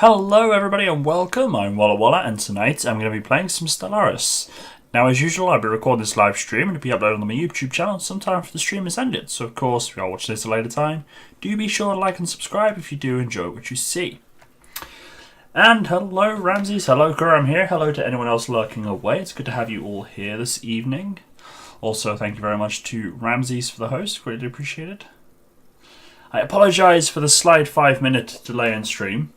Hello everybody and welcome, I'm Walla and tonight I'm going to be playing some Stellaris. Now as usual I'll be recording this live stream and it'll be uploaded on my YouTube channel sometime after the stream is ended, so of course if you're watching this at a later time, do be sure to like and subscribe if you do enjoy what you see. And hello Ramses, hello Guru, I'm here, hello to anyone else lurking away, it's good to have you all here this evening. Also thank you very much to Ramses for the host, greatly appreciated. I apologise for the slight 5-minute delay in stream.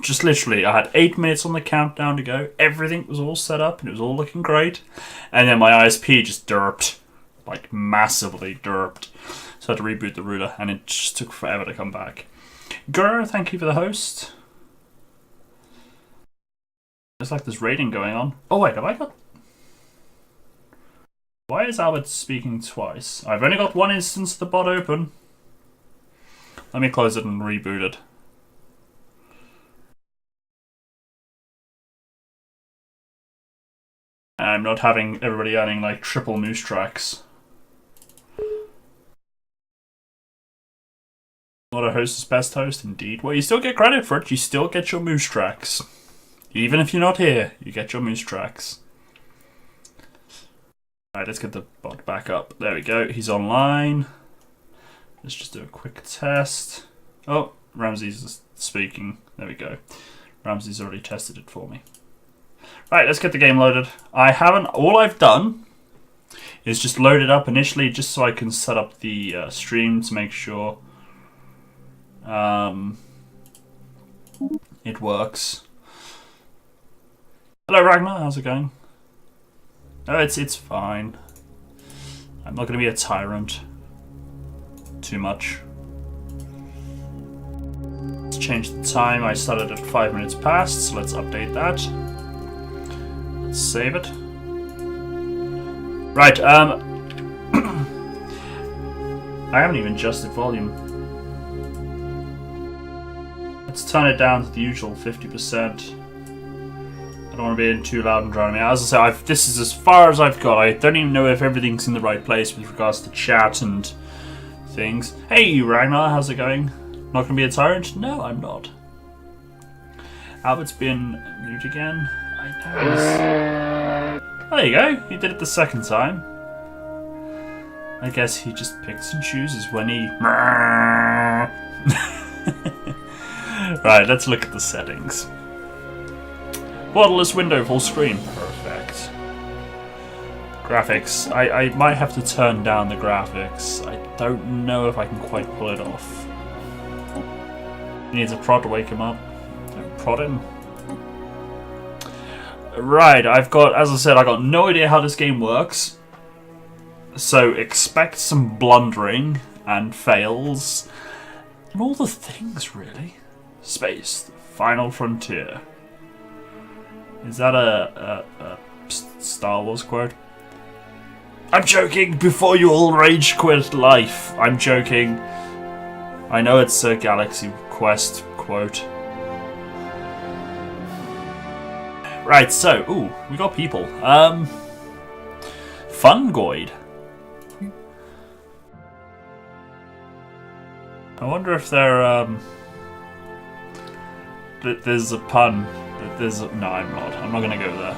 Just literally, I had 8 minutes on the countdown to go. Everything was all set up and it was all looking great. And then my ISP just derped. Like, massively derped. So I had to reboot the router and it just took forever to come back. Guru, thank you for the host. There's like this rating going on. Oh wait, have I got... Why is Albert speaking twice? I've only got one instance of the bot open. Let me close it and reboot it. I'm not having everybody earning like triple moose tracks. Not a host's best host, indeed. Well, you still get credit for it. You still get your moose tracks. Even if you're not here, you get your moose tracks. Alright, let's get the bot back up. There we go. He's online. Let's just do a quick test. Oh, Ramsey's speaking. There we go. Ramsey's already tested it for me. Right, let's get the game loaded. All I've done is just load it up initially just so I can set up the stream to make sure it works. Hello Ragnar, how's it going? Oh, it's fine. I'm not going to be a tyrant too much. Let's change the time. I started at 5 minutes past, so let's update that. Let's save it. Right, I haven't even adjusted volume. Let's turn it down to the usual 50%. I don't want to be in too loud and drowning me out. As I say, this is as far as I've got. I don't even know if everything's in the right place with regards to chat and things. Hey Ragnar, how's it going? Not going to be a tyrant? No, I'm not. Albert's been mute again. I know. There you go. He did it the second time. I guess he just picks and chooses when he... Right, let's look at the settings. Borderless window full screen. Perfect. Graphics. I might have to turn down the graphics. I don't know if I can quite pull it off. He needs a prod to wake him up. Don't prod him. Right, as I said, I got no idea how this game works. So expect some blundering and fails. And all the things, really. Space, the final frontier. Is that a Star Wars quote? I'm joking, before you all rage quit life. I'm joking. I know it's a Galaxy Quest quote. Right, so, ooh, we got people. Fungoid. I wonder if they're, there's a pun. No, I'm not. I'm not going to go there.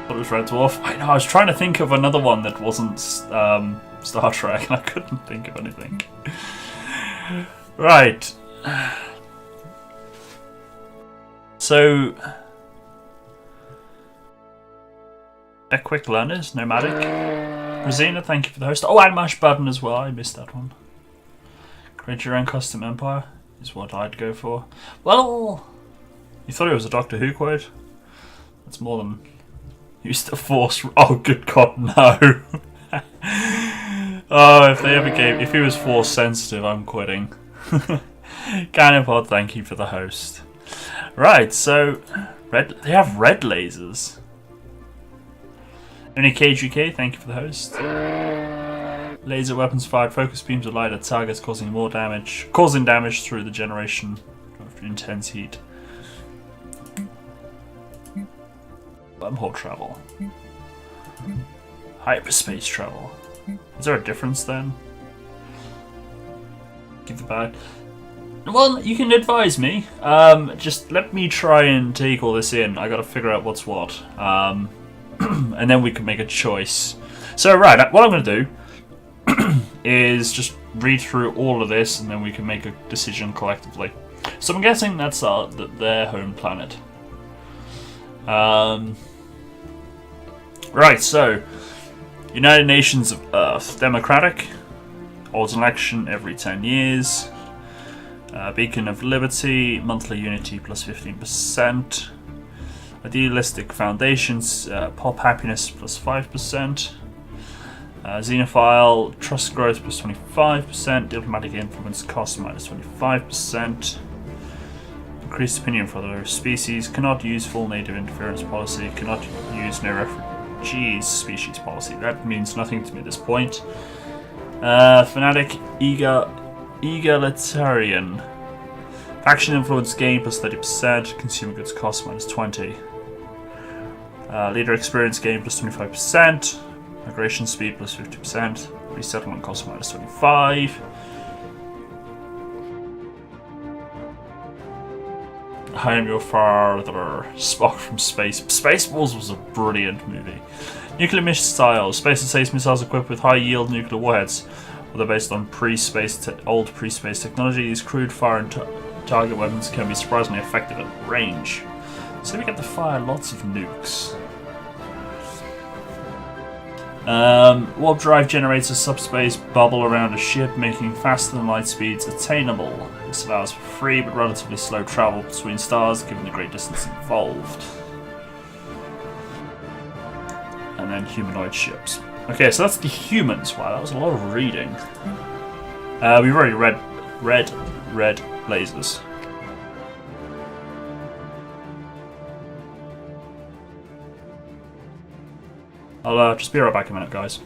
Thought it was Red Dwarf. I know, I was trying to think of another one that wasn't Star Trek, and I couldn't think of anything. Right. So... They're quick learners, nomadic. Rosina, thank you for the host. Oh, and Mash Button as well, I missed that one. Create your own custom empire is what I'd go for. Well... You thought it was a Doctor Who quote? That's more than... Use the Force... Oh, good God, no! Oh, if he was Force sensitive, I'm quitting. Canopod, thank you for the host. Right, so... They have red lasers. Only KGK, thank you for the host. Laser weapons fired focus beams of light at targets causing damage through the generation of intense heat. Wormhole travel. Hyperspace travel. Is there a difference then? Give the bad. Well, you can advise me. Just let me try and take all this in. I gotta figure out what's what. And then we can make a choice. So, right, what I'm gonna do is just read through all of this and then we can make a decision collectively. So I'm guessing that's their home planet. Right, so United Nations of Earth, democratic, holds an election every 10 years. Beacon of Liberty, monthly unity plus 15%. Idealistic foundations, pop happiness plus 5%. Xenophile, trust growth plus 25%. Diplomatic influence cost minus 25%. Increased opinion for other species. Cannot use full native interference policy. Cannot use no refugees species policy. That means nothing to me at this point. Fanatic, eager, Egalitarian. Faction influence gain plus 30%. Consumer goods cost minus 20. Leader experience gain plus 25%. Migration speed plus 50%. Resettlement cost minus 25. I am your father. Spock from Space. Spaceballs was a brilliant movie. Nuclear missiles. Space and space missiles equipped with high-yield nuclear warheads. They're based on old pre-space technology. These crude fire and target weapons can be surprisingly effective at range. So we get to fire lots of nukes. Warp drive generates a subspace bubble around a ship, making faster than light speeds attainable. This allows for free but relatively slow travel between stars, given the great distance involved. And then humanoid ships. Okay, so that's the humans. Wow, that was a lot of reading. We've already read red lasers. I'll just be right back in a minute, guys.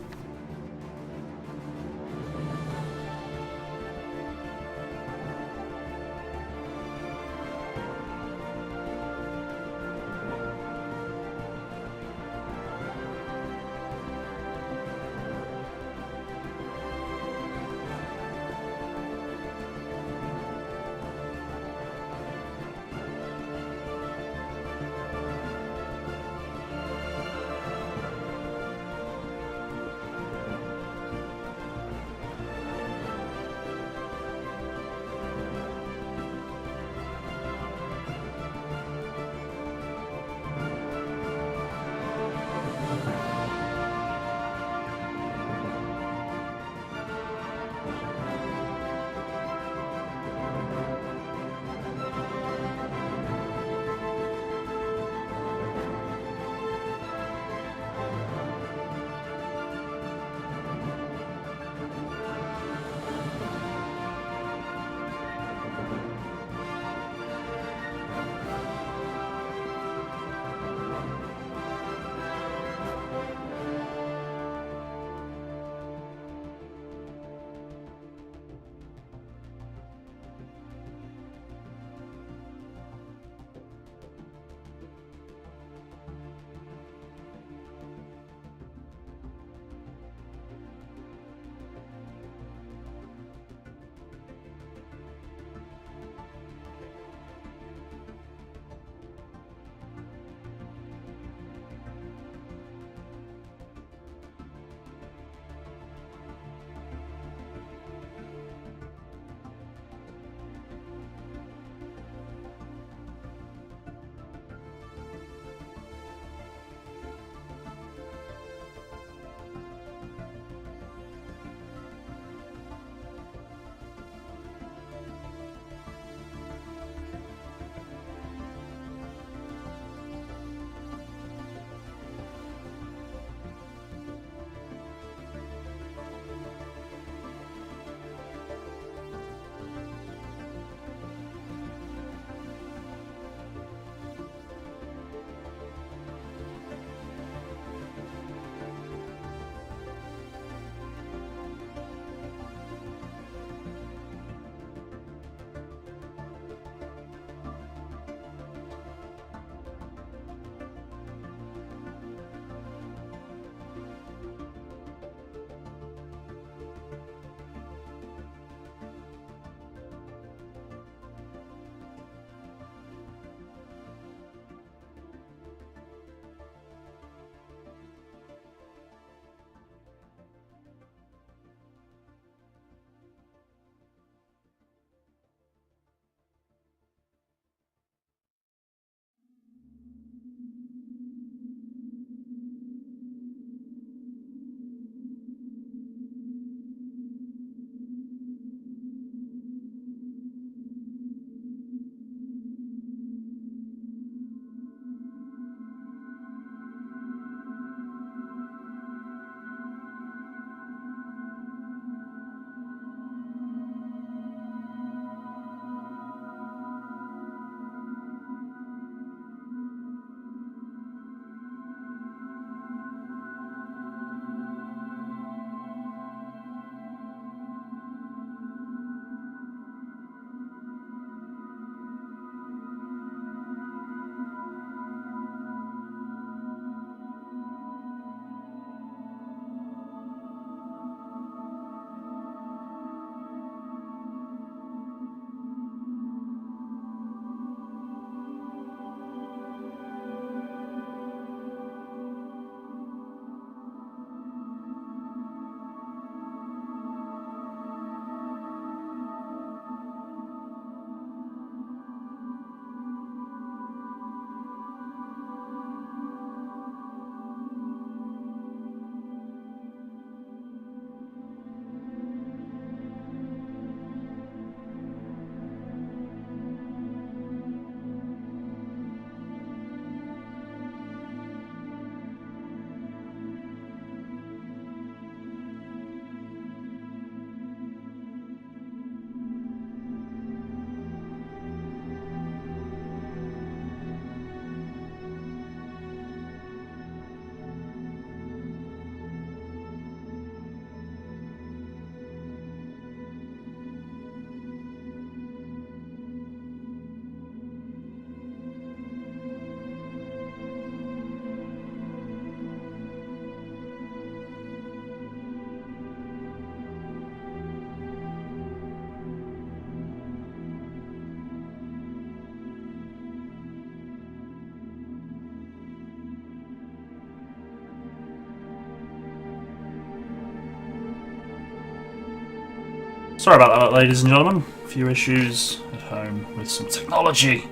Sorry about that, ladies and gentlemen. A few issues at home with some technology.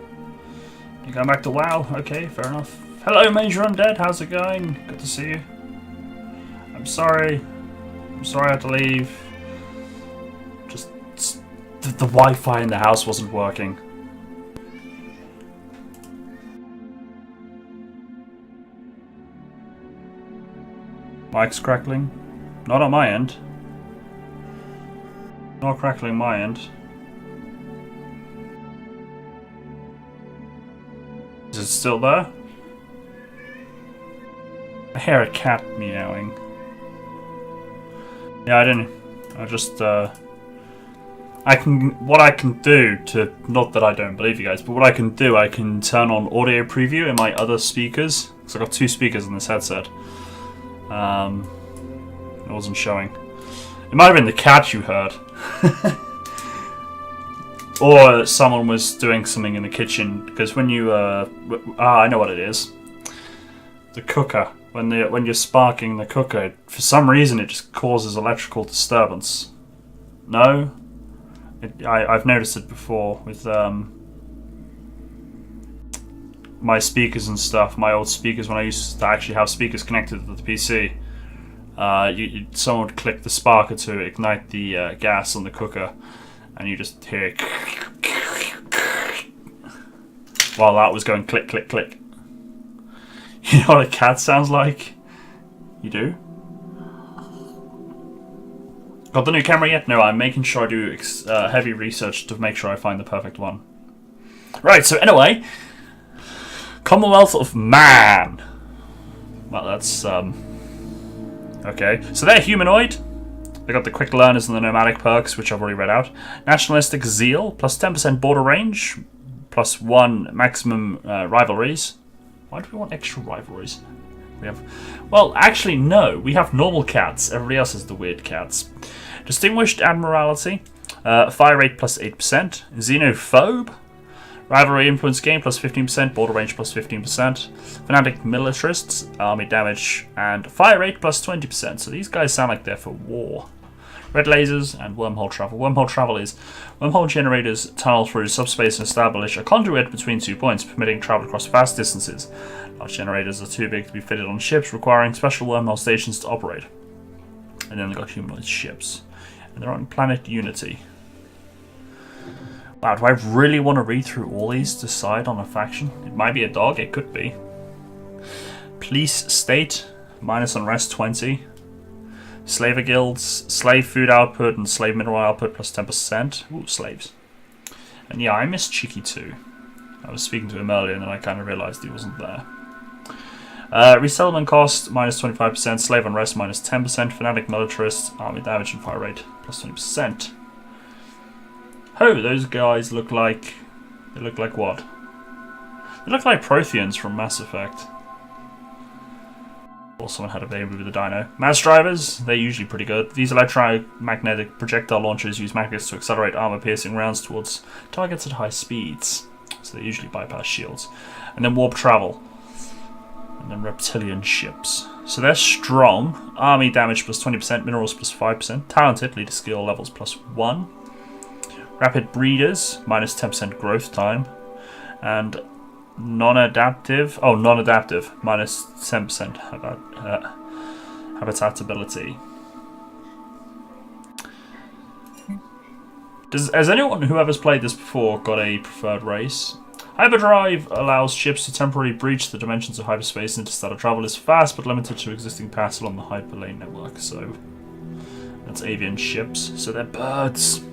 You going back to WoW? Okay, fair enough. Hello, Major Undead. How's it going? Good to see you. I'm sorry. I'm sorry I had to leave. Just the Wi-Fi in the house wasn't working. Mic's crackling. Not on my end. Not crackling my end. Is it still there? I hear a cat meowing. Yeah, I didn't. I just, what I can do to, not that I don't believe you guys, but what I can do, I can turn on audio preview in my other speakers. Because I've got 2 speakers in this headset. It wasn't showing. It might have been the cat you heard. Or someone was doing something in the kitchen, because when you, I know what it is. The cooker. When you're sparking the cooker, for some reason it just causes electrical disturbance. No? I've noticed it before with my speakers and stuff, my old speakers when I used to actually have speakers connected to the PC. Someone would click the sparker to ignite the gas on the cooker, and you just hear it while that was going click, click, click. You know what a cat sounds like? You do? Got the new camera yet? No, I'm making sure I do heavy research to make sure I find the perfect one. Right, so anyway, Commonwealth of Man. Well, that's okay. So they're humanoid. They got the quick learners and the nomadic perks, which I've already read out. Nationalistic zeal, plus 10% border range, plus 1 maximum rivalries. Why do we want extra rivalries? We have, well, actually no. We have normal cats. Everybody else has the weird cats. Distinguished admiralty, fire rate plus 8%. Xenophobe, rivalry influence gain plus 15%. Border range plus 15%. Fanatic militarists, army damage, and fire rate plus 20%. So these guys sound like they're for war. Red lasers and wormhole travel. Wormhole travel is wormhole generators tunnel through subspace and establish a conduit between 2 points, permitting travel across vast distances. Large generators are too big to be fitted on ships, requiring special wormhole stations to operate. And then they've got humanoid ships. And they're on planet Unity. Wow, do I really want to read through all these to decide on a faction? It might be a dog, it could be. Police state, minus unrest 20. Slaver guilds, slave food output and slave mineral output plus 10%. Ooh, slaves. And yeah, I miss Cheeky too. I was speaking to him earlier and then I kind of realised he wasn't there. Resettlement cost, minus 25%. Slave unrest, minus 10%. Fanatic militarist, army damage and fire rate, plus 20%. Oh, those guys look like... They look like what? They look like Protheans from Mass Effect. Or someone had a baby with a dino. Mass drivers, they're usually pretty good. These electromagnetic projectile launchers use magnets to accelerate armor-piercing rounds towards targets at high speeds. So they usually bypass shields. And then warp travel. And then reptilian ships. So they're strong. Army damage plus 20%, minerals plus 5%. Talented, leader skill levels plus 1. Rapid breeders, minus 10% growth time. And non-adaptive, minus 10% habitatability. Has anyone who ever's played this before got a preferred race? Hyperdrive allows ships to temporarily breach the dimensions of hyperspace. Interstellar travel is fast but limited to existing paths along the hyperlane network. So that's avian ships. So they're birds.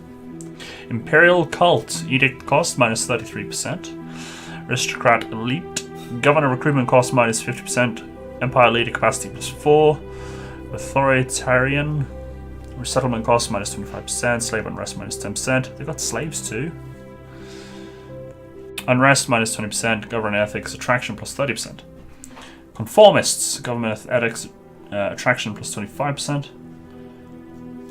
Imperial cult, edict cost minus 33%. Aristocrat elite, governor recruitment cost minus 50%. Empire leader capacity plus 4. Authoritarian, resettlement cost minus 25%. Slave unrest minus 10%. They've got slaves too. Unrest minus 20%. Government ethics attraction plus 30%. Conformists, government ethics attraction plus 25%.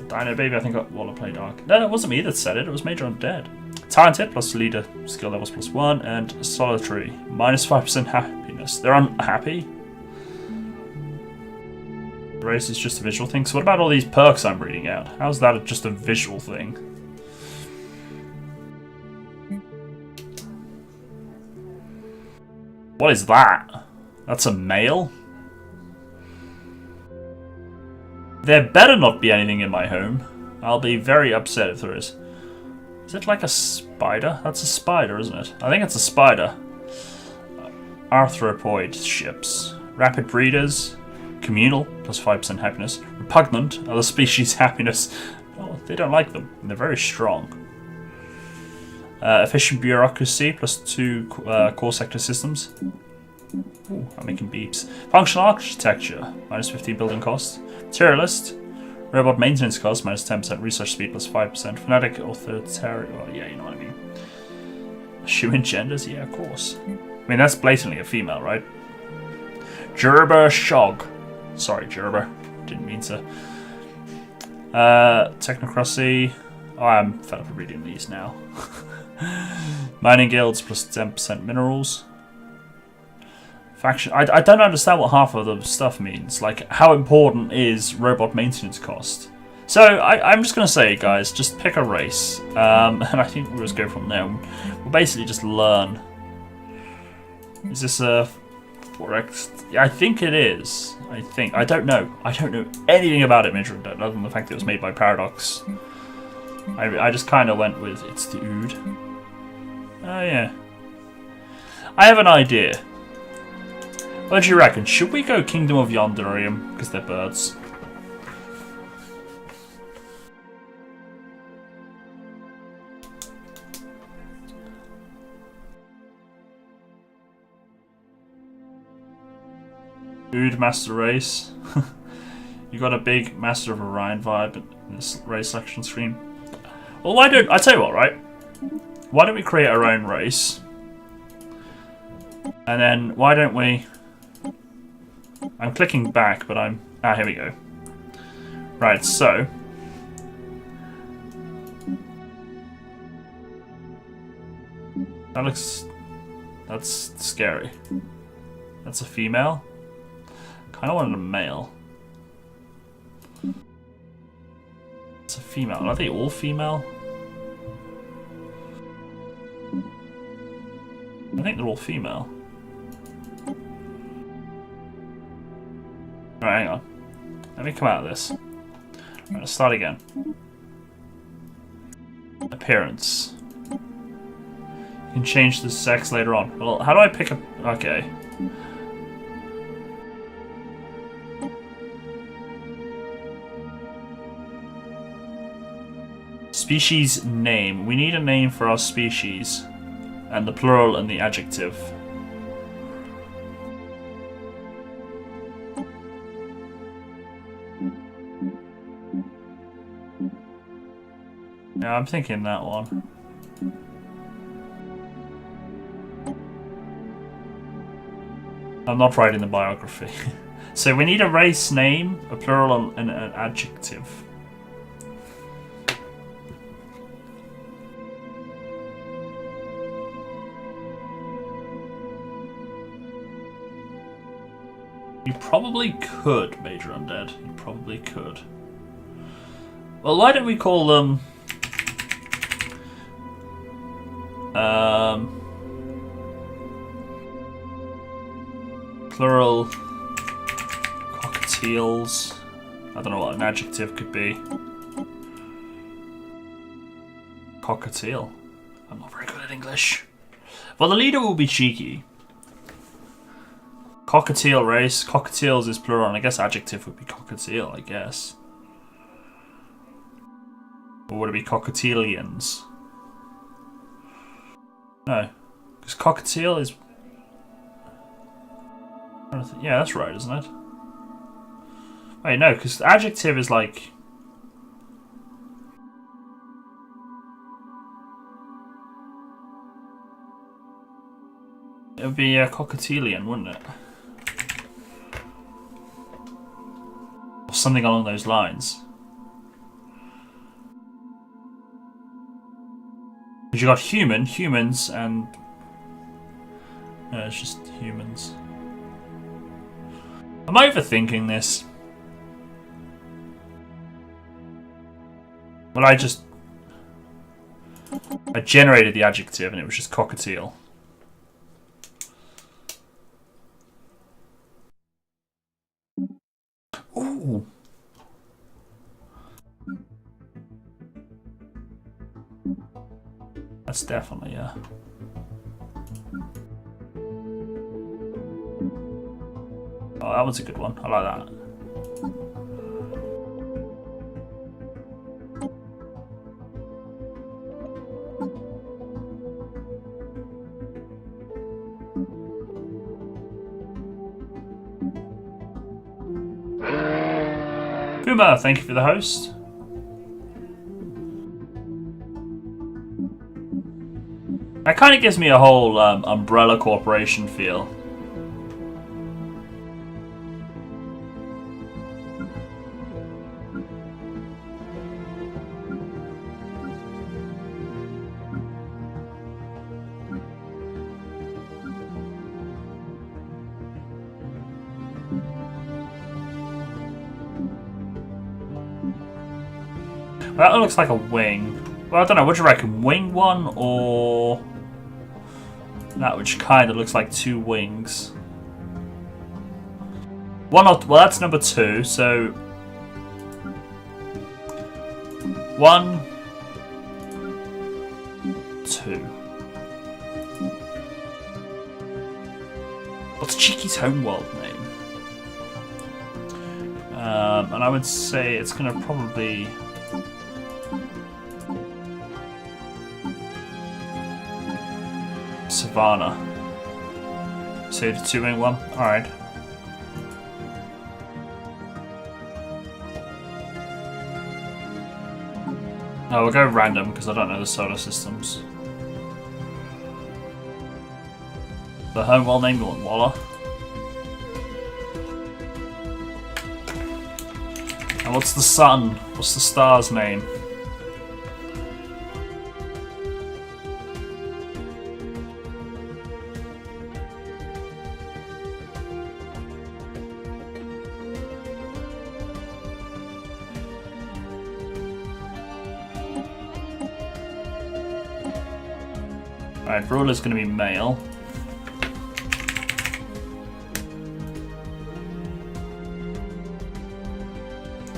Dino Baby, I think Walla played Ark. No, it wasn't me that said it. It was Major Undead. Talented plus leader skill levels plus 1, and solitary minus 5% happiness. They're unhappy. Race is just a visual thing. So what about all these perks I'm reading out? How's that just a visual thing? What is that? That's a male? There better not be anything in my home. I'll be very upset if there is. Is it like a spider? That's a spider, isn't it? I think it's a spider. Arthropoid ships. Rapid breeders. Communal, plus 5% happiness. Repugnant, other species happiness. Oh, they don't like them. They're very strong. Efficient bureaucracy, plus 2 core sector systems. Ooh, I'm making beeps. Functional architecture, minus 15 building cost. Materialist. Robot maintenance cost, minus 10% research speed, plus 5%. Fanatic authoritarian. Oh, yeah, you know what I mean. Human genders? Yeah, of course. I mean, that's blatantly a female, right? Gerber Shog. Sorry, Gerber. Didn't mean to. Technocracy. Oh, I'm fed up of reading these now. Mining guilds, plus 10% minerals. Faction. I don't understand what half of the stuff means. Like, how important is robot maintenance cost? So, I'm just going to say, guys, just pick a race. And I think we'll just go from there. We'll basically just learn. Is this a correct? Yeah, I think it is. I think. I don't know. I don't know anything about it, Midra, other than the fact that it was made by Paradox. I just kind of went with, it's the Ood. Oh, yeah. I have an idea. What do you reckon? Should we go Kingdom of Yondarium? Because they're birds. Ood Master Race. You got a big Master of Orion vibe in this race selection screen. Well, why don't... I tell you what, right? Why don't we create our own race? And then, why don't we... I'm clicking back, but I'm... Ah, here we go. Right, so... That looks... That's scary. That's a female. Kinda wanted a male. It's a female. Are they all female? I think they're all female. Right, hang on. Let me come out of this. Right, let's start again. Appearance. You can change the sex later on. Well, how do I pick a... Okay. Species name. We need a name for our species. And the plural and the adjective. Yeah, I'm thinking that one. I'm not writing the biography. So we need a race name, a plural, and an adjective. You probably could, Major Undead. You probably could. Well, why don't we call them... plural cockatiels. I don't know what an adjective could be. Cockatiel. I'm not very good at English. Well, the leader will be cheeky. Cockatiel race. Cockatiels is plural, and I guess adjective would be cockatiel, I guess. Or would it be cockatielians? No. Because cockatiel is... Yeah, that's right, isn't it? Wait, no, because adjective is like... It would be a cockatielian, wouldn't it? Or something along those lines. Because you got human, humans, and... No, it's just humans. Am I overthinking this? Well, I generated the adjective and it was just cockatiel. That's definitely Oh, that one's a good one. I like that. Puma, thank you for the host. That kind of gives me a whole Umbrella Corporation feel. That looks like a wing. Well, I don't know. What do you reckon? Wing one or that, which kind of looks like two wings? One or well, that's number two. So 1, 2. What's Cheeky's homeworld name? And I would say it's going to probably. Savannah. Say the 2-wing one? Alright. No, we'll go random because I don't know the solar systems. The homeworld name, you want Walla. And what's the sun? What's the star's name? Alright, ruler's going to be male.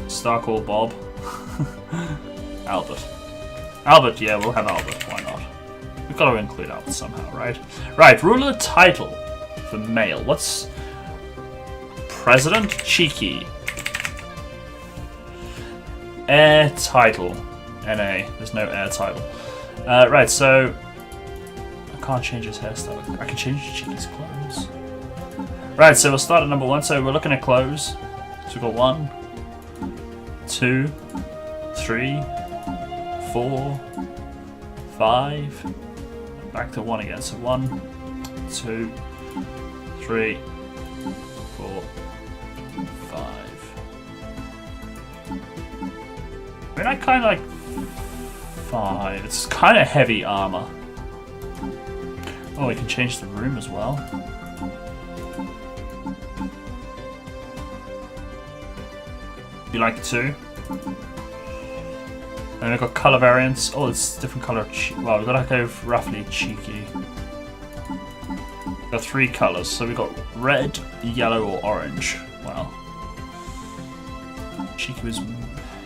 Star called Bob. Albert. Albert, yeah, we'll have Albert. Why not? We've got to include Albert somehow, right? Right, ruler title for male. What's President Cheeky? Heir title. NA. There's no heir title. Right, so I can't change his hairstyle. I can change Cheeky's clothes. Right, so we'll start at number 1. So we're looking at clothes. So we've got 1, 2, 3, 4, 5. Back to 1 again. So 1, 2, 3, 4, 5. I mean, I kind of like 5. It's kind of heavy armor. Oh, we can change the room as well. You like 2? And we've got colour variants. Oh, it's different colour. Well, we've got to go roughly cheeky. We've got 3 colours. So we've got red, yellow, or orange. Wow. Cheeky was.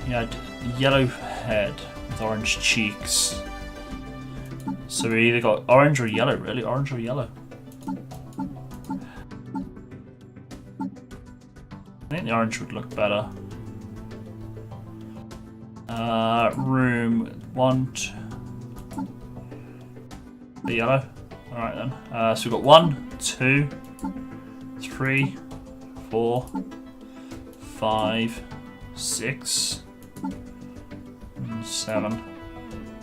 He had yellow head with orange cheeks. So we either got orange or yellow, really. Orange or yellow. I think the orange would look better. Room 1, 2. The yellow. Alright then. So we've got 1, 2, 3, 4, 5, 6, 7,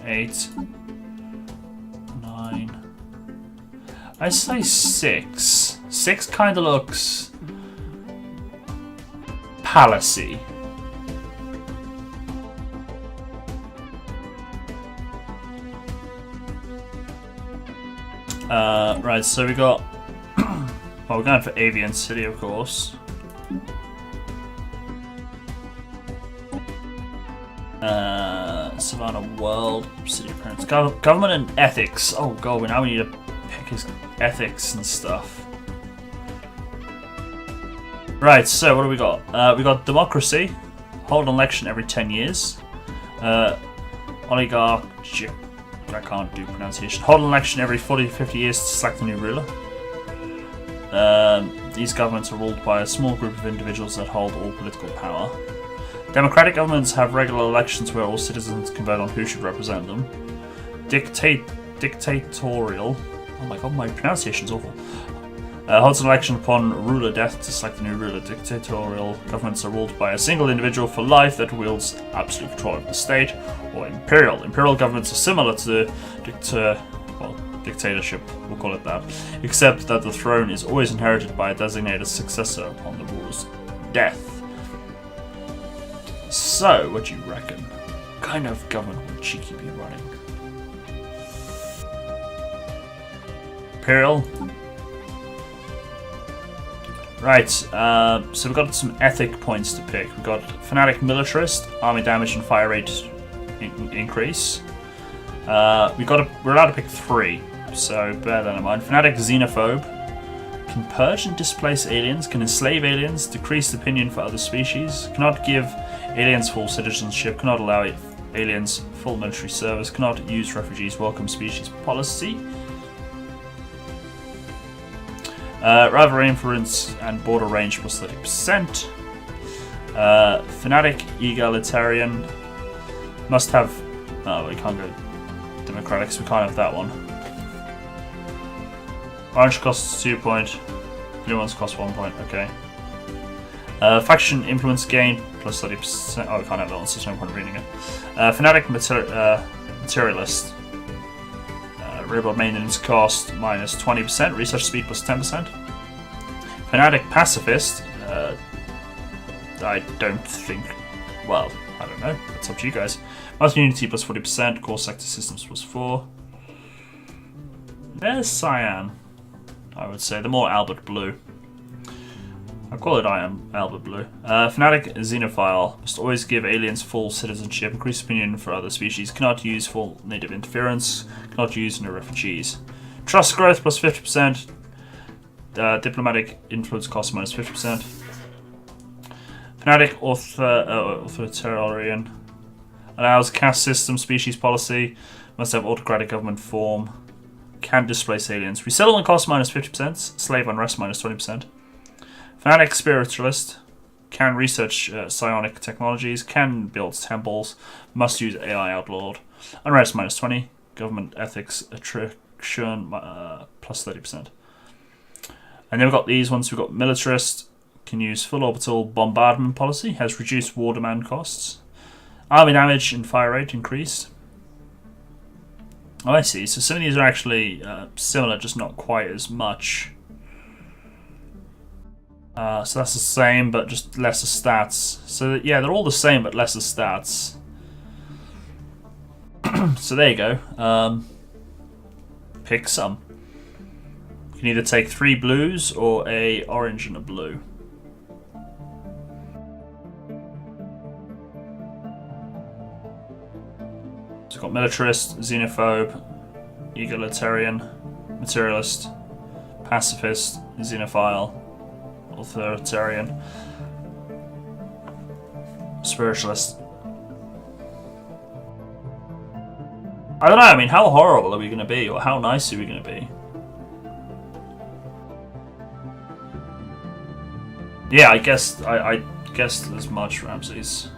8, 9. I say 6. 6 kind of looks palacey. Right, so we got. Well, we're going for Avian City, of course. Savannah World, City Appearance, Government and Ethics. Oh god, now we need to pick his ethics and stuff. Right, so what do we got? We got Democracy, hold an election every 10 years. Oligarchical, I can't do pronunciation. Hold an election every 40 to 50 years to select a new ruler. These governments are ruled by a small group of individuals that hold all political power. Democratic governments have regular elections where all citizens can vote on who should represent them. Dictatorial. Oh my god, my pronunciation's awful. Holds an election upon ruler death to select a new ruler. Dictatorial governments are ruled by a single individual for life that wields absolute control of the state. Or imperial. Imperial governments are similar to dictatorship, we'll call it that, except that the throne is always inherited by a designated successor upon the ruler's death. So, what do you reckon? What kind of government would Cheeky be running? Imperial? Right, so we've got some ethic points to pick. We've got Fanatic Militarist, army damage and fire rate increase. We're allowed to pick 3, so bear that in mind. Fanatic Xenophobe can purge and displace aliens, can enslave aliens, decrease opinion for other species, cannot give aliens full citizenship, cannot allow aliens full military service, cannot use refugees, welcome species policy. Rival influence and border range plus 30%. Fanatic Egalitarian must have. Oh, we can't go democratic, so we can't have that one. Orange costs 2 point. Blue ones cost 1 point. Okay. Faction influence gain plus 30%. Oh, we can't have that one, so there's no point in reading it. Fanatic materialist. Rebuild maintenance cost minus 20%, research speed plus 10%. Fanatic pacifist, I don't think, well, I don't know, it's up to you guys. Mass unity plus 40%, core sector systems plus 4. There's cyan, I would say, the more Albert blue. I'll call it Albert blue. Fanatic xenophile, must always give aliens full citizenship, increase opinion for other species, cannot use full native interference, cannot use no refugees. Trust growth plus 50%, diplomatic influence cost minus 50%. Fanatic authoritarian, allows caste system, species policy, must have autocratic government form, can displace aliens. Resettlement cost minus 50%, slave unrest minus 20%. Fanatic spiritualist, can research psionic technologies, can build temples, must use AI outlawed. Unrest minus 20, government ethics attrition plus 30%. And then we've got these ones. We've got militarist, can use full orbital bombardment policy, has reduced war demand costs. Army damage and fire rate increased. Oh, I see. So some of these are actually similar, just not quite as much. So that's the same, but just lesser stats. So yeah, they're all the same, but lesser stats. So there you go. Pick some. You can either take 3 blues or a orange and a blue. So we've got militarist, xenophobe, egalitarian, materialist, pacifist, xenophile, authoritarian, spiritualist. I don't know, I mean, how horrible are we going to be, or how nice are we going to be? Yeah, I guess as much, Ramses.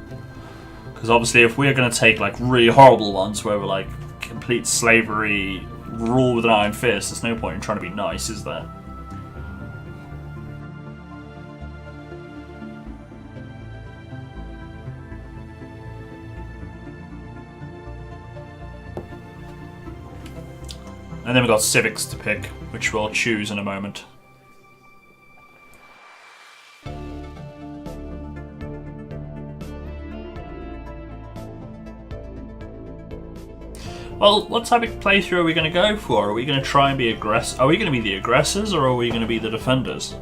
Because obviously if we're going to take like really horrible ones where we're like complete slavery, rule with an iron fist, there's no point in trying to be nice, is there? And then we've got civics to pick, which we'll choose in a moment. Well, what type of playthrough are we going to go for? Are we going to try and be Are we going to be the aggressors, or are we going to be the defenders?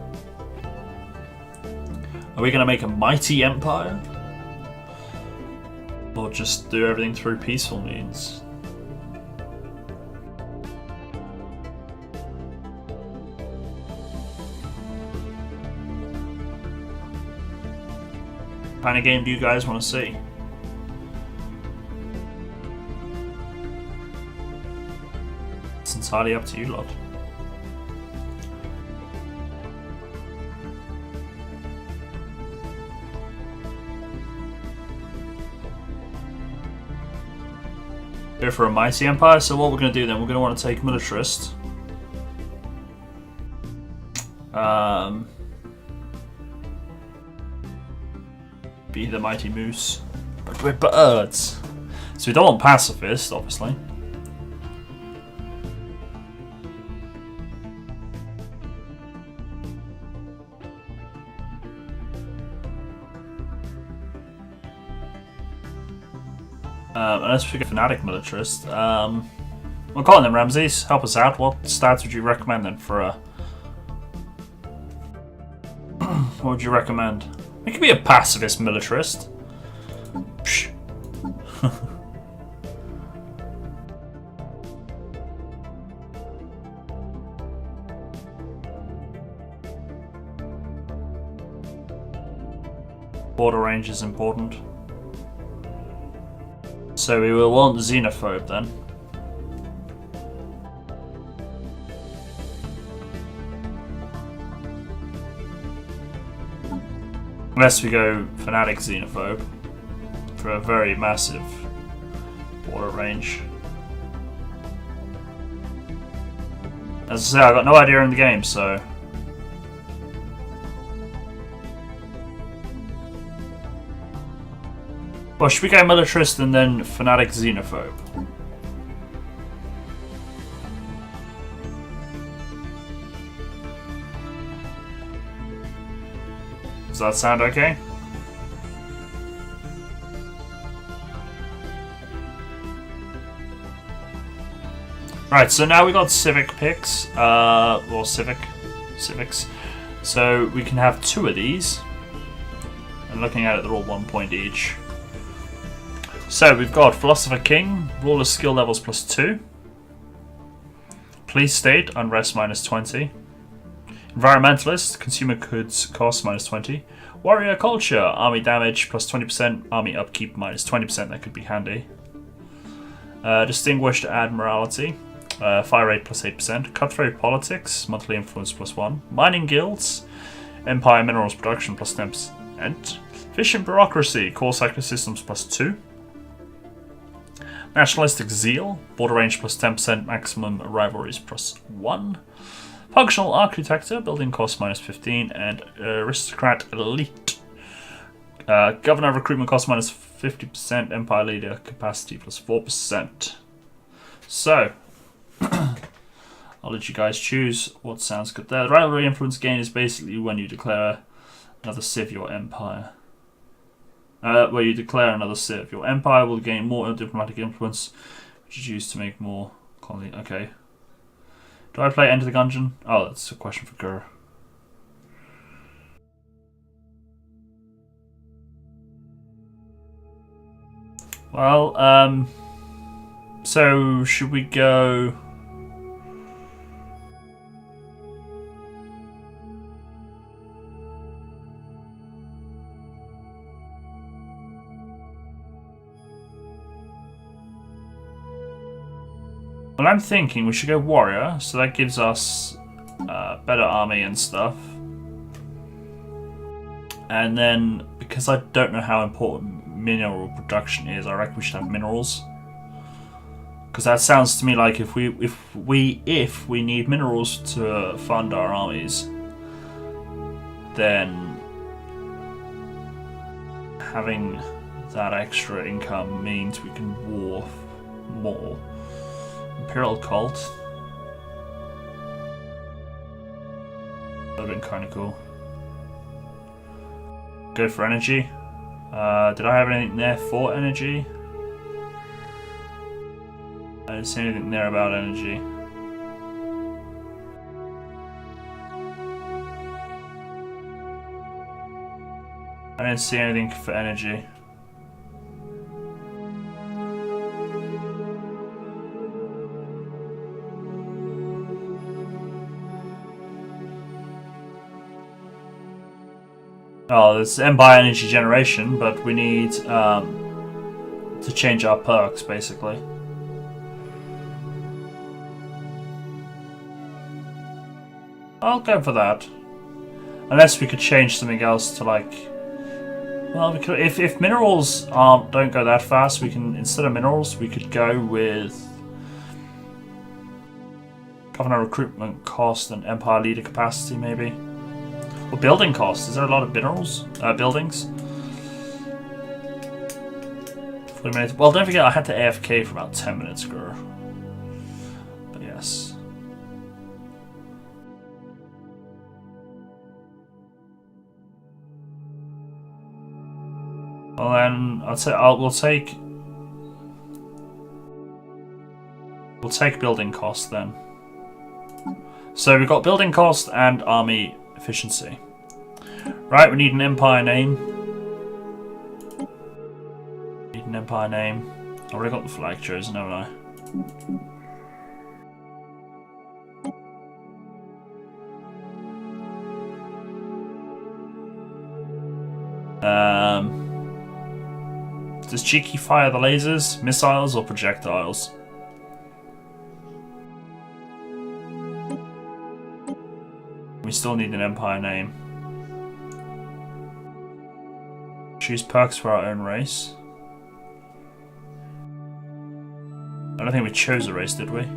Are we going to make a mighty empire? Or just do everything through peaceful means? What kind of game do you guys want to see? entirely up to you lot. Go for a mighty empire. So what we're going to do then, we're going to want to take militarist. Be the mighty moose. But we're birds. So we don't want pacifist, obviously. Unless we get fanatic militarist. We're calling them Ramses. Help us out. What stats would you recommend then for a... What would you recommend? It could be a pacifist militarist. Psh. Border range is important. So we will want xenophobe then. Unless we go fanatic xenophobe for a very massive border range. As I say, I got no idea in the game, so. Well, should we go militarist and then fanatic xenophobe? Does that sound okay? Right, so now we got civic picks, or civics. So we can have 2 of these. And looking at it, they're all 1 point each. So we've got Philosopher King, Ruler Skill Levels +2. Police State, Unrest -20. Environmentalist, Consumer Goods Cost -20. Warrior Culture, Army Damage +20%, Army Upkeep -20%, that could be handy. Distinguished Admiralty, Fire Rate +8%. Cutthroat Politics, Monthly Influence +1. Mining Guilds, Empire Minerals Production +10%. Fishing Bureaucracy, Core Cycler Systems +2. Nationalistic Zeal, Border Range +10%, Maximum Rivalries +1. Functional Architecture, Building Cost -15, and Aristocrat Elite. Governor Recruitment Cost -50%, Empire Leader Capacity +4%. So, I'll let you guys choose what sounds good there. The Rivalry Influence gain is basically when you declare another civ your empire. Where you declare another civ. Your empire will gain more diplomatic influence, which is used to make more colony. Okay. Do I play Enter the Gungeon? Oh, that's a question for Gur. Well, so should we go... Well, I'm thinking we should go warrior, so that gives us better army and stuff. And then, because I don't know how important mineral production is, I reckon we should have minerals. Because that sounds to me like if we need minerals to fund our armies, then having that extra income means we can war more. Imperial Cult. That would have been kind of cool. Go for energy. Did I have anything there for energy? I didn't see anything there about energy. I didn't see anything for energy. Oh, there's Empire Energy Generation, but we need to change our perks, basically. I'll go for that. Unless we could change something else to like... Well, we could, if minerals don't go that fast, we can, instead of minerals, we could go with governor recruitment cost and empire leader capacity, maybe. Or building cost. Is there a lot of minerals? Buildings? 40 minutes. Well, don't forget I had to AFK for about 10 minutes ago. But yes. Well then, I'd say we'll take building cost then. So we've got building cost and army efficiency. Right, we need an empire name. Need an empire name. I already got the flag chosen, haven't I? Does Cheeky fire the lasers, missiles, or projectiles? We still need an empire name. Choose perks for our own race. I don't think we chose a race, did we?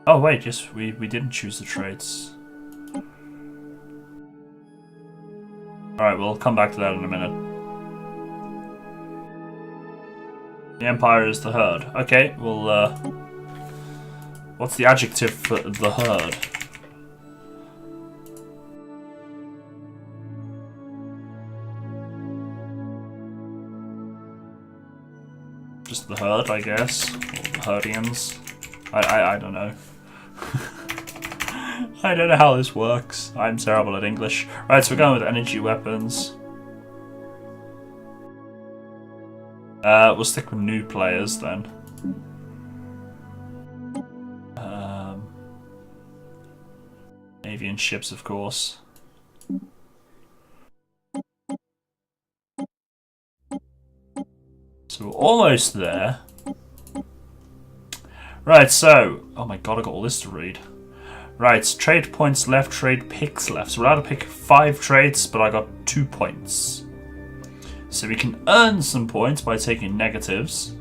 Oh wait, yes, we didn't choose the traits. Alright, we'll come back to that in a minute. The Empire is the herd. Okay, well, what's the adjective for the herd? Just the herd, I guess. Or the herdians. I don't know. I don't know how this works. I'm terrible at English. Right, so we're going with energy weapons. We'll stick with new players then. Avian ships, of course. So we're almost there. Right, so... Oh my god, I got all this to read. Right, trade points left, trade picks left. So we're allowed to pick 5 trades, but I got 2 points. So we can earn some points by taking negatives.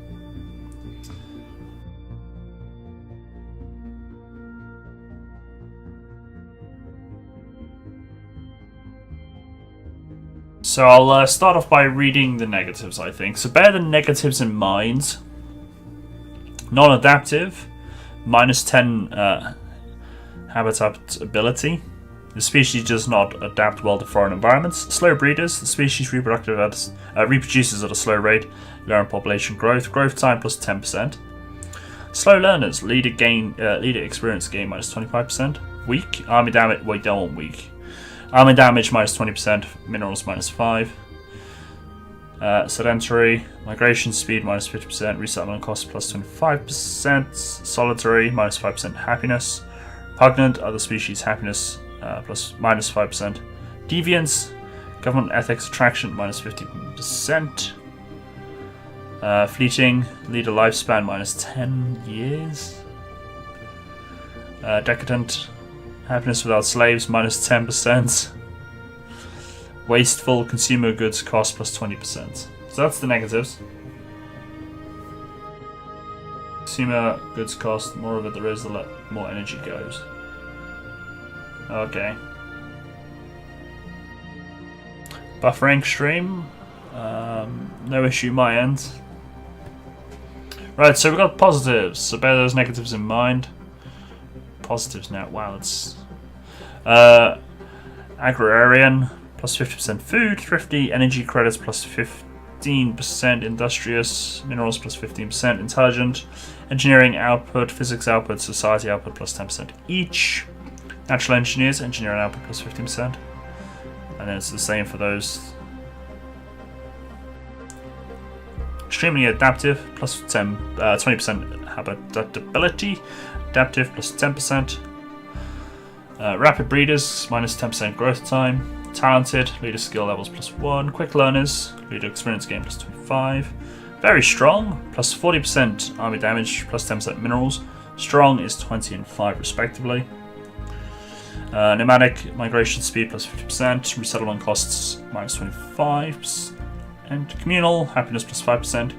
So I'll start off by reading the negatives, I think. So bear the negatives in mind. Non-adaptive, -10 habitat ability. The species does not adapt well to foreign environments. Slow breeders. The species reproduces at a slow rate. Low in population growth. Growth time plus 10%. Slow learners. Leader experience gain minus 25%. Weak. Army damage. Well, they don't want weak. Army damage minus 20%. Minerals minus 5. Sedentary. Migration speed minus 50%. Resettlement cost plus 25%. Solitary minus 5% happiness. Repugnant. Other species happiness minus 5%. Deviance. Government ethics attraction minus 50%. Fleeting. Leader lifespan minus 10 years. Decadent. Happiness without slaves minus 10%. Wasteful. Consumer goods cost plus 20%. So that's the negatives. Consumer goods cost, more of it there is, the more energy goes. Okay. Buffering stream. No issue my end. Right, so we've got positives. So bear those negatives in mind. Positives now. Wow, it's agrarian plus 50% food, thrifty, energy credits plus 15%, industrious, minerals plus 15%, intelligent, engineering output, physics output, society output plus 10% each, natural engineers, engineering output plus 15%, and then it's the same for those. Extremely adaptive plus 20% habitability. Adaptive plus 10%. Rapid breeders minus 10% growth time. Talented, leader skill levels plus 1. Quick learners, leader experience gain plus 25. Very strong, plus 40% army damage, plus 10% minerals. Strong is 20 and 5 respectively. Nomadic migration speed plus 50%, resettlement costs minus 25%, and communal happiness plus 5%.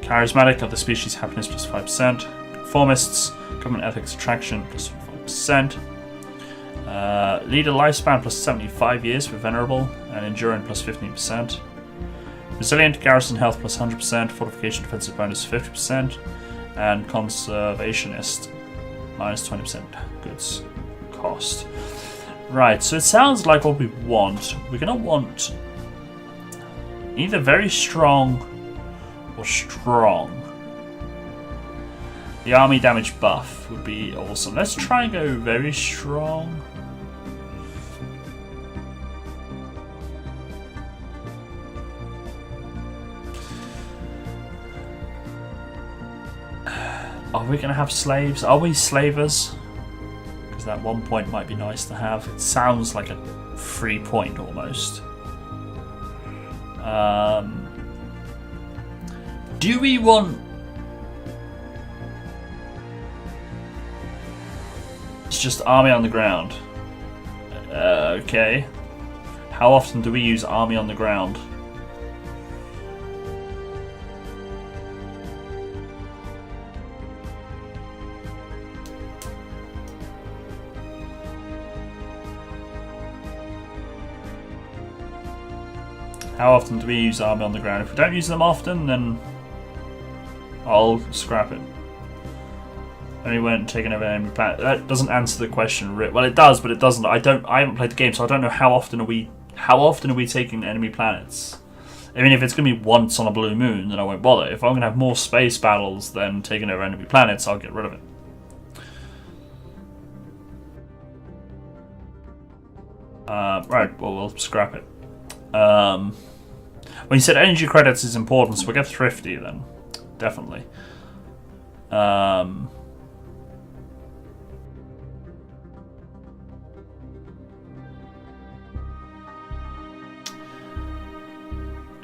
Charismatic of the species happiness plus 5%. Conformists government ethics attraction plus 5%. Leader lifespan plus 75 years for venerable, and enduring plus 15%. Resilient garrison health plus 100%, fortification defensive bonus 50%, and conservationist minus 20% goods cost. Right, so it sounds like what we want. We're gonna want either very strong or strong. The army damage buff would be awesome. Let's try and go very strong. Are we going to have slaves? Are we slavers? Because that 1 point might be nice to have. It sounds like a free point almost. Do we want... It's just army on the ground. Okay. How often do we use army on the ground? How often do we use army on the ground? If we don't use them often, then I'll scrap it. Only when taking over an enemy planet. That doesn't answer the question. Well, it does, but it doesn't. I haven't played the game, so I don't know how often are we taking enemy planets. I mean, if it's gonna be once on a blue moon, then I won't bother. If I'm gonna have more space battles than taking over enemy planets, I'll get rid of it. Right. Well, we'll scrap it. When you said energy credits is important, so we'll get thrifty then. Definitely.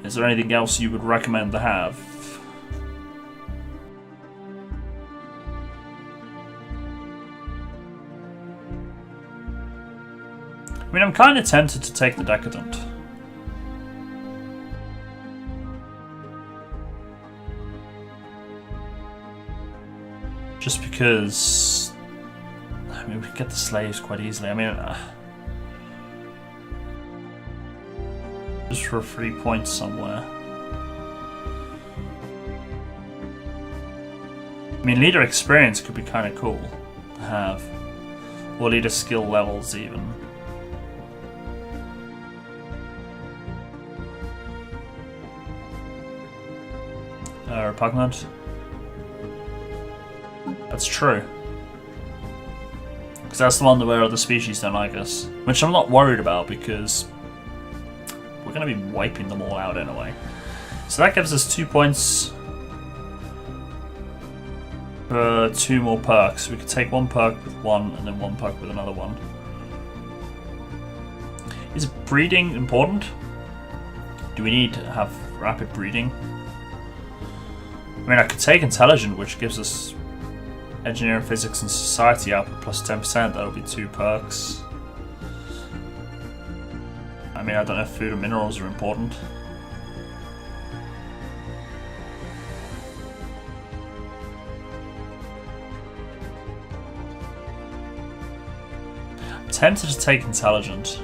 Is there anything else you would recommend to have? I mean, I'm kind of tempted to take the Decadent. Just because... I mean, we can get the slaves quite easily. I mean... just for a free point somewhere. I mean, leader experience could be kind of cool to have. Or leader skill levels even. Repugnant. That's true. Because that's the one where other species don't like us. Which I'm not worried about because we're going to be wiping them all out anyway. So that gives us 2 points for 2 more perks. We could take 1 perk with one and then 1 perk with another one. Is breeding important? Do we need to have rapid breeding? I mean, I could take intelligent, which gives us engineering, physics, and society output plus 10%. That'll be 2 perks. I mean, I don't know if food and minerals are important. I'm tempted to take intelligent.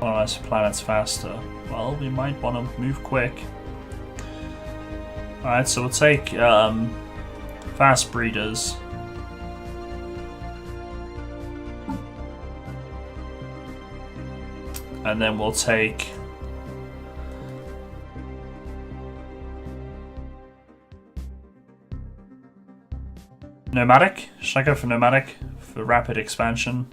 Colonize planets faster. Well, we might want to move quick. Alright, so we'll take fast breeders. And then we'll take nomadic. Should I go for nomadic for rapid expansion?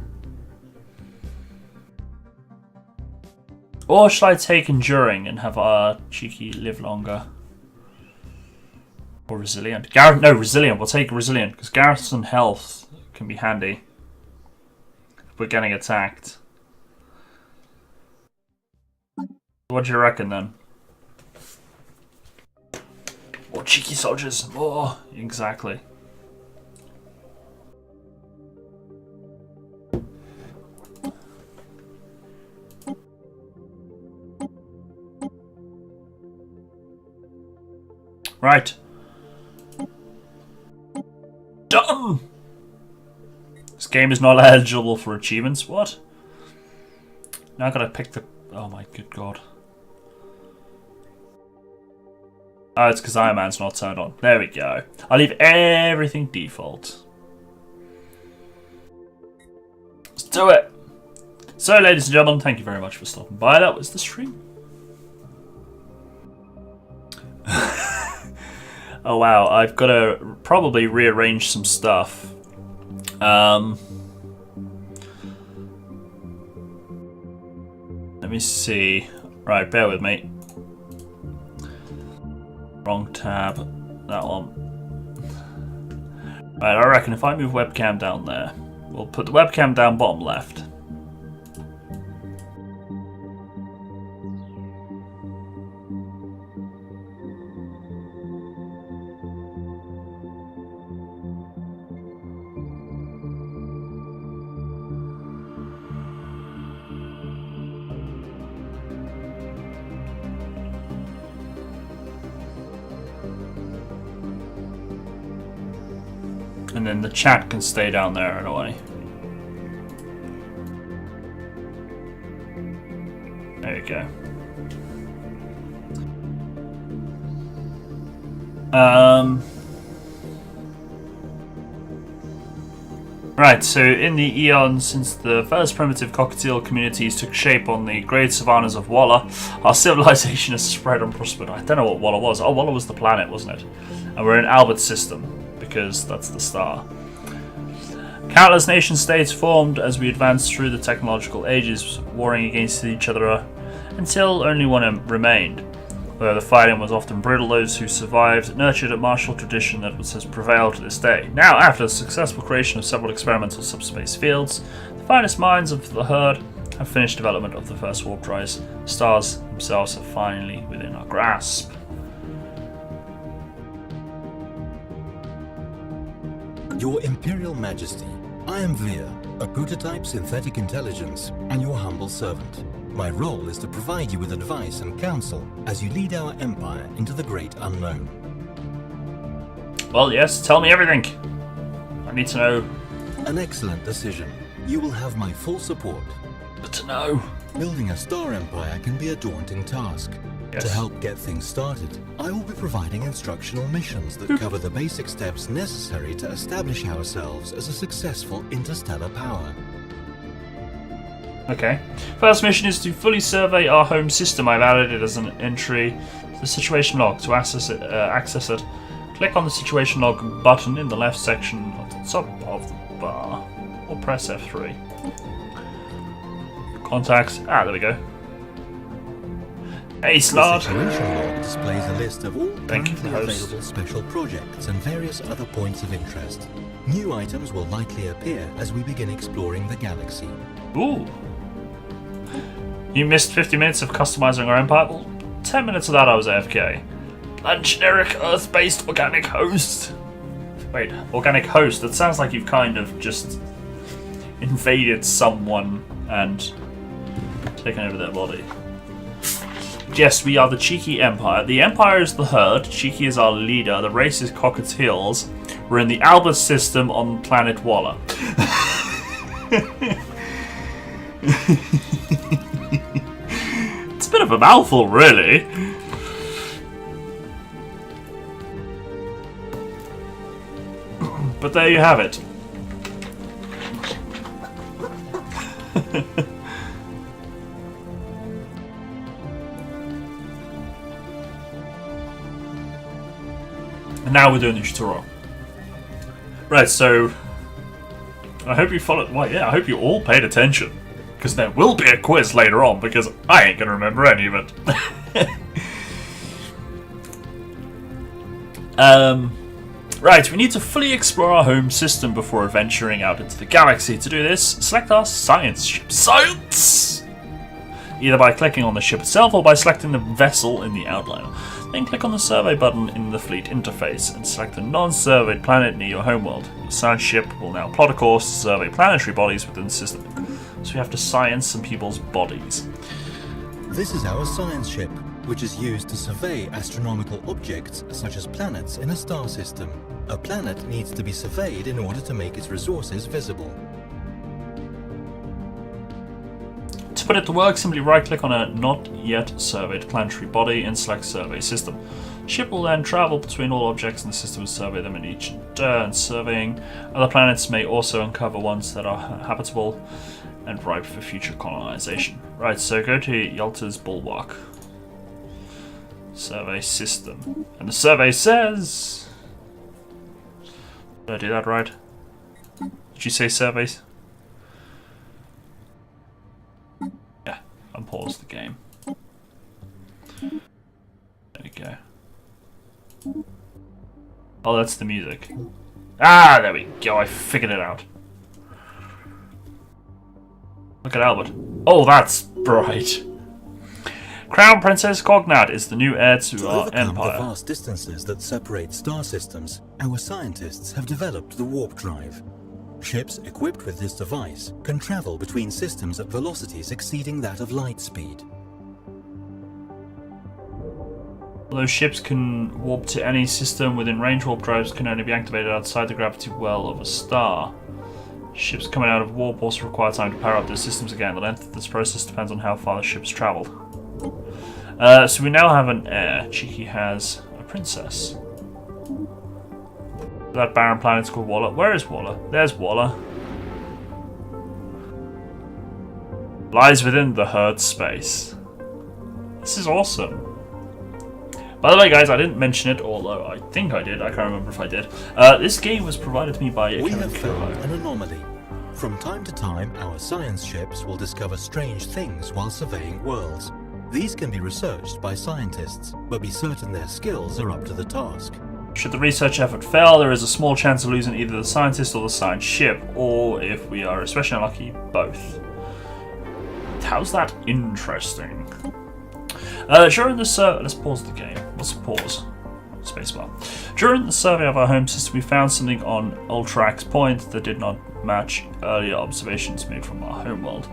Or should I take enduring and have our cheeky live longer? Or resilient? No, resilient. We'll take resilient because garrison health can be handy if we're getting attacked. What do you reckon then? What cheeky soldiers, more. Exactly. Right. Done! This game is not eligible for achievements. What? Now I gotta pick the... Oh my good god. Oh, it's because Iron Man's not turned on. There we go. I'll leave everything default. Let's do it! So, ladies and gentlemen, thank you very much for stopping by. That was the stream. Oh wow, I've got to probably rearrange some stuff. Let me see. Right, bear with me. Wrong tab. That one. Right, I reckon if I move webcam down there, we'll put the webcam down bottom left. And then the chat can stay down there in a way. There you go. Right, so in the eons since the first primitive cockatiel communities took shape on the great savannas of Walla, our civilization has spread and prospered. I don't know what Walla was. Oh, Walla was the planet, wasn't it? And we're in Albert's system, because that's the star. Countless nation-states formed as we advanced through the technological ages, warring against each other until only one remained. Though the fighting was often brutal, those who survived nurtured a martial tradition that has prevailed to this day. Now, after the successful creation of several experimental subspace fields, the finest minds of the herd have finished development of the first warp drives. The stars themselves are finally within our grasp. Your Imperial Majesty, I am Veer, a prototype synthetic intelligence, and your humble servant. My role is to provide you with advice and counsel as you lead our empire into the great unknown. Well, yes, tell me everything. I need to know. An excellent decision. You will have my full support. Good to know. Building a star empire can be a daunting task. Yes. To help get things started, I will be providing instructional missions that cover the basic steps necessary to establish ourselves as a successful interstellar power. Okay. First mission is to fully survey our home system. I've added it as an entry to the situation log. To access it, click on the situation log button in the left section of the top of the bar, or press F3. Contacts. Ah, there we go. Hey, Slard. The situation log displays a list of all currently host. available special projects and various other points of interest. New items will likely appear as we begin exploring the galaxy. Ooh. You missed 50 minutes of customizing our empire? Well, 10 minutes of that I was AFK. A generic Earth-based organic host. Wait, organic host? That sounds like you've kind of just invaded someone and taken over their body. Yes, we are the Cheeky Empire. The Empire is the herd, Cheeky is our leader, the race is Cockatiels. We're in the Albus system on planet Walla. It's a bit of a mouthful, really. But there you have it. And now we're doing the tutorial. Right, so I hope you followed. Well, yeah, I hope you all paid attention, because there will be a quiz later on. Because I ain't gonna remember any of it. Right, we need to fully explore our home system before venturing out into the galaxy. To do this, select our science ship. Science! Either by clicking on the ship itself or by selecting the vessel in the outline. Then click on the survey button in the fleet interface and select a non-surveyed planet near your homeworld. Your science ship will now plot a course to survey planetary bodies within the system. So we have to science some people's bodies. This is our science ship, which is used to survey astronomical objects such as planets in a star system. A planet needs to be surveyed in order to make its resources visible. To put it to work, simply right-click on a not yet surveyed planetary body and select Survey System. The ship will then travel between all objects in the system and survey them in each turn. Surveying other planets may also uncover ones that are habitable and ripe for future colonization. Right, so go to Yalta's Bulwark. Survey System. And the survey says... Did I do that right? Did you say surveys? Yeah, unpause the game. There we go. Oh, that's the music. Ah, there we go, I figured it out. Look at Albert. Oh, that's bright. Crown Princess Cognat is the new heir to our overcome empire. the vast distances that separate star systems, our scientists have developed the warp drive. Ships equipped with this device can travel between systems at velocities exceeding that of light speed. Although ships can warp to any system within range, warp drives can only be activated outside the gravity well of a star. Ships coming out of warp also require time to power up their systems again. The length of this process depends on how far the ship's travelled. So we now have an heir. Cheeky has a princess. That barren planet's called Walla. Where is Walla? There's Walla. Lies within the herd space. This is awesome. By the way, guys, I didn't mention it, although I think I did. I can't remember if I did. This game was provided to me by We have found an anomaly. From time to time, our science ships will discover strange things while surveying worlds. These can be researched by scientists, but be certain their skills are up to the task. Should the research effort fail, there is a small chance of losing either the scientist or the science ship, or if we are especially unlucky, both. How's that interesting? During the let's pause the game. Let's pause. Spacebar. During the survey of our home system, we found something on Ultrax Point that did not match earlier observations made from our homeworld.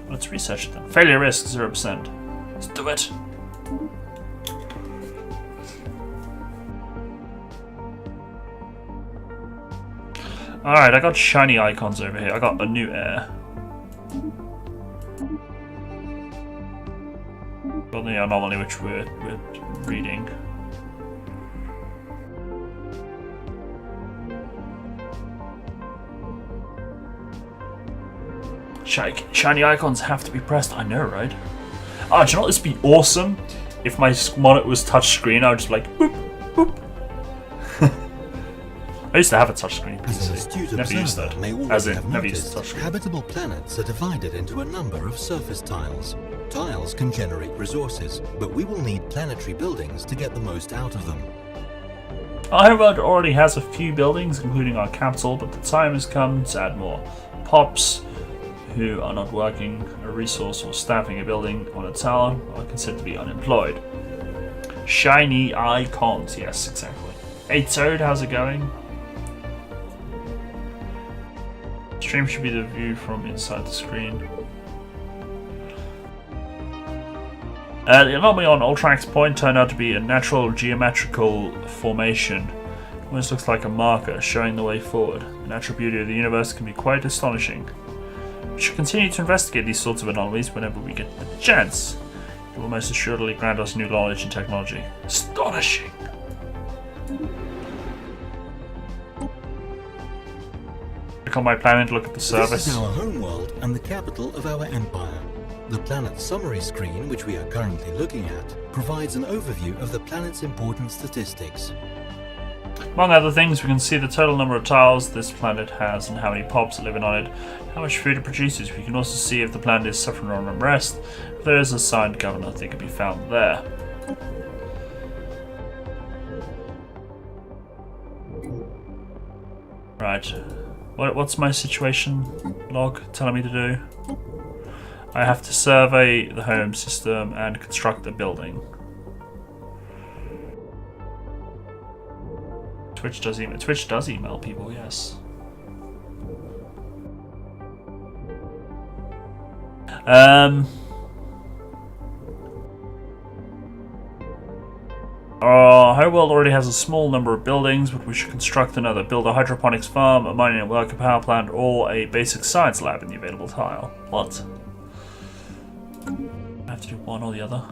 Let's research it then. Failure risk 0%. Let's do it. Alright, I got shiny icons over here. I got a new heir. Got the anomaly which we're reading. Shiny icons have to be pressed. I know, right? Oh, do you know what? This would be awesome if my monitor was touchscreen. I would just be like boop boop. I used to have a touchscreen PC. Never used that. As in, never used a touchscreen. Habitable planets are divided into a number of surface tiles. Tiles can generate resources, but we will need planetary buildings to get the most out of them. Our homeworld already has a few buildings, including our capital, but the time has come to add more. Pops who are not working a resource or staffing a building on a tower are considered to be unemployed. Shiny icons, yes, exactly. Hey Toad, how's it going? Stream should be the view from inside the screen. The anomaly on Ultrax Point turned out to be a natural geometrical formation. It almost looks like a marker showing the way forward. The natural beauty of the universe can be quite astonishing. We should continue to investigate these sorts of anomalies whenever we get the chance. It will most assuredly grant us new knowledge and technology. Astonishing! Click on my planet to look at the service. This is our homeworld and the capital of our empire. The planet summary screen, which we are currently looking at, provides an overview of the planet's important statistics. Among other things, we can see the total number of tiles this planet has and how many pops are living on it, how much food it produces. We can also see if the planet is suffering from unrest. If there is a signed governor, they can be found there. Right. What's my situation log telling me to do? I have to survey the home system and construct a building. Twitch does email. Twitch does email people, yes. Our world already has a small number of buildings, but we should construct another. Build a hydroponics farm, a mining and worker power plant, or a basic science lab in the available tile. What? I have to do one or the other.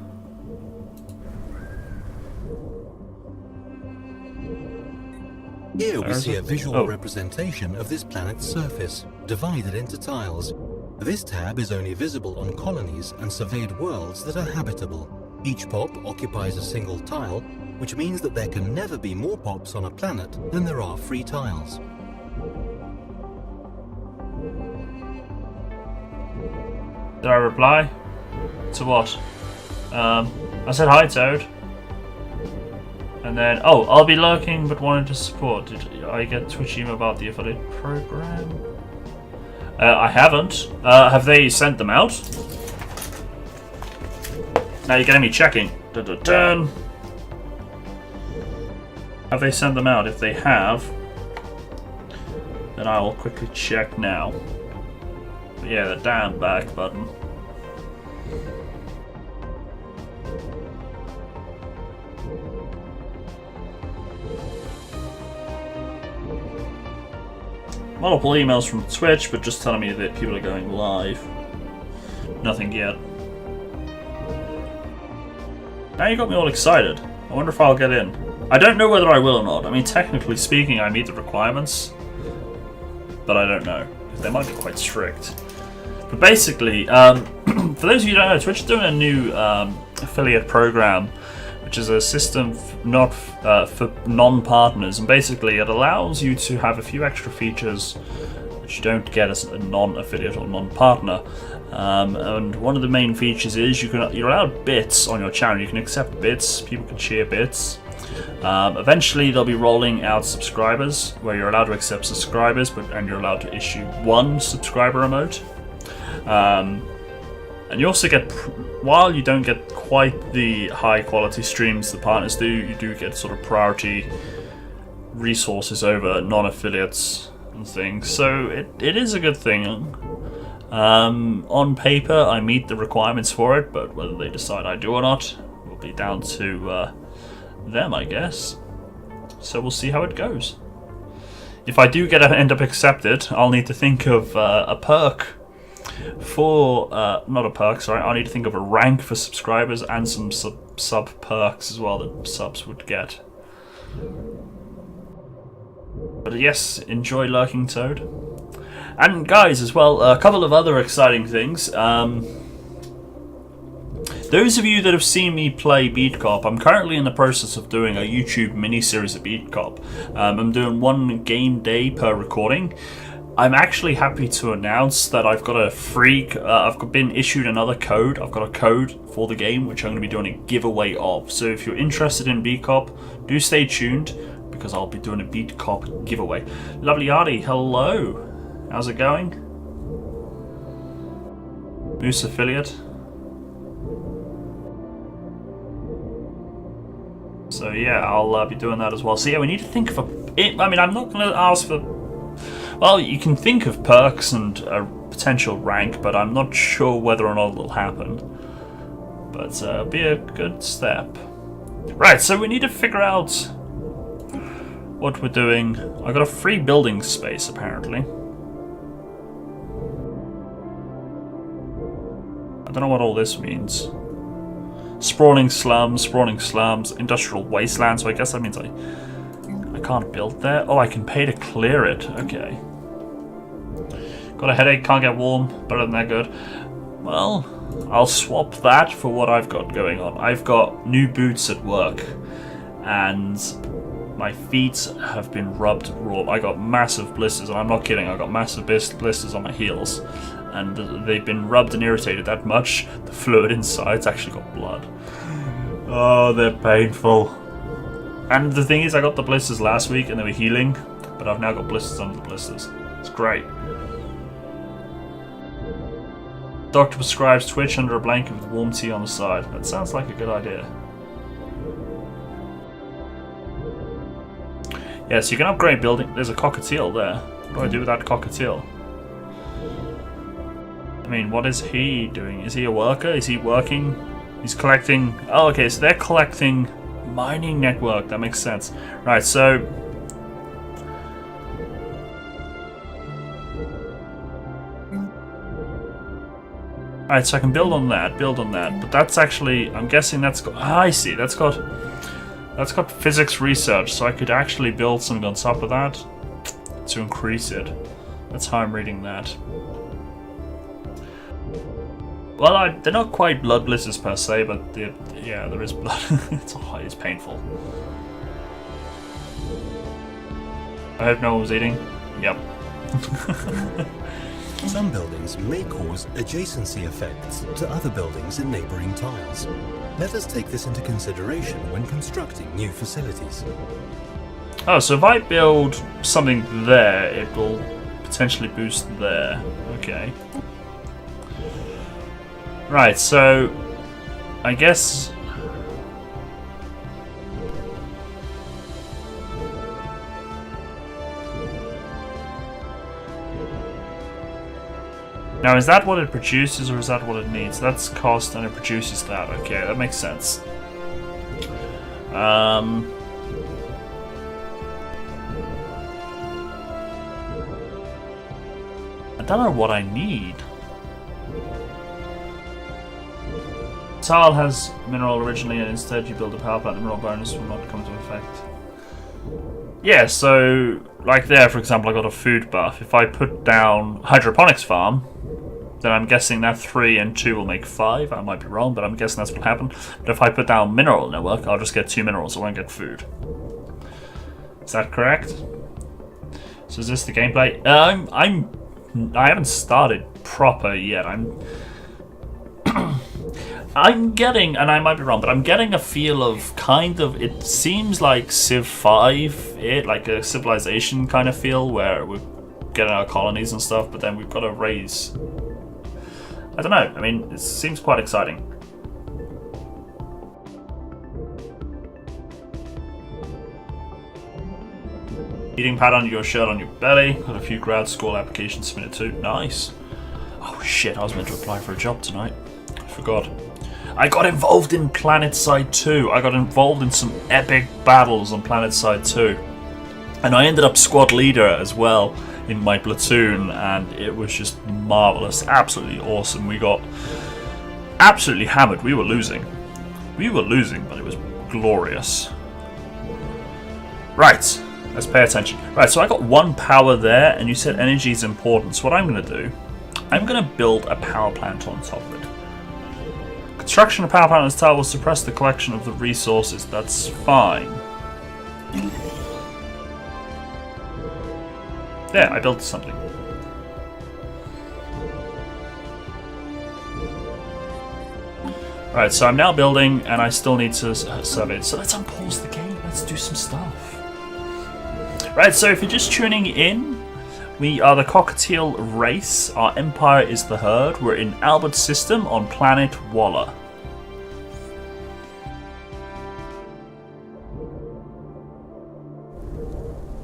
Here we see a visual representation of this planet's surface, divided into tiles. This tab is only visible on colonies and surveyed worlds that are habitable. Each pop occupies a single tile, which means that there can never be more pops on a planet than there are free tiles. Did I reply? To what? I said hi, Toad. And then, oh, I'll be lurking but wanted to support. Did I get Twitch email about the affiliate program? I haven't. Have they sent them out? Now you're getting me checking. Dun, dun, dun. Have they sent them out? If they have, then I will quickly check now. But yeah, the damn back button. Multiple emails from Twitch, but just telling me that people are going live. Nothing yet. Now you got me all excited. I wonder if I'll get in. I don't know whether I will or not. I mean, technically speaking, I meet the requirements, but I don't know. They might be quite strict. But basically, for those of you who don't know, Twitch is doing a new affiliate program, which is a system for non-partners, and basically it allows you to have a few extra features which you don't get as a non-affiliate or non-partner. And one of the main features is you're allowed bits on your channel. You can accept bits. People can share bits. Eventually they'll be rolling out subscribers, where you're allowed to accept subscribers, and you're allowed to issue one subscriber emote. And you also get, while you don't get quite the high quality streams the partners do, you do get sort of priority resources over non-affiliates and things. So it is a good thing. On paper, I meet the requirements for it, but whether they decide I do or not will be down to them, I guess. So we'll see how it goes. If I do end up accepted, I'll need to think of a perk for not a perk, sorry. I need to think of a rank for subscribers and some sub perks as well that subs would get. But yes, enjoy lurking, Toad. And guys, as well, a couple of other exciting things. Those of you that have seen me play Beat Cop, I'm currently in the process of doing a YouTube mini-series of Beat Cop. I'm doing one game day per recording. I'm actually happy to announce that I've got a free, I've been issued another code. I've got a code for the game, which I'm going to be doing a giveaway of. So if you're interested in Beat Cop, do stay tuned, because I'll be doing a Beat Cop giveaway. Lovely Artie, hello. How's it going? Moose affiliate. So yeah, I'll be doing that as well. So yeah, we need to think of I mean, I'm not going to ask for... Well, you can think of perks and a potential rank, but I'm not sure whether or not it'll happen. But it'll be a good step. Right, so we need to figure out what we're doing. I got a free building space, apparently. I don't know what all this means. Sprawling slums, industrial wasteland, so I guess that means I can't build there. Oh, I can pay to clear it. Okay. Got a headache, can't get warm, better than that good. Well, I'll swap that for what I've got going on. I've got new boots at work, and my feet have been rubbed raw. I got massive blisters, and I'm not kidding, I got massive blisters on my heels. And they've been rubbed and irritated that much, the fluid inside's actually got blood. Oh, they're painful. And the thing is, I got the blisters last week and they were healing, but I've now got blisters under the blisters. It's great. Doctor prescribes Twitch under a blanket with warm tea on the side. That sounds like a good idea. Yeah, so you can upgrade building. There's a cockatiel there. What do I do with that cockatiel? I mean, what is he doing? Is he a worker? Is he working? He's collecting... Oh, okay, so they're collecting mining network. That makes sense. Right, so... Alright, so I can build on that, but that's actually... I'm guessing that's got... Ah, I see, that's got physics research, so I could actually build something on top of that to increase it. That's how I'm reading that. Well, they're not quite blood blisters per se, but yeah, there is blood. It's painful. I hope no one was eating. Yep. Some buildings may cause adjacency effects to other buildings in neighboring tiles. Let us take this into consideration when constructing new facilities. Oh, so if I build something there, it will potentially boost there. Okay. Right, so I guess... Now, is that what it produces, or is that what it needs? That's cost, and it produces that. Okay, that makes sense. I don't know what I need. Tile has mineral originally, and instead you build a power plant. The mineral bonus will not come into effect. Yeah, so, like there, for example, I got a food buff. If I put down hydroponics farm, then I'm guessing that 3 and 2 will make 5. I might be wrong, but I'm guessing that's what happened. But if I put down mineral network, I'll just get 2 minerals. I won't get food. Is that correct? So is this the gameplay? I haven't started proper yet. I'm getting, and I might be wrong, but I'm getting a feel of kind of, it seems like Civ 5, like a civilization kind of feel, where we're getting our colonies and stuff, but then we've got to raise... I don't know, I mean, it seems quite exciting. Eating pad under your shirt on your belly. Got a few grad school applications submitted too. Nice. Oh shit, I was meant to apply for a job tonight. I forgot. I got involved in PlanetSide 2. I got involved in some epic battles on PlanetSide 2. And I ended up squad leader as well in my platoon, and it was just marvelous. Absolutely awesome. We got absolutely hammered. We were losing. But it was glorious. Right. Let's pay attention. Right, so I got 1 power there, and you said energy is important. So what I'm going to do, I'm going to build a power plant on top of it. Construction of power plant on this tile will suppress the collection of the resources. That's fine. There, I built something. Right, so I'm now building, and I still need to survey it. So let's unpause the game. Let's do some stuff. Right, so if you're just tuning in, we are the Cockatiel race. Our empire is the herd. We're in Albert's system on planet Walla.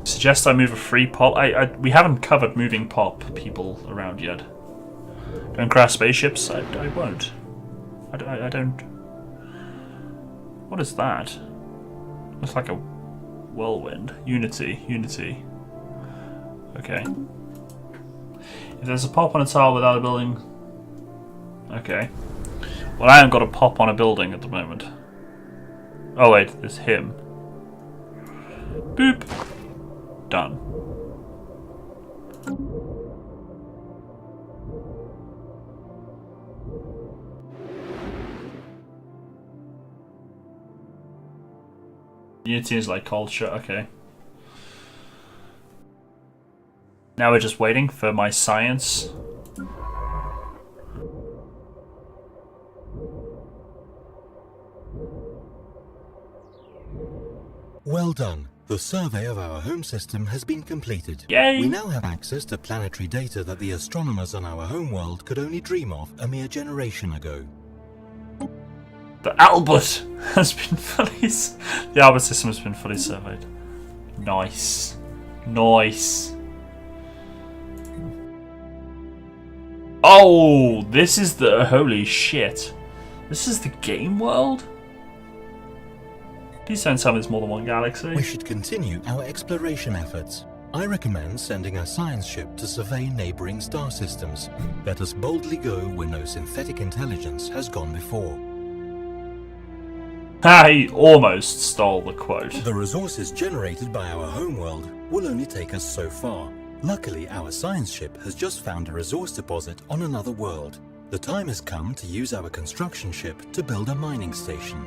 Suggest I move a free pop. We haven't covered moving pop people around yet. Don't crash spaceships. I won't. I don't. What is that? Looks like a whirlwind. Unity. Okay. If there's a pop on a tile without a building. Okay. Well, I haven't got a pop on a building at the moment. Oh wait, there's him. Boop. Done. Unity is like culture, okay. Now we're just waiting for my science. Well done. The survey of our home system has been completed. Yay! We now have access to planetary data that the astronomers on our homeworld could only dream of a mere generation ago. The Albert has been fully... The Albert system has been fully surveyed. Nice. Nice. Oh, this is the... Holy shit. This is the game world? Please don't tell me there's more than one galaxy. We should continue our exploration efforts. I recommend sending a science ship to survey neighboring star systems. Let us boldly go where no synthetic intelligence has gone before. Ah, he almost stole the quote. The resources generated by our homeworld will only take us so far. Luckily, our science ship has just found a resource deposit on another world. The time has come to use our construction ship to build a mining station.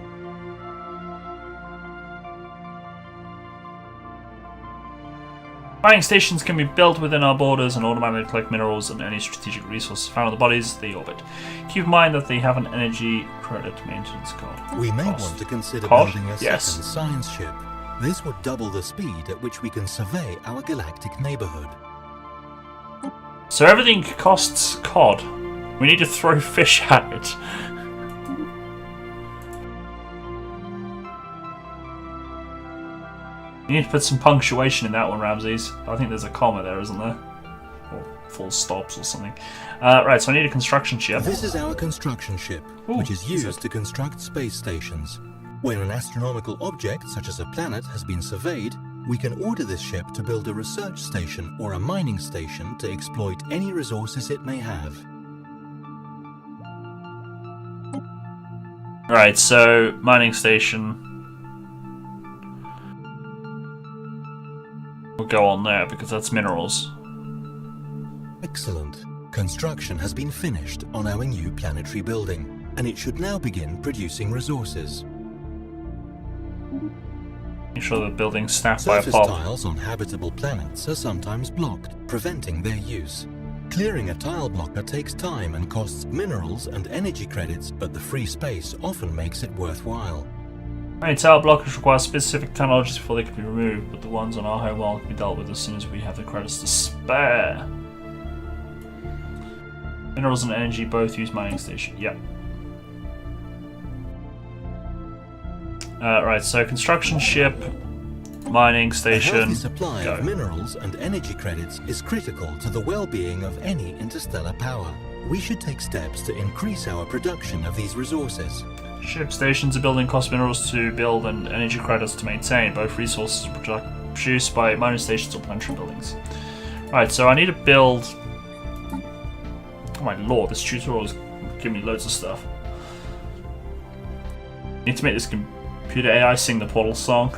Mining stations can be built within our borders and automatically collect minerals and any strategic resources found on the bodies they orbit. Keep in mind that they have an energy credit maintenance cost. We may want to consider building a second science ship. This would double the speed at which we can survey our galactic neighborhood. So everything costs cod. We need to throw fish at it. You need to put some punctuation in that one, Ramses. I think there's a comma there, isn't there? Or full stops or something. Right, so I need a construction ship. This is our construction ship, which is used to construct space stations. When an astronomical object, such as a planet, has been surveyed, we can order this ship to build a research station or a mining station to exploit any resources it may have. Right, so mining station. We'll go on there because that's minerals. Excellent. Construction has been finished on our new planetary building, and it should now begin producing resources. Make sure the building's snapped by a Surface pop. tiles on habitable planets are sometimes blocked, preventing their use. Clearing a tile blocker takes time and costs minerals and energy credits, but the free space often makes it worthwhile. Many tile blockers require specific technologies before they can be removed, but the ones on our home world can be dealt with as soon as we have the credits to spare. Minerals and energy both use mining station. Yep. Right, so construction ship, mining station. A healthy supply go. of minerals and energy credits is critical to the well-being of any interstellar power. We should take steps to increase our production of these resources. Ship stations are building cost minerals to build and energy credits to maintain. Both resources are produced by mining stations or planetary buildings. Right, so I need to build... Oh my lord, this tutorial is giving me loads of stuff. Need to make this computer AI sing the Portal song.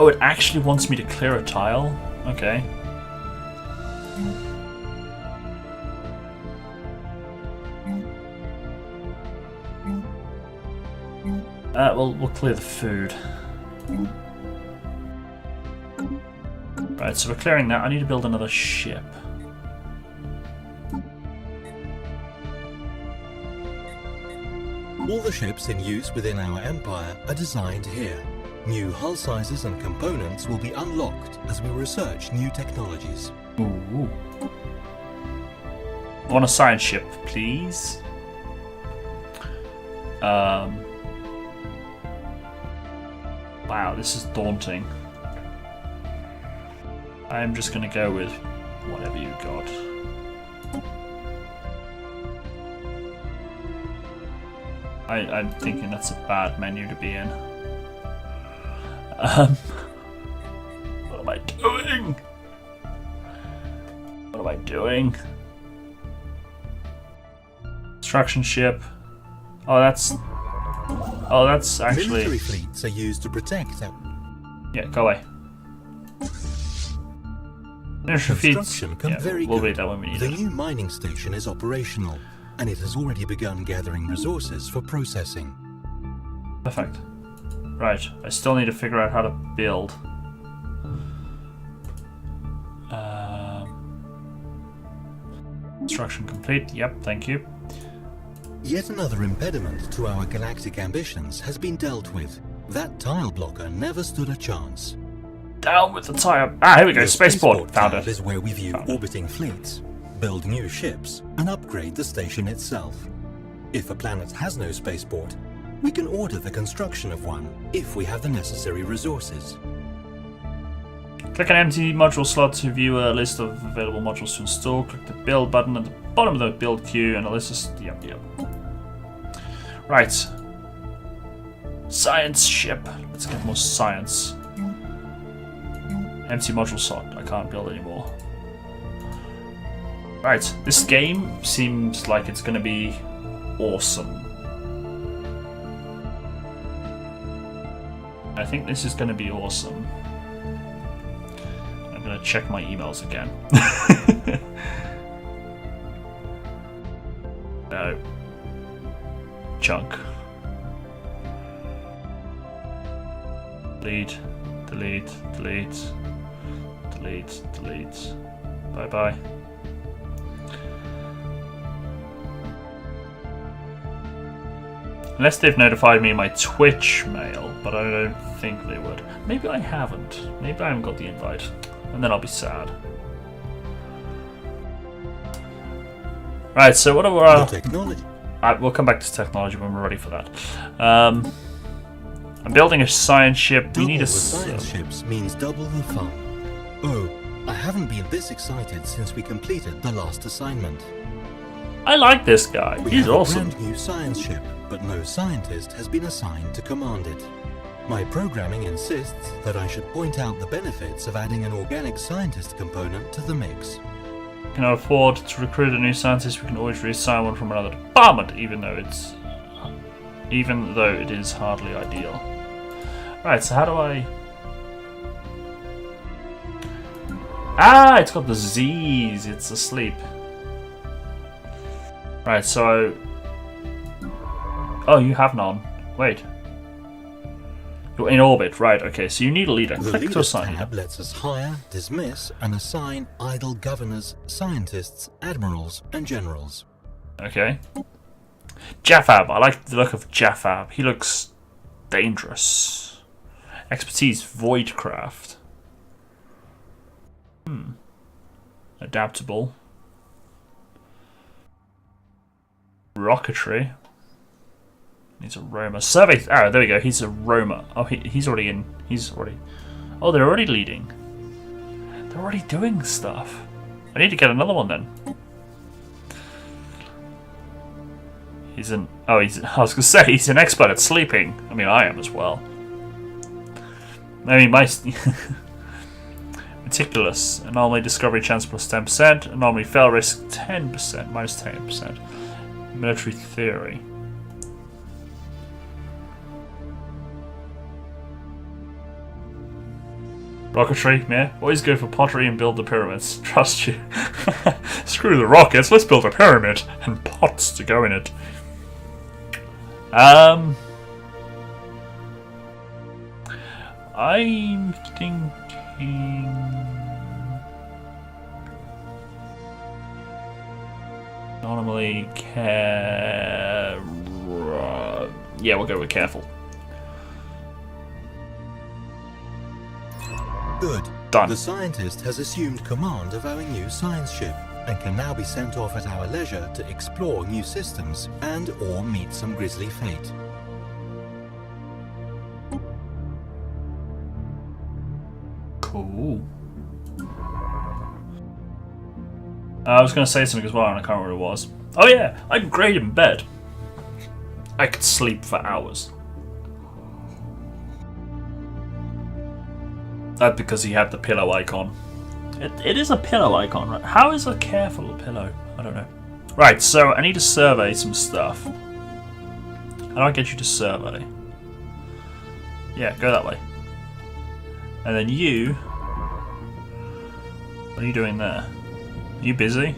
Oh, it actually wants me to clear a tile? Okay. We'll clear the food. Right, so we're clearing that. I need to build another ship. All the ships in use within our empire are designed here. New hull sizes and components will be unlocked as we research new technologies. Ooh. I want a science ship, please. Wow, this is daunting. I'm just gonna go with whatever you got. I'm thinking that's a bad menu to be in. What am I doing? What am I doing? Construction ship. Oh, that's actually... Military fleets are used to protect our... Yeah, go away. Military fleets... Construction come Yeah, very we'll good. read that when we need The it. new mining station is operational, and it has already begun gathering resources for processing. Perfect. Right, I still need to figure out how to build. Construction complete. Yep, thank you. Yet another impediment to our galactic ambitions has been dealt with. That tile blocker never stood a chance. Down with the tire. Ah, here we go. The Spaceport. Found tab it. is where we view Found it. orbiting fleets. build new ships, and upgrade the station itself. If a planet has no spaceport, we can order the construction of one if we have the necessary resources. Click an empty module slot to view a list of available modules to install. Click the build button at the bottom of the build queue and a list of... Yep. Right. Science ship. Let's get more science. Empty module slot. I can't build anymore. Right. This game seems like it's going to be awesome. I think this is going to be awesome. I'm going to check my emails again. No. Junk. Delete. Bye. Unless they've notified me in my Twitch mail, but I don't think they would. Maybe I haven't. Maybe I haven't got the invite. And then I'll be sad. Right, so what are our... Technology. We'll come back to technology when we're ready for that. I'm building a science ship. We need a... Double the science ships means double the fun. Oh, I haven't been this excited since we completed the last assignment. I like this guy. We He's have awesome. a brand new science ship, but no scientist has been assigned to command it. My programming insists that I should point out the benefits of adding an organic scientist component to the mix. We cannot afford to recruit a new scientist. We can always reassign one from another department, even though it is hardly ideal. Right, so how do I... it's got the Z's. It's asleep. Right, so... Oh, you have none. Wait. You're in orbit, right, okay, so you need a leader. The Click to Leaders assign tab lets us hire, dismiss, and assign idle governors, scientists, admirals, and generals. Okay. Japhab. I like the look of Japhab. He looks dangerous. Expertise, Voidcraft. Adaptable. Rocketry. He's a roamer. Survey. Oh, there we go. He's a roamer. Oh, he's already in. Oh, they're already leading. They're already doing stuff. I need to get another one then. I was gonna say he's an expert at sleeping. I mean, I am as well. I mean, my meticulous. Anomaly discovery chance plus 10%. Anomaly fail risk 10%, minus 10%. Military theory. Rocketry, yeah. Always go for pottery and build the pyramids. Trust you. Screw the rockets. Let's build a pyramid and pots to go in it. I'm thinking. Normally, yeah, we'll go with careful. Good. Done. The scientist has assumed command of our new science ship and can now be sent off at our leisure to explore new systems and or meet some grisly fate. Cool. I was going to say something as well, and I can't remember what it was. Oh yeah, I'm great in bed. I could sleep for hours. That's because he had the pillow icon. It is a pillow icon, right? How is a careful a pillow? I don't know. Right, so I need to survey some stuff. How do I get you to survey? Yeah, go that way. And then you... What are you doing there? Are you busy?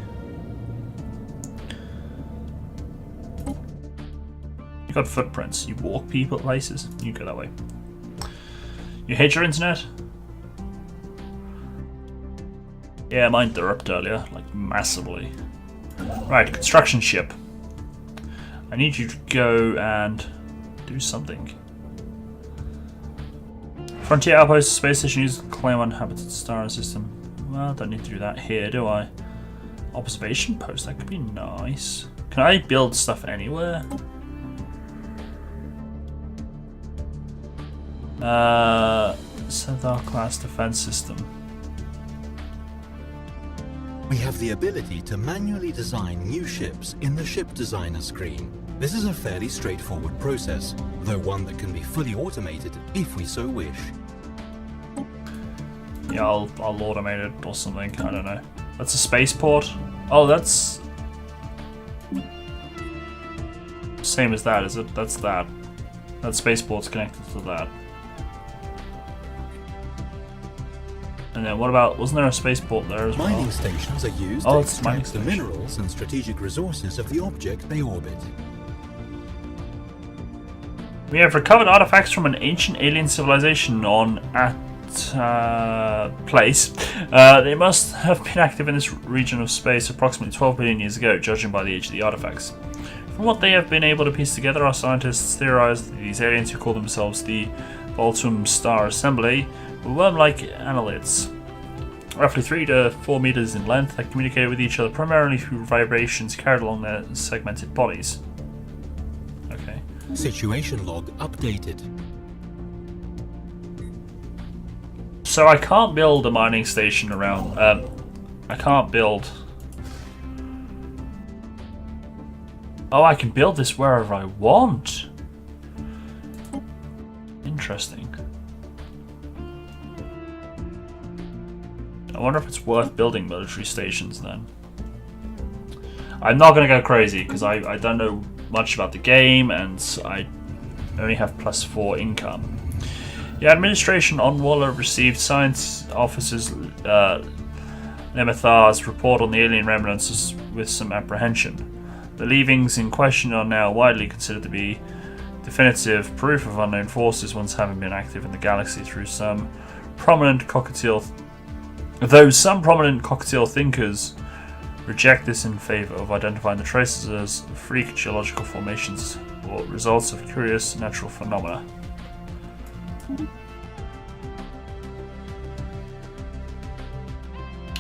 You got footprints. You walk people places. You go that way. You hate your internet? Yeah, mine derped earlier, like massively. Right, construction ship. I need you to go and do something. Frontier outpost space station uses claim uninhabited star system. Well, I don't need to do that here, do I? I observation post. That could be nice. Can I build stuff anywhere? Centaur class defense system. We have the ability to manually design new ships in the ship designer screen. This is a fairly straightforward process, though one that can be fully automated if we so wish. Yeah, I'll automate it or something. I don't know. That's a spaceport. Oh, that's same as that, is it? That's that. That spaceport's connected to that. And then what about? Wasn't there a spaceport there as well? Mining stations are used to extract the minerals and strategic resources of the object they orbit. We have recovered artifacts from an ancient alien civilization on place. They must have been active in this region of space approximately 12 billion years ago, judging by the age of the artifacts. From what they have been able to piece together, our scientists theorize that these aliens, who call themselves the Voltum Star Assembly, were worm-like annelids, roughly 3 to 4 meters in length, that communicated with each other primarily through vibrations carried along their segmented bodies. Okay. Situation log updated. So I can't build a mining station around. I can't build. Oh, I can build this wherever I want. Interesting. I wonder if it's worth building military stations then. I'm not going to go crazy because I don't know much about the game and I only have +4 income. The administration on Walla received science officers Nemethar's report on the alien remnants with some apprehension. The leavings in question are now widely considered to be definitive proof of unknown forces once having been active in the galaxy through some prominent cockatiel. Though some prominent cockatiel thinkers reject this in favour of identifying the traces as freak geological formations or results of curious natural phenomena.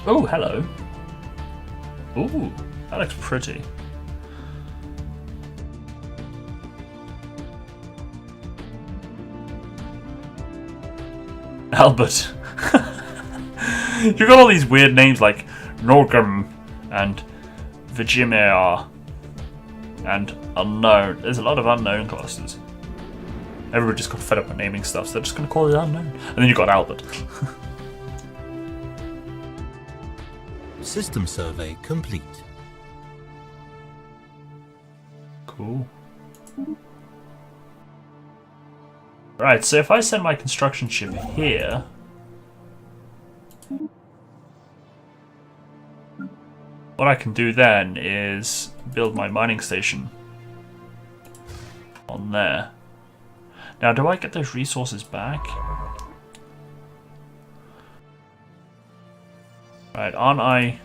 Oh, hello. Ooh, that looks pretty. Albert. You've got all these weird names like Norgum and Vijimir and Unknown. There's a lot of unknown classes. Everybody just got fed up with naming stuff, so they're just going to call it Unknown. And then you got Albert. System survey complete. Cool. Right, so if I send my construction ship here, what I can do then is build my mining station on there. Now, do I get those resources back? Right, aren't I?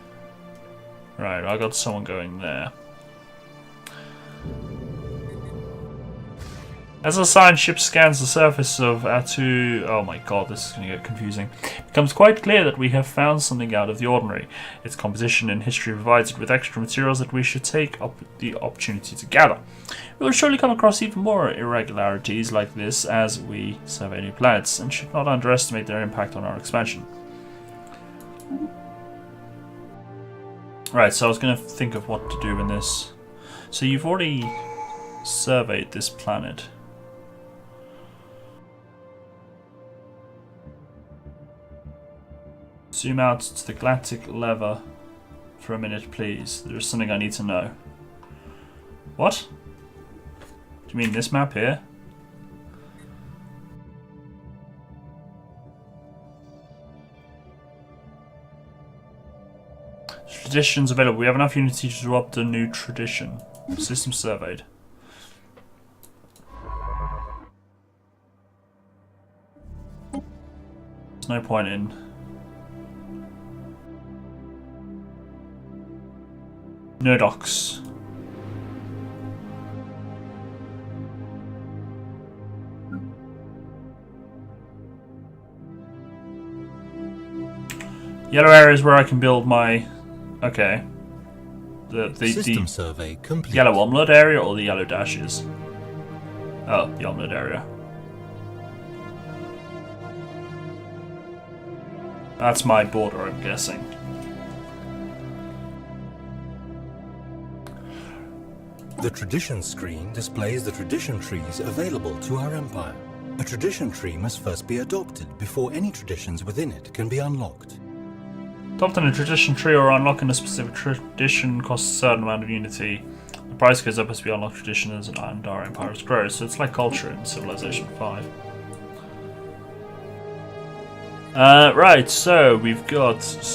Right, I got someone going there. As the science ship scans the surface of Atu, oh my god, this is going to get confusing. It becomes quite clear that we have found something out of the ordinary. Its composition and history provides it with extra materials that we should take up the opportunity to gather. We will surely come across even more irregularities like this as we survey new planets, and should not underestimate their impact on our expansion. Right, so I was going to think of what to do in this. So you've already surveyed this planet. Zoom out to the galactic lever for a minute, please. There's something I need to know. What? Do you mean this map here? Traditions available. We have enough unity to adopt a new tradition. System surveyed. There's no point in. Nerdox. Yellow areas where I can build my... Okay. System survey complete. yellow omelette area or the yellow dashes? Oh, the omelette area. That's my border, I'm guessing. The tradition screen displays the tradition trees available to our empire. A tradition tree must first be adopted before any traditions within it can be unlocked. Adopting a tradition tree or unlocking a specific tradition costs a certain amount of unity. The price goes up as we unlock traditions and our empires grow, so it's like culture in Civilization 5. Right, so we've got supremacy.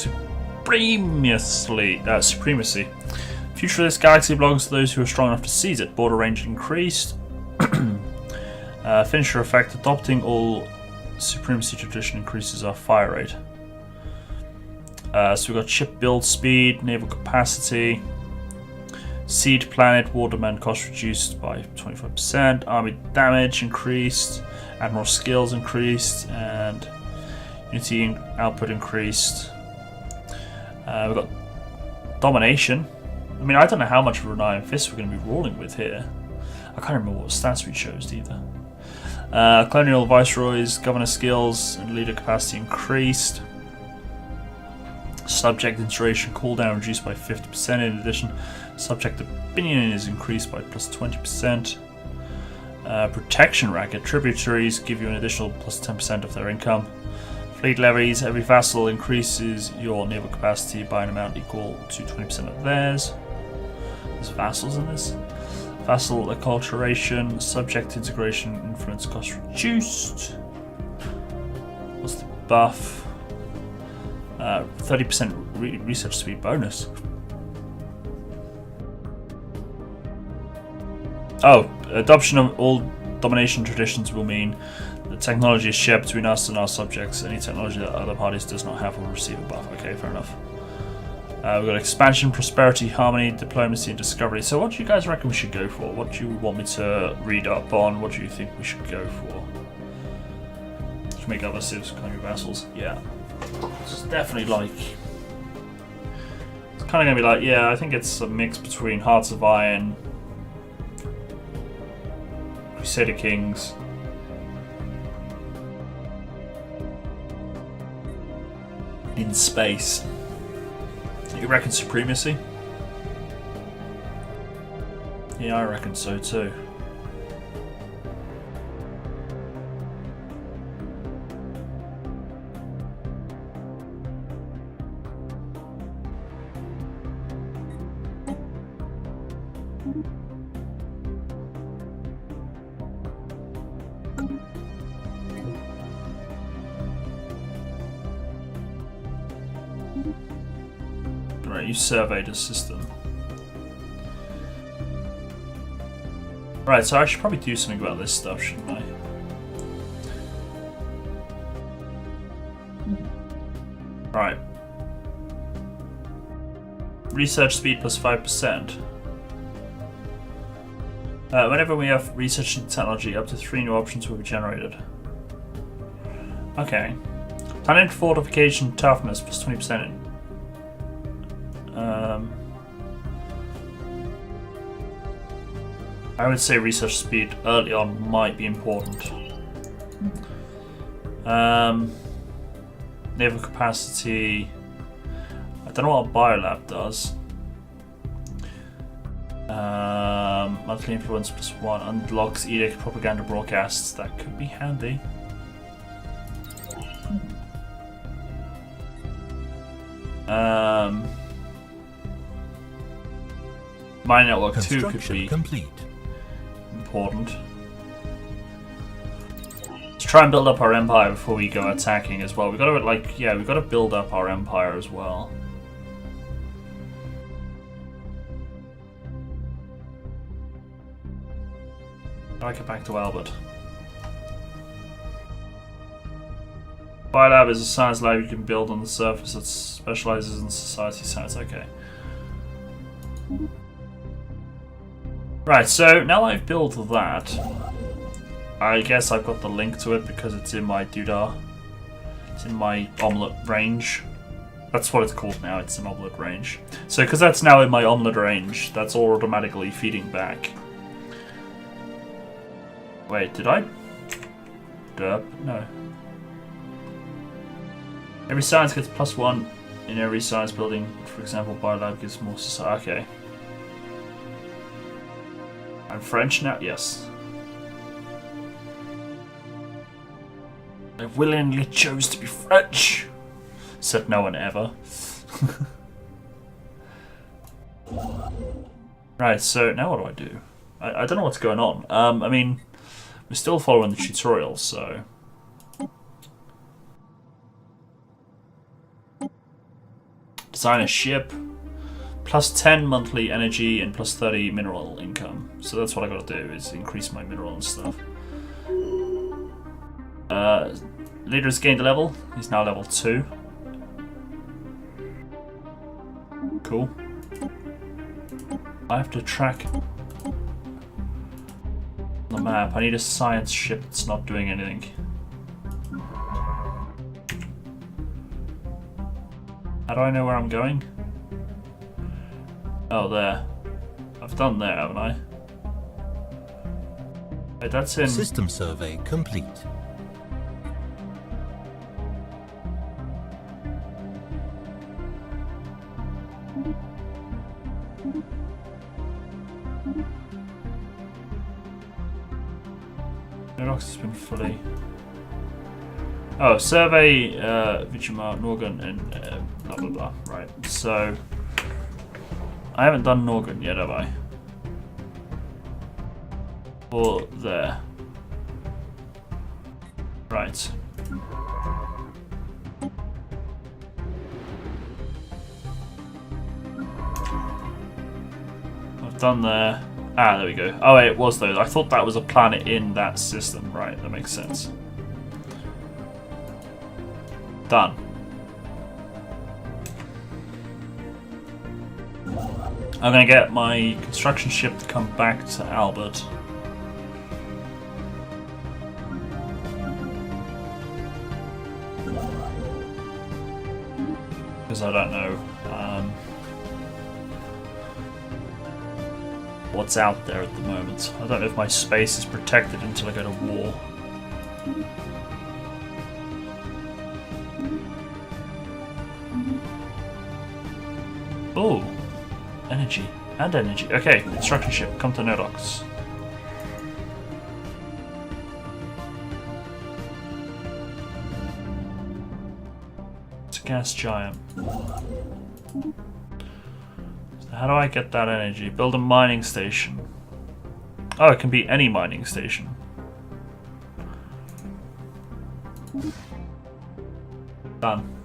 Future of this galaxy belongs to those who are strong enough to seize it. Border range increased. Finisher effect. Adopting all supremacy tradition increases our fire rate. So we've got ship build speed, naval capacity, seed planet, war demand cost reduced by 25%, army damage increased, admiral skills increased, and unity output increased. We've got domination. I mean, I don't know how much of an Iron Fist we're going to be rolling with here. I can't remember what stats we chose either. Colonial Viceroys, Governor skills, and leader capacity increased. Subject inspiration cooldown reduced by 50%. In addition, subject opinion is increased by plus 20%. Protection racket. Tributaries give you an additional plus 10% of their income. Fleet levies. Every vassal increases your naval capacity by an amount equal to 20% of theirs. There's vassals in this. Vassal acculturation, subject integration, influence cost reduced. What's the buff? 30% research speed bonus. Oh, adoption of all domination traditions will mean the technology is shared between us and our subjects. Any technology that other parties does not have will receive a buff. Okay, fair enough. We've got expansion, prosperity, harmony, diplomacy, and discovery. So what do you guys reckon we should go for? What do you want me to read up on? What do you think we should go for? Should make other civs become your vassals? Yeah. It's definitely like... It's kind of going to be like, yeah, I think it's a mix between Hearts of Iron, Crusader Kings, in space. You reckon supremacy? Yeah, I reckon so too. Right, you surveyed a system. Right, so I should probably do something about this stuff, shouldn't I? Right. Research speed plus 5%. Whenever we have research and technology, up to 3 new options will be generated. Okay. Planet fortification toughness plus 20%. I would say research speed early on might be important. Naval capacity. I don't know what a biolab does. Monthly influence plus 1 unlocks edict propaganda broadcasts. That could be handy. My network 2 could be complete. Important. Let's try and build up our empire before we go attacking as well. We've got to we've got to build up our empire as well. I get back to Albert. Biolab is a science lab you can build on the surface that specializes in society science. Okay. Right, so now I've built that, I guess I've got the link to it because it's in my doodah. It's in my omelette range. That's what it's called now, it's an omelette range. So because that's now in my omelette range, that's all automatically feeding back. Wait, did I? Derp? No. Every science gets +1 in every science building. For example, Biolab gives more society. Okay. I'm French now? Yes. I willingly chose to be French. Said no one ever. Right, so now what do? I don't know what's going on. I mean, we're still following the tutorial, so... Design a ship. +10 monthly energy and +30 mineral income. So that's what I gotta do, is increase my mineral and stuff. Leader has gained a level. He's now level 2. Cool. I have to track the map. I need a science ship that's not doing anything. How do I know where I'm going? Oh, there. I've done there, haven't I? Wait, that's in... System survey complete. Nodox has been fully... Oh, survey Vichimar, Norgan, and blah blah blah. Right, so... I haven't done Norgan yet, have I? Or there. Right. I've done there. Ah, there we go. Oh, wait, it was though. I thought that was a planet in that system. Right, that makes sense. Done. I'm gonna get my construction ship to come back to Albert. Because I don't know what's out there at the moment. I don't know if my space is protected until I go to war. Oh, energy and energy. Okay, construction ship, come to Nodox. It's a gas giant. So how do I get that energy? Build a mining station. Oh, it can be any mining station. Done.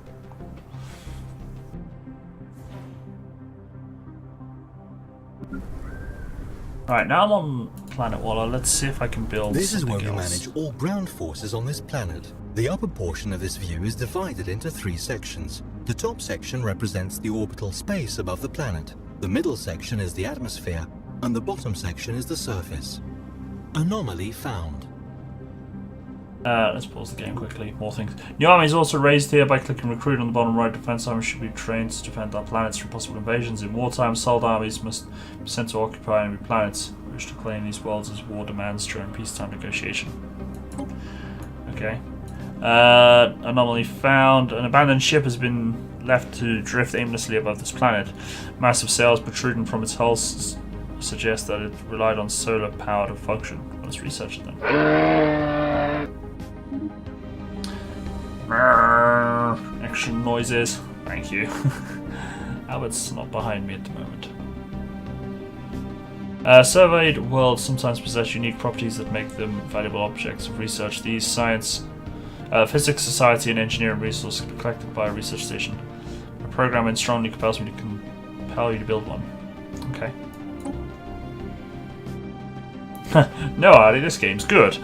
Alright, now I'm on planet Walla. Let's see if I can build This is where something we else. manage all ground forces on this planet. The upper portion of this view is divided into 3 sections. The top section represents the orbital space above the planet. The middle section is the atmosphere, and the bottom section is the surface. Anomaly found. Let's pause the game quickly. More things. New armies also raised here by clicking recruit on the bottom right. Defense armies should be trained to defend our planets from possible invasions. In wartime, sold armies must be sent to occupy enemy planets. We wish to claim these worlds as war demands during peacetime negotiation. Okay. Anomaly found. An abandoned ship has been left to drift aimlessly above this planet. Massive sails protruding from its hull suggest that it relied on solar power to function. Let's research it then. Action noises. Thank you. Albert's not behind me at the moment. Surveyed worlds sometimes possess unique properties that make them valuable objects of research. These science, physics, society, and engineering resources are collected by a research station. A programming strongly compels me to compel you to build one. Okay. No, Artie, this game's good.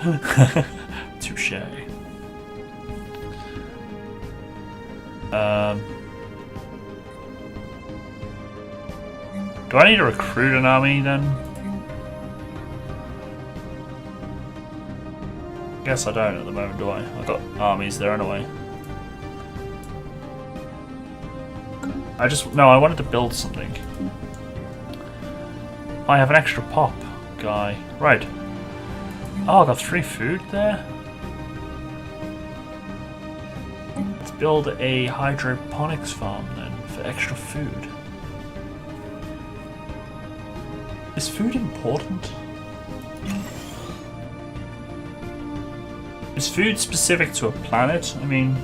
Touche. Do I need to recruit an army then? Guess I don't at the moment, do I? I've got armies there anyway. No, I wanted to build something. I have an extra pop guy. Right. Oh, I got 3 food there. Let's build a hydroponics farm then for extra food. Is food important? Is food specific to a planet? I mean,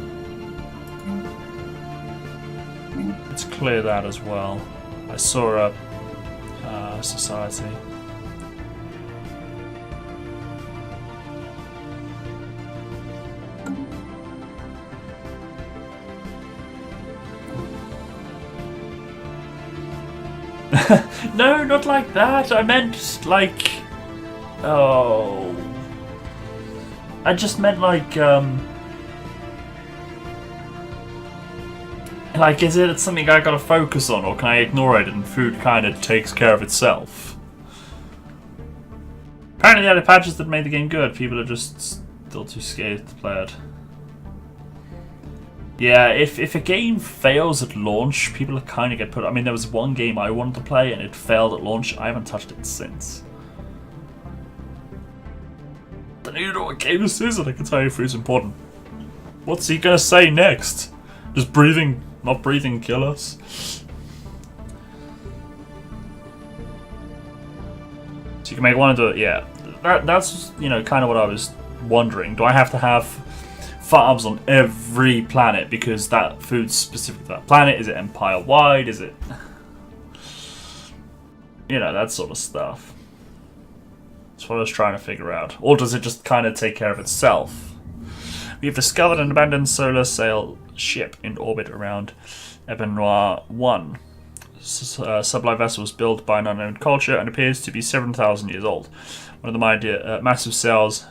let's clear that as well. I saw a society. No, not like that. I meant like... Oh... I just meant like, is it something I gotta focus on, or can I ignore it and food kind of takes care of itself? Apparently they had patches that made the game good. People are just still too scared to play it. Yeah, if a game fails at launch, people kind of get put... I mean, there was one game I wanted to play and it failed at launch. I haven't touched it since. I don't even know what game this is, and I can tell you food's important. What's he gonna say next? Just breathing, not breathing, kill us? So you can make one into it, yeah. That's, you know, kind of what I was wondering. Do I have to have farms on every planet because that food's specific to that planet? Is it empire-wide? Is it... You know, that sort of stuff. That's what I was trying to figure out. Or does it just kind of take care of itself? We have discovered an abandoned solar sail ship in orbit around Ebenoir 1. Sublight vessel was built by an unknown culture and appears to be 7,000 years old. One of the massive sails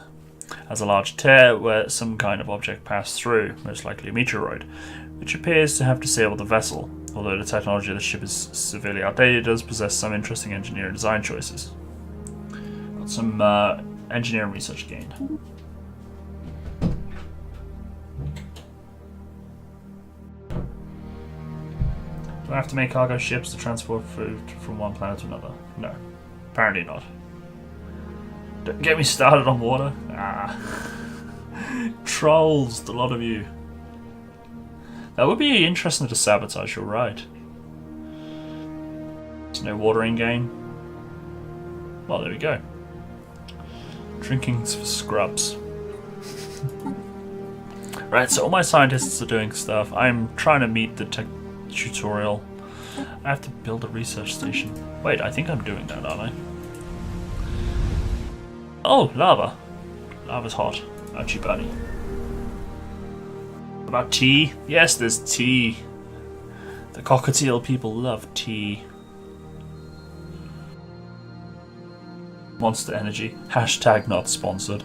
has a large tear where some kind of object passed through, most likely a meteoroid, which appears to have disabled the vessel. Although the technology of the ship is severely outdated, it does possess some interesting engineering design choices. Some engineering research gained. Do I have to make cargo ships to transport food from one planet to another? No. Apparently not. Don't get me started on water. Ah. Trolls, a lot of you. That would be interesting to sabotage, you're right. There's no water in game. Well, there we go. Drinking's for scrubs. Right, so all my scientists are doing stuff. I'm trying to meet the tutorial. I have to build a research station. Wait, I think I'm doing that, aren't I? Oh, lava. Lava's hot. Ouchie buddy. What about tea? Yes, there's tea. The cockatiel people love tea. Monster Energy. Hashtag not sponsored.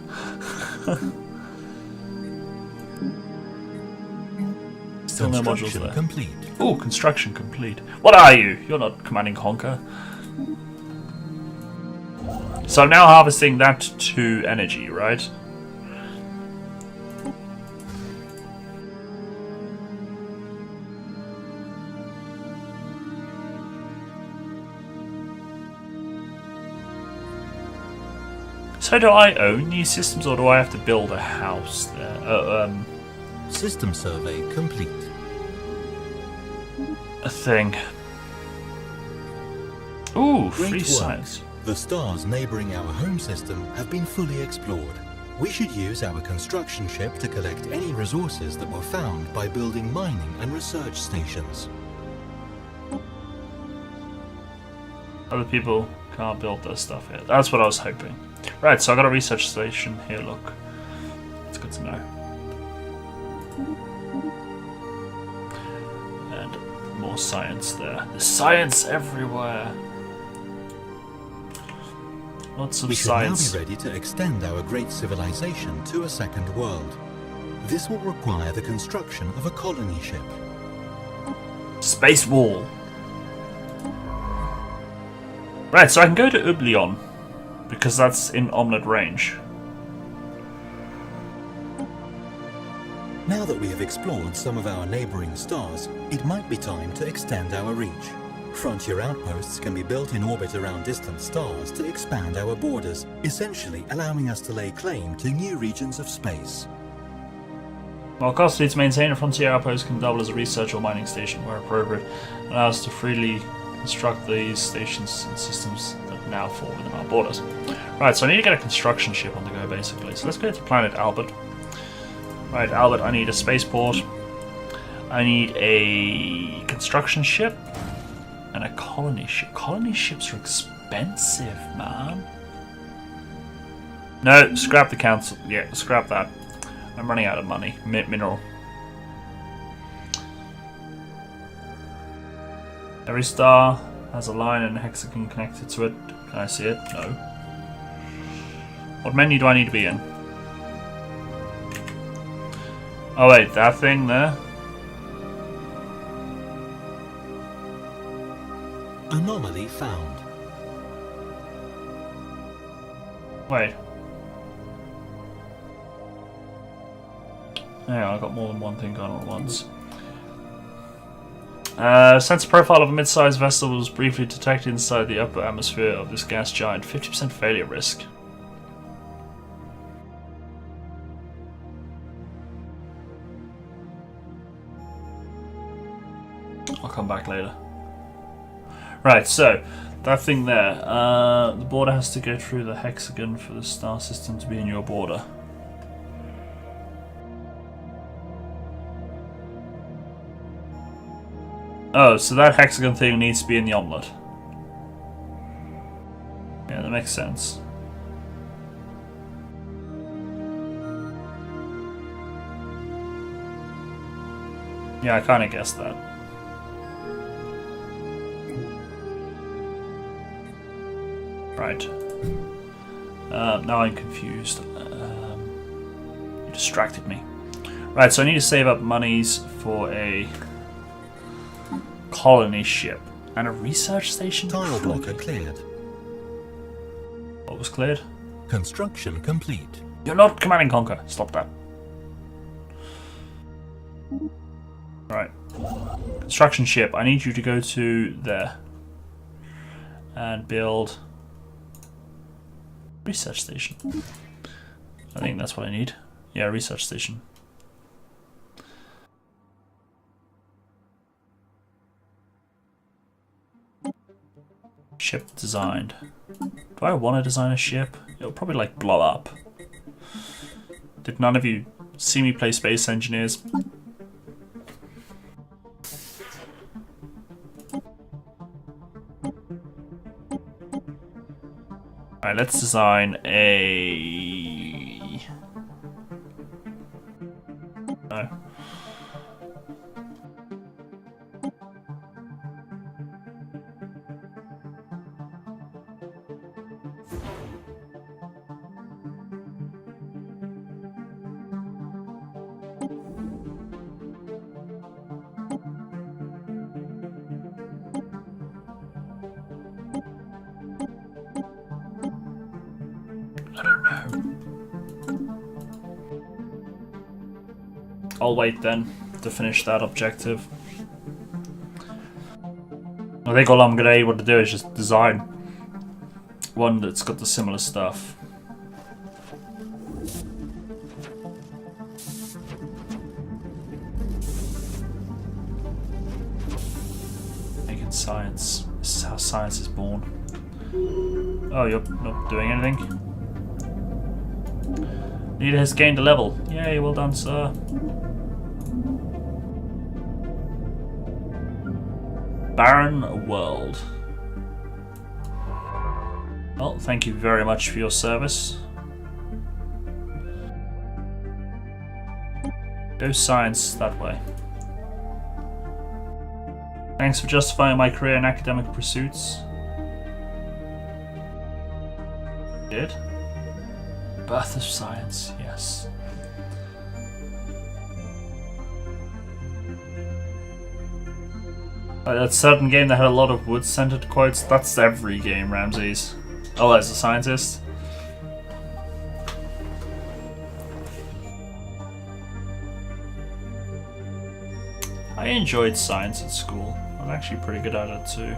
Still no modules there. Complete. Oh, construction complete. What are you? You're not commanding Honker. So I'm now harvesting that to energy, right? So do I own these systems, or do I have to build a house there? System survey complete. A thing. Ooh, Great free work. science. The stars neighbouring our home system have been fully explored. We should use our construction ship to collect any resources that were found by building mining and research stations. Other people can't build their stuff here. That's what I was hoping. Right, so I got a research station here, look. It's good to know. And more science there. There's science everywhere. Lots of We should science. now be ready to extend our great civilization to a second world. This will require the construction of a colony ship. Space wall. Right, so I can go to Ublion, because that's in omelette range. Now that we have explored some of our neighboring stars, it might be time to extend our reach. Frontier outposts can be built in orbit around distant stars to expand our borders, essentially allowing us to lay claim to new regions of space. While costly to maintain, a frontier outpost can double as a research or mining station where appropriate, and allow us to freely construct these stations and systems that now fall within our borders. Right, so I need to get a construction ship on the go basically. So let's go to planet Albert. Right, Albert, I need a spaceport. I need a construction ship and a colony ship. Colony ships are expensive, man. No, scrap the council. Yeah, scrap that. I'm running out of money. Mineral. Every star has a line and a hexagon connected to it. Can I see it? No. What menu do I need to be in? Oh wait, that thing there? Anomaly found. Wait. Hang on, I got more than one thing going on at once. Sensor profile of a mid-sized vessel was briefly detected inside the upper atmosphere of this gas giant. 50% failure risk. I'll come back later. Right, so that thing there. The border has to go through the hexagon for the star system to be in your border. Oh, so that hexagon thing needs to be in the omelette. Yeah, that makes sense. Yeah, I kind of guessed that. Right. Now I'm confused. You distracted me. Right, so I need to save up monies for a colony ship and a research station. Tile blocker cleared. What was cleared? Construction complete. You're not Command and Conquer. Stop that. Right. Construction ship. I need you to go to there and build research station. I think that's what I need. Yeah, research station. Ship designed. Do I want to design a ship? It'll probably like blow up. Did none of you see me play Space Engineers? Alright, let's design a... No. I'll wait then to finish that objective. I think all I'm going to be able to do is just design one that's got the similar stuff. Making science. This is how science is born. Oh, you're not doing anything? Leader has gained a level. Yay, well done, sir. Barren world. Well, thank you very much for your service. Go science that way. Thanks for justifying my career in academic pursuits. Did? Birth of science, yes. That certain game that had a lot of wood-centered quotes, that's every game, Ramses. Oh, as a scientist? I enjoyed science at school. I was actually pretty good at it too.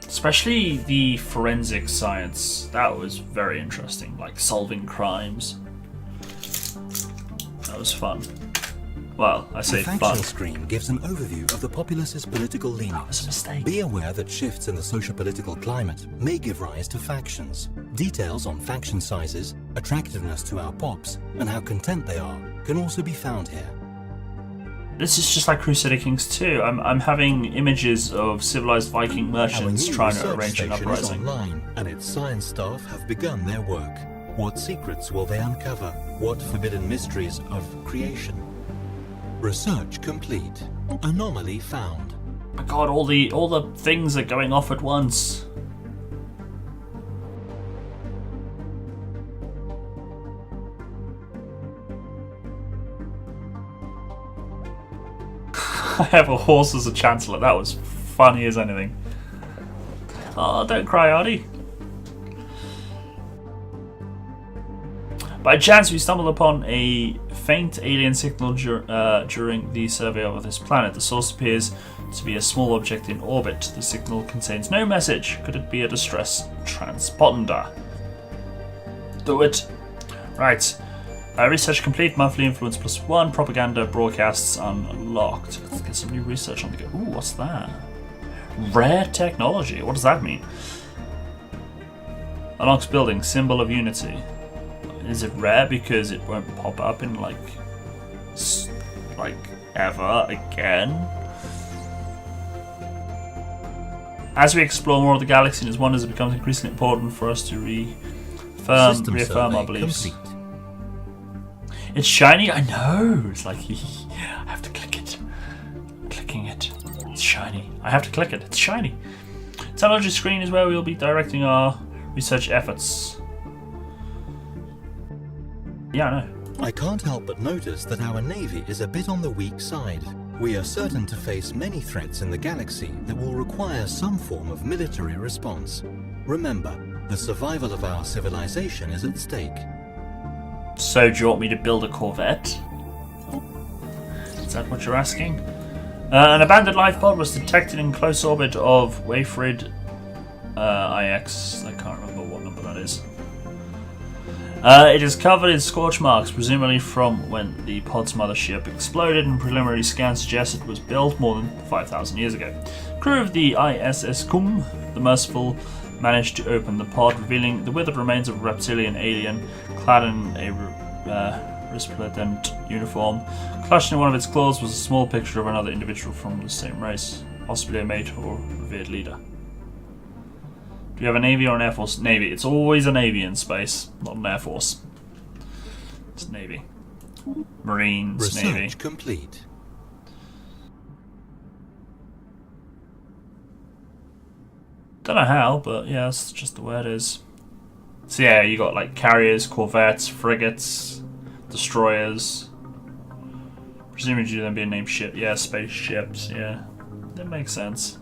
Especially the forensic science. That was very interesting, like solving crimes. That was fun. Well, I say the fun. faction screen gives an overview of the populace's political leanings. That was a mistake. Be aware that shifts in the socio-political climate may give rise to factions. Details on faction sizes, attractiveness to our pops, and how content they are can also be found here. This is just like Crusader Kings 2. I'm having images of civilized Viking merchants trying to arrange an uprising. Is online, and its science staff have begun their work. What secrets will they uncover? What forbidden mysteries of creation? Research complete. Anomaly found. My God, all the things are going off at once. I have a horse as a chancellor. That was funny as anything. Oh, don't cry, Artie. By chance, we stumbled upon a faint alien signal during the survey of this planet. The source appears to be a small object in orbit. The signal contains no message. Could it be a distress transponder? Do it. Right. Research complete. Monthly influence +1. Propaganda broadcasts unlocked. Let's get some new research on the go. Ooh, what's that? Rare technology. What does that mean? Unlocks building. Symbol of unity. Is it rare because it won't pop up in like ever again? As we explore more of the galaxy and its wonders, it becomes increasingly important for us to reaffirm our beliefs. Complete. It's shiny? I know! It's like, I have to click it. Clicking it. It's shiny. I have to click it. It's shiny. Technology screen is where we will be directing our research efforts. Yeah, I know. I can't help but notice that our navy is a bit on the weak side. We are certain to face many threats in the galaxy that will require some form of military response. Remember, the survival of our civilization is at stake. So, do you want me to build a corvette? Is that what you're asking? An abandoned life pod was detected in close orbit of Wayfrid IX. I can't remember what number that is. It is covered in scorch marks, presumably from when the pod's mothership exploded, and preliminary scans suggest it was built more than 5,000 years ago. Crew of the ISS Kum, the Merciful, managed to open the pod, revealing the withered remains of a reptilian alien clad in a resplendent uniform. Clutched in one of its claws was a small picture of another individual from the same race, possibly a mate or revered leader. Do you have a Navy or an Air Force? Navy. It's always a Navy in space, not an Air Force. It's Navy. Marines, Research Navy. complete. Don't know how, but yeah, it's just the way it is. So yeah, you got like carriers, corvettes, frigates, destroyers. Presumably you'd then be a named ship. Yeah, spaceships, yeah. That makes sense.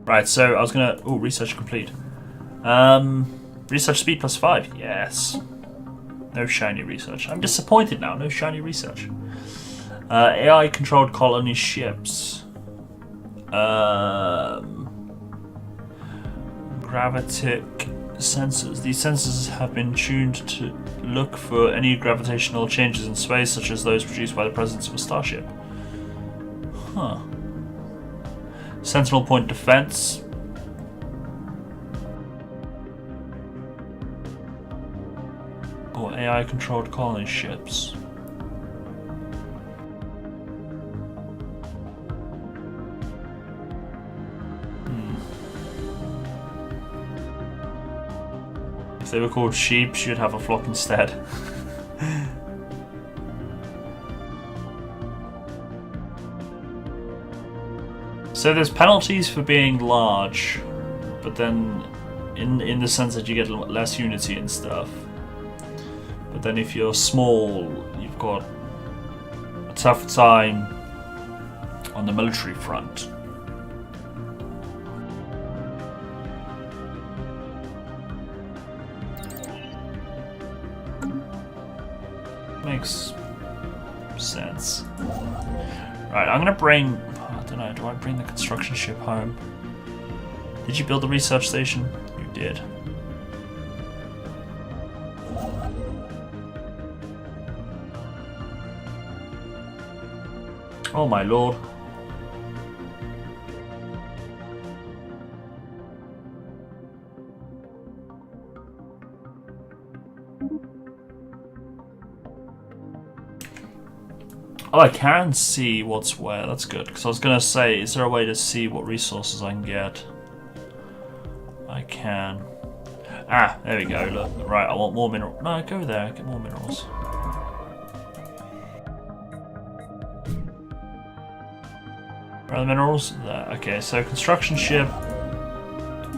Right, so I was gonna... Oh, research complete. Research speed +5. Yes. No shiny research. I'm disappointed now. No shiny research. AI-controlled colony ships. Gravitic sensors. These sensors have been tuned to look for any gravitational changes in space, such as those produced by the presence of a starship. Huh. Sentinel point defense. Or AI-controlled colony ships. If they were called sheep, you'd have a flock instead. So there's penalties for being large, but then in the sense that you get less unity and stuff. But then if you're small, you've got a tough time on the military front. Makes sense. Right, I'm gonna bring... I don't know, do I bring the construction ship home? Did you build the research station? You did. Oh my lord. Oh, I can see what's where. That's good. Because I was going to say, is there a way to see what resources I can get? I can. Ah, there we go. Look. Right, I want more mineral. No, go there. Get more minerals. Where are the minerals? There. Okay, so construction ship.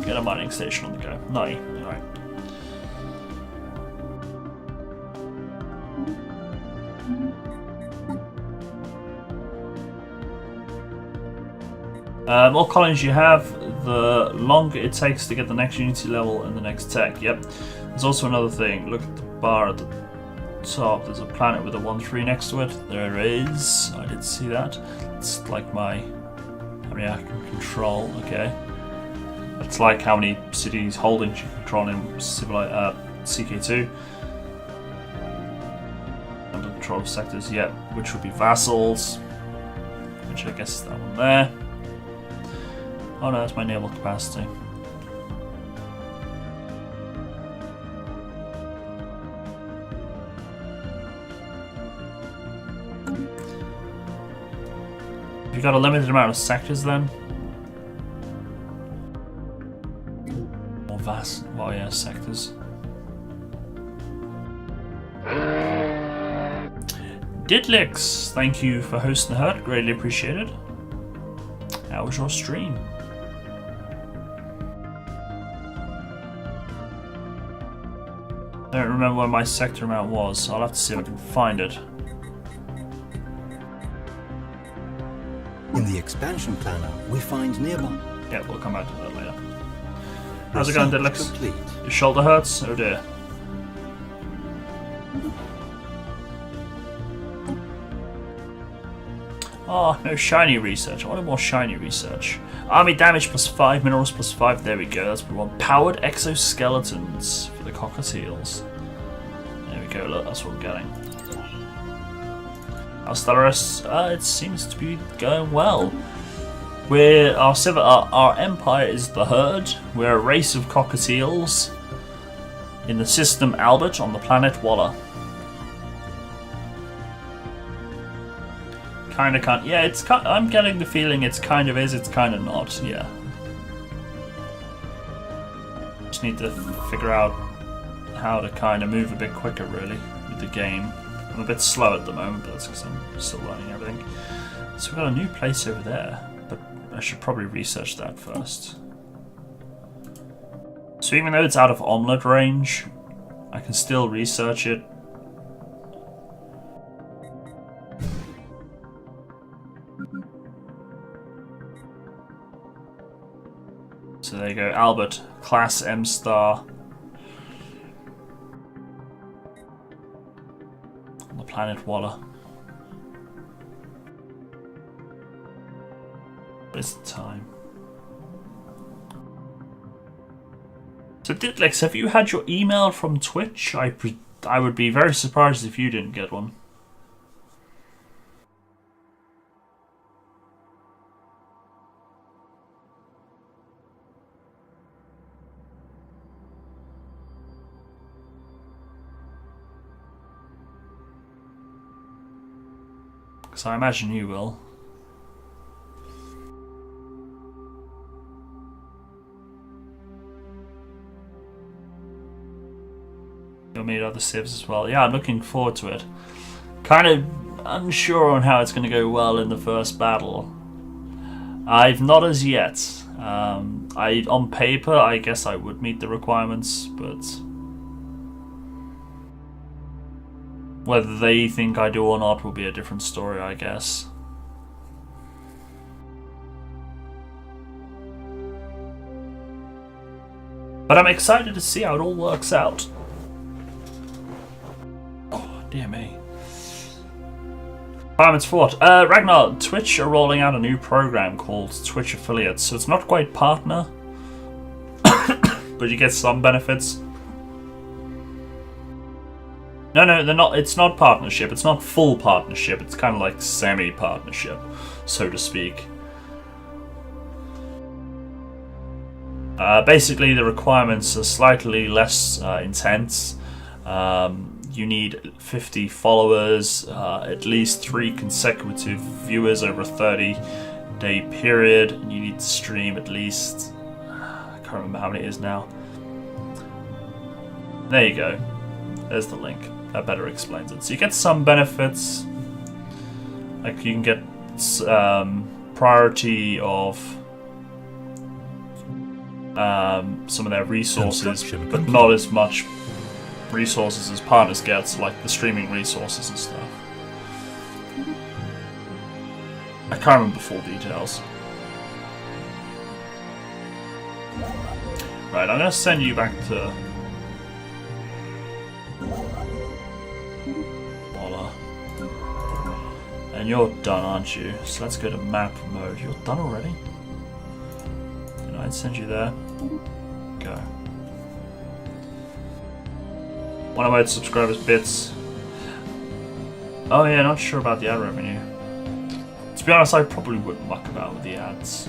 Get a mining station on the go. No. Alright. More colonies you have, the longer it takes to get the next unity level and the next tech. Yep. There's also another thing. Look at the bar at the top. There's a planet with a 1-3 next to it. There is. I did see that. It's like my... how many I can control. Okay. It's like how many cities holdings you control in CK2. Under control of sectors. Yep. Which would be vassals. Which I guess is that one there. Oh no, that's my naval capacity. Have you got a limited amount of sectors then? More vast, well yeah, sectors. Diddlix, thank you for hosting the herd, greatly appreciated. How was your stream? I don't remember where my sector amount was, so I'll have to see if I can find it. In the expansion planner, we find nearby. Yeah, we'll come back to that later. How's it going, Diddlix? Complete. Your shoulder hurts? Oh dear. Oh, no shiny research. I wanted more shiny research. Army damage +5, minerals +5. There we go. That's what we want. Powered exoskeletons for the cockatiels. There we go. Look, that's what we're getting. Our Stellaris, it seems to be going well. Our empire is the herd. We're a race of cockatiels in the system Albert on the planet Walla. Kinda can't. Yeah, it's. I'm getting the feeling it's kind of is. It's kind of not. Yeah. Just need to figure out how to kind of move a bit quicker, really, with the game. I'm a bit slow at the moment, but that's because I'm still learning everything. So we've got a new place over there, but I should probably research that first. So even though it's out of omelette range, I can still research it. So there you go, Albert, class M star. On the planet Walla. Where's the time? So Diddlix, have you had your email from Twitch? I would be very surprised if you didn't get one. Because I imagine you will. You'll meet other civs as well. Yeah, I'm looking forward to it. Kind of unsure on how it's going to go well in the first battle. I've not as yet. On paper, I guess I would meet the requirements, but whether they think I do or not will be a different story, I guess. But I'm excited to see how it all works out. Oh, dear me. Requirements for what? Ragnar, Twitch are rolling out a new program called Twitch Affiliates, so it's not quite partner, but you get some benefits. No, they're not. It's not partnership. It's not full partnership. It's kind of like semi-partnership, so to speak. Basically, the requirements are slightly less intense. You need 50 followers, at least 3 consecutive viewers over a 30-day period, and you need to stream at least... I can't remember how many it is now. There you go. There's the link. That better explains it. So you get some benefits. Like you can get priority of some of their resources, but not as much resources as partners get, so like the streaming resources and stuff. I can't remember full details. Right, I'm gonna send you back to Walla. And you're done, aren't you? So let's go to map mode. You're done already? Did I send you there? Go. One of my subscribers bits. Oh yeah, not sure about the ad revenue. To be honest, I probably wouldn't muck about with the ads.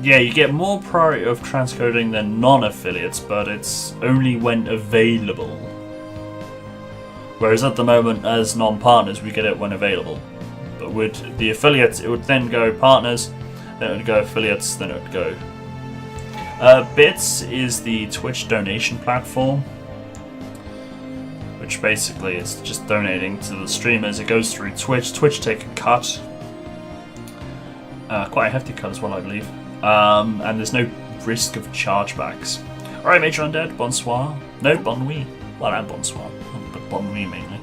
Yeah, you get more priority of transcoding than non-affiliates, but it's only when available. Whereas at the moment, as non-partners, we get it when available. But with the affiliates, it would then go partners, then it would go affiliates, then it would go... Bits is the Twitch donation platform, which basically is just donating to the streamers. It goes through Twitch. Twitch take a cut, quite a hefty cut as well, I believe, and there's no risk of chargebacks. Alright, Major Undead, bonsoir. No, bon nuit. Well, and bonsoir, but bon nuit mainly.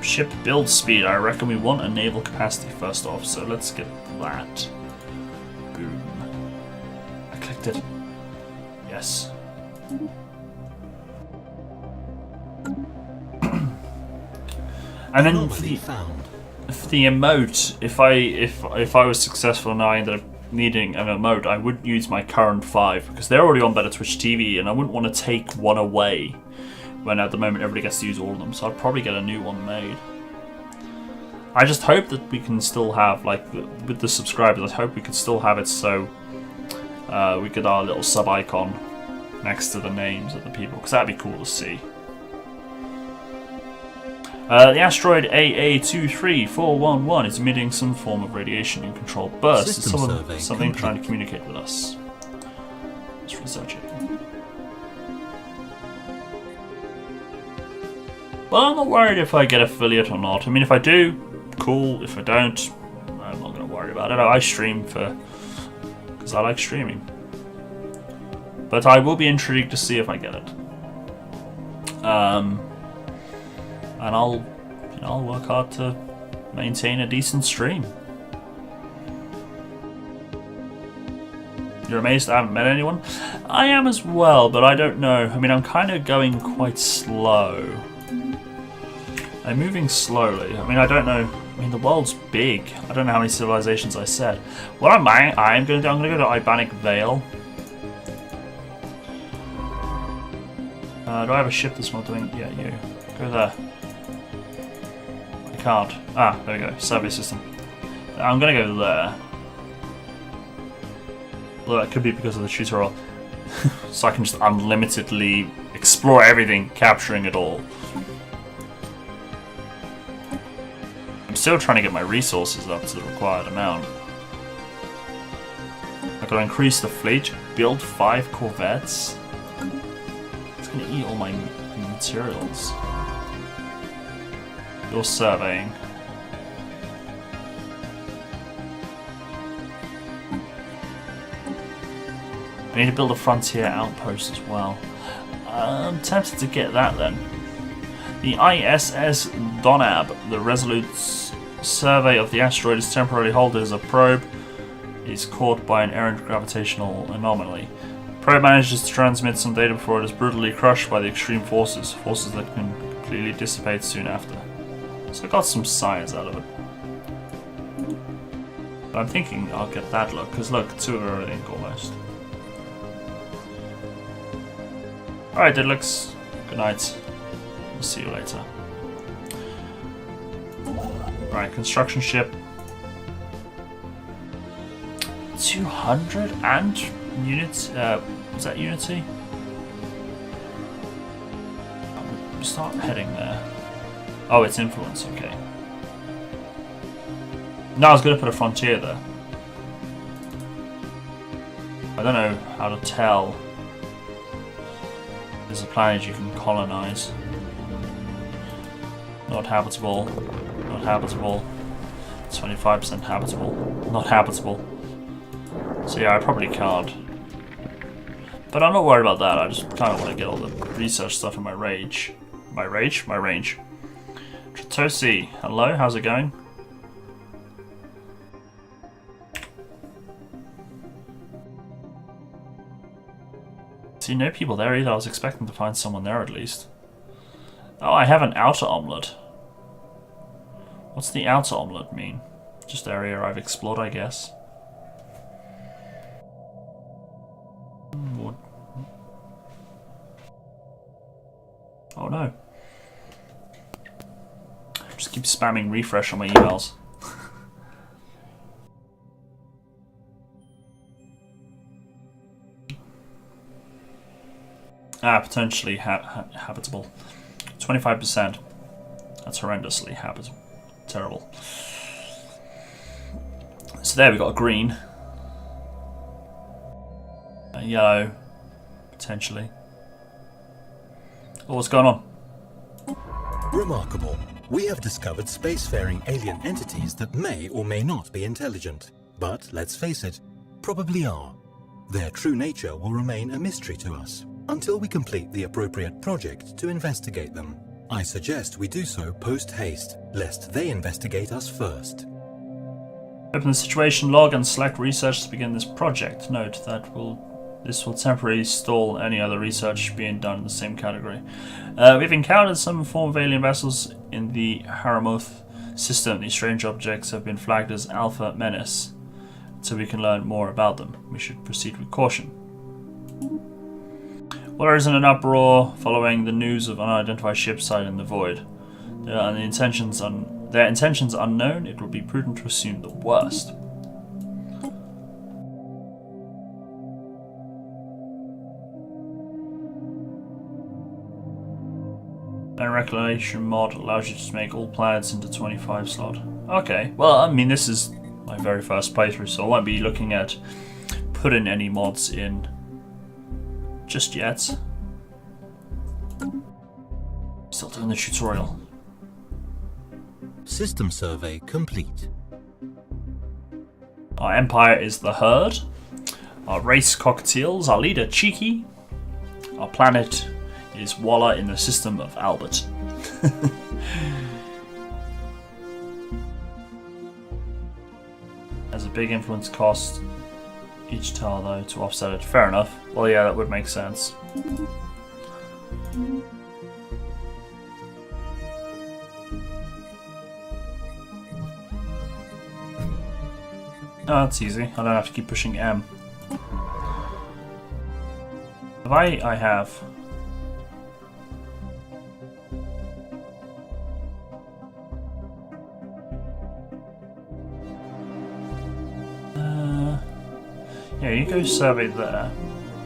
Ship build speed. I reckon we want a naval capacity first off, so let's get that. Boom. I clicked it. Yes. And then for the emote, if I was successful and I ended up needing an emote, I would use my current 5 because they're already on Better Twitch TV, and I wouldn't want to take one away when at the moment everybody gets to use all of them. So I'd probably get a new one made. I just hope that we can still have, like, with the subscribers, I hope we could still have it so we get our little sub icon next to the names of the people, because that'd be cool to see. The asteroid AA23411 is emitting some form of radiation in controlled bursts. It's something trying to communicate with us. Let's research it. Well, I'm not worried if I get affiliate or not. I mean, if I do, cool. If I don't, I'm not going to worry about it. I stream because I like streaming. But I will be intrigued to see if I get it. And I'll work hard to maintain a decent stream. You're amazed I haven't met anyone? I am as well, but I don't know. I mean, I'm kind of going quite slow. I'm moving slowly. I mean, I don't know. I mean, the world's big. I don't know how many civilizations I said. What I'm going to do, I'm going to go to Ibanic Vale. Do I have a ship that's not doing... Yeah, you. Go there. I can't. Ah, there we go. Survey system. I'm going to go there. Well, that could be because of the tutorial. So I can just unlimitedly explore everything, capturing it all. I'm still trying to get my resources up to the required amount. I've got to increase the fleet, build 5 corvettes. It's going to eat all my materials. You're surveying. I need to build a frontier outpost as well. I'm tempted to get that then. The ISS Donab, the Resolute survey of the asteroid, is temporarily halted as a probe is caught by an errant gravitational anomaly. Probe manages to transmit some data before it is brutally crushed by the extreme forces that can completely dissipate soon after. So I got some science out of it. But I'm thinking I'll get that look, because look, 2 of everything almost. Alright, Diddlix. Good night. We'll see you later. Right, construction ship. 200 and units. Was that Unity? Start heading there. Oh, it's influence. Okay. No, I was going to put a frontier there. I don't know how to tell. There's a planet you can colonize. Not habitable. Not habitable. 25% habitable. Not habitable. So yeah, I probably can't. But I'm not worried about that. I just kind of want to get all the research stuff in my rage. My rage? My range. Tritosi, hello, how's it going? See, no people there either. I was expecting to find someone there at least. Oh, I have an outer omelette. What's the outer omelette mean? Just area I've explored, I guess. Oh no. Just keep spamming refresh on my emails. Potentially habitable. 25%. That's horrendously habitable. Terrible. So there we got a green. A yellow. Potentially. Oh, what's going on? Remarkable. We have discovered spacefaring alien entities that may or may not be intelligent. But, let's face it, probably are. Their true nature will remain a mystery to us, until we complete the appropriate project to investigate them. I suggest we do so post-haste, lest they investigate us first. Open the situation log and select research to begin this project. Note that this will temporarily stall any other research being done in the same category. We've encountered some form of alien vessels in the Haramoth system. These strange objects have been flagged as Alpha Menace, so we can learn more about them. We should proceed with caution. Walla is in an uproar following the news of unidentified ship sighted in the void. Their intentions unknown, it would be prudent to assume the worst. And reclamation mod allows you to make all planets into 25 slot. Okay, well, I mean, this is my very first playthrough, so I won't be looking at putting any mods in just yet. Still doing the tutorial. System survey complete. Our empire is the herd. Our race cockatiels. Our leader Cheeky. Our planet is Walla in the system of Albert. Has a big influence cost each tile though to offset it. Fair enough. Well, yeah, that would make sense. Oh, that's easy. I don't have to keep pushing M. I have. Yeah, you go survey there.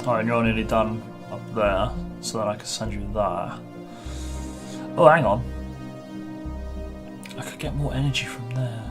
Oh, and you're nearly done up there, so that I can send you there. Oh, hang on. I could get more energy from there.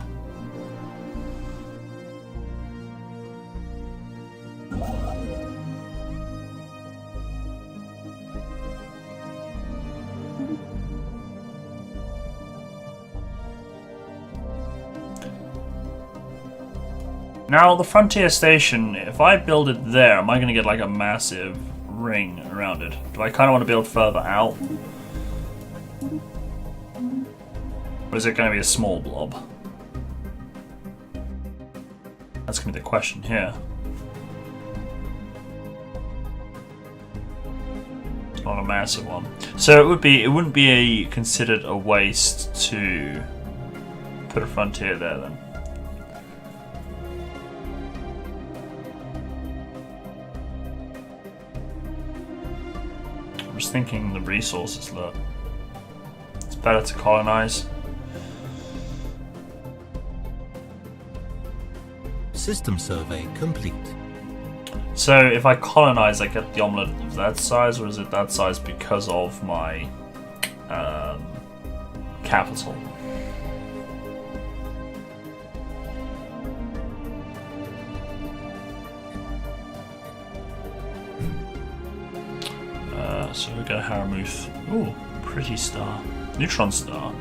Now, the frontier station, if I build it there, am I going to get like a massive ring around it? Do I kind of want to build further out? Or is it going to be a small blob? That's going to be the question here. not a massive one. So it wouldn't be considered a waste to put a frontier there then. I'm just thinking the resources look. It's better to colonize. System survey complete. So if I colonize, I get the omelette of that size, or is it that size because of my capital? So we go Haramuth. Ooh, pretty star. Neutron star.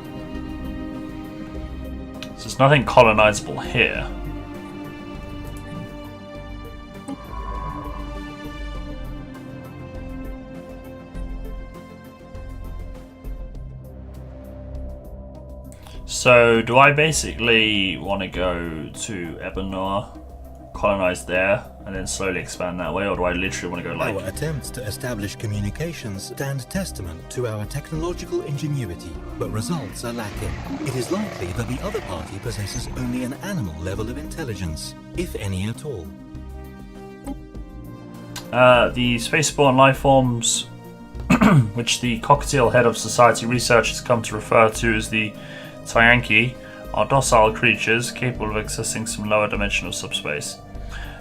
So there's nothing colonizable here. So, do I basically want to go to Ebenor, colonize there, and then slowly expand that way, or do I literally want to go like... Our attempts to establish communications stand testament to our technological ingenuity, but results are lacking. It is likely that the other party possesses only an animal level of intelligence, if any at all. The spaceborne life forms, which the cockatiel head of society research has come to refer to as the Tyanki, are docile creatures capable of accessing some lower dimensional subspace.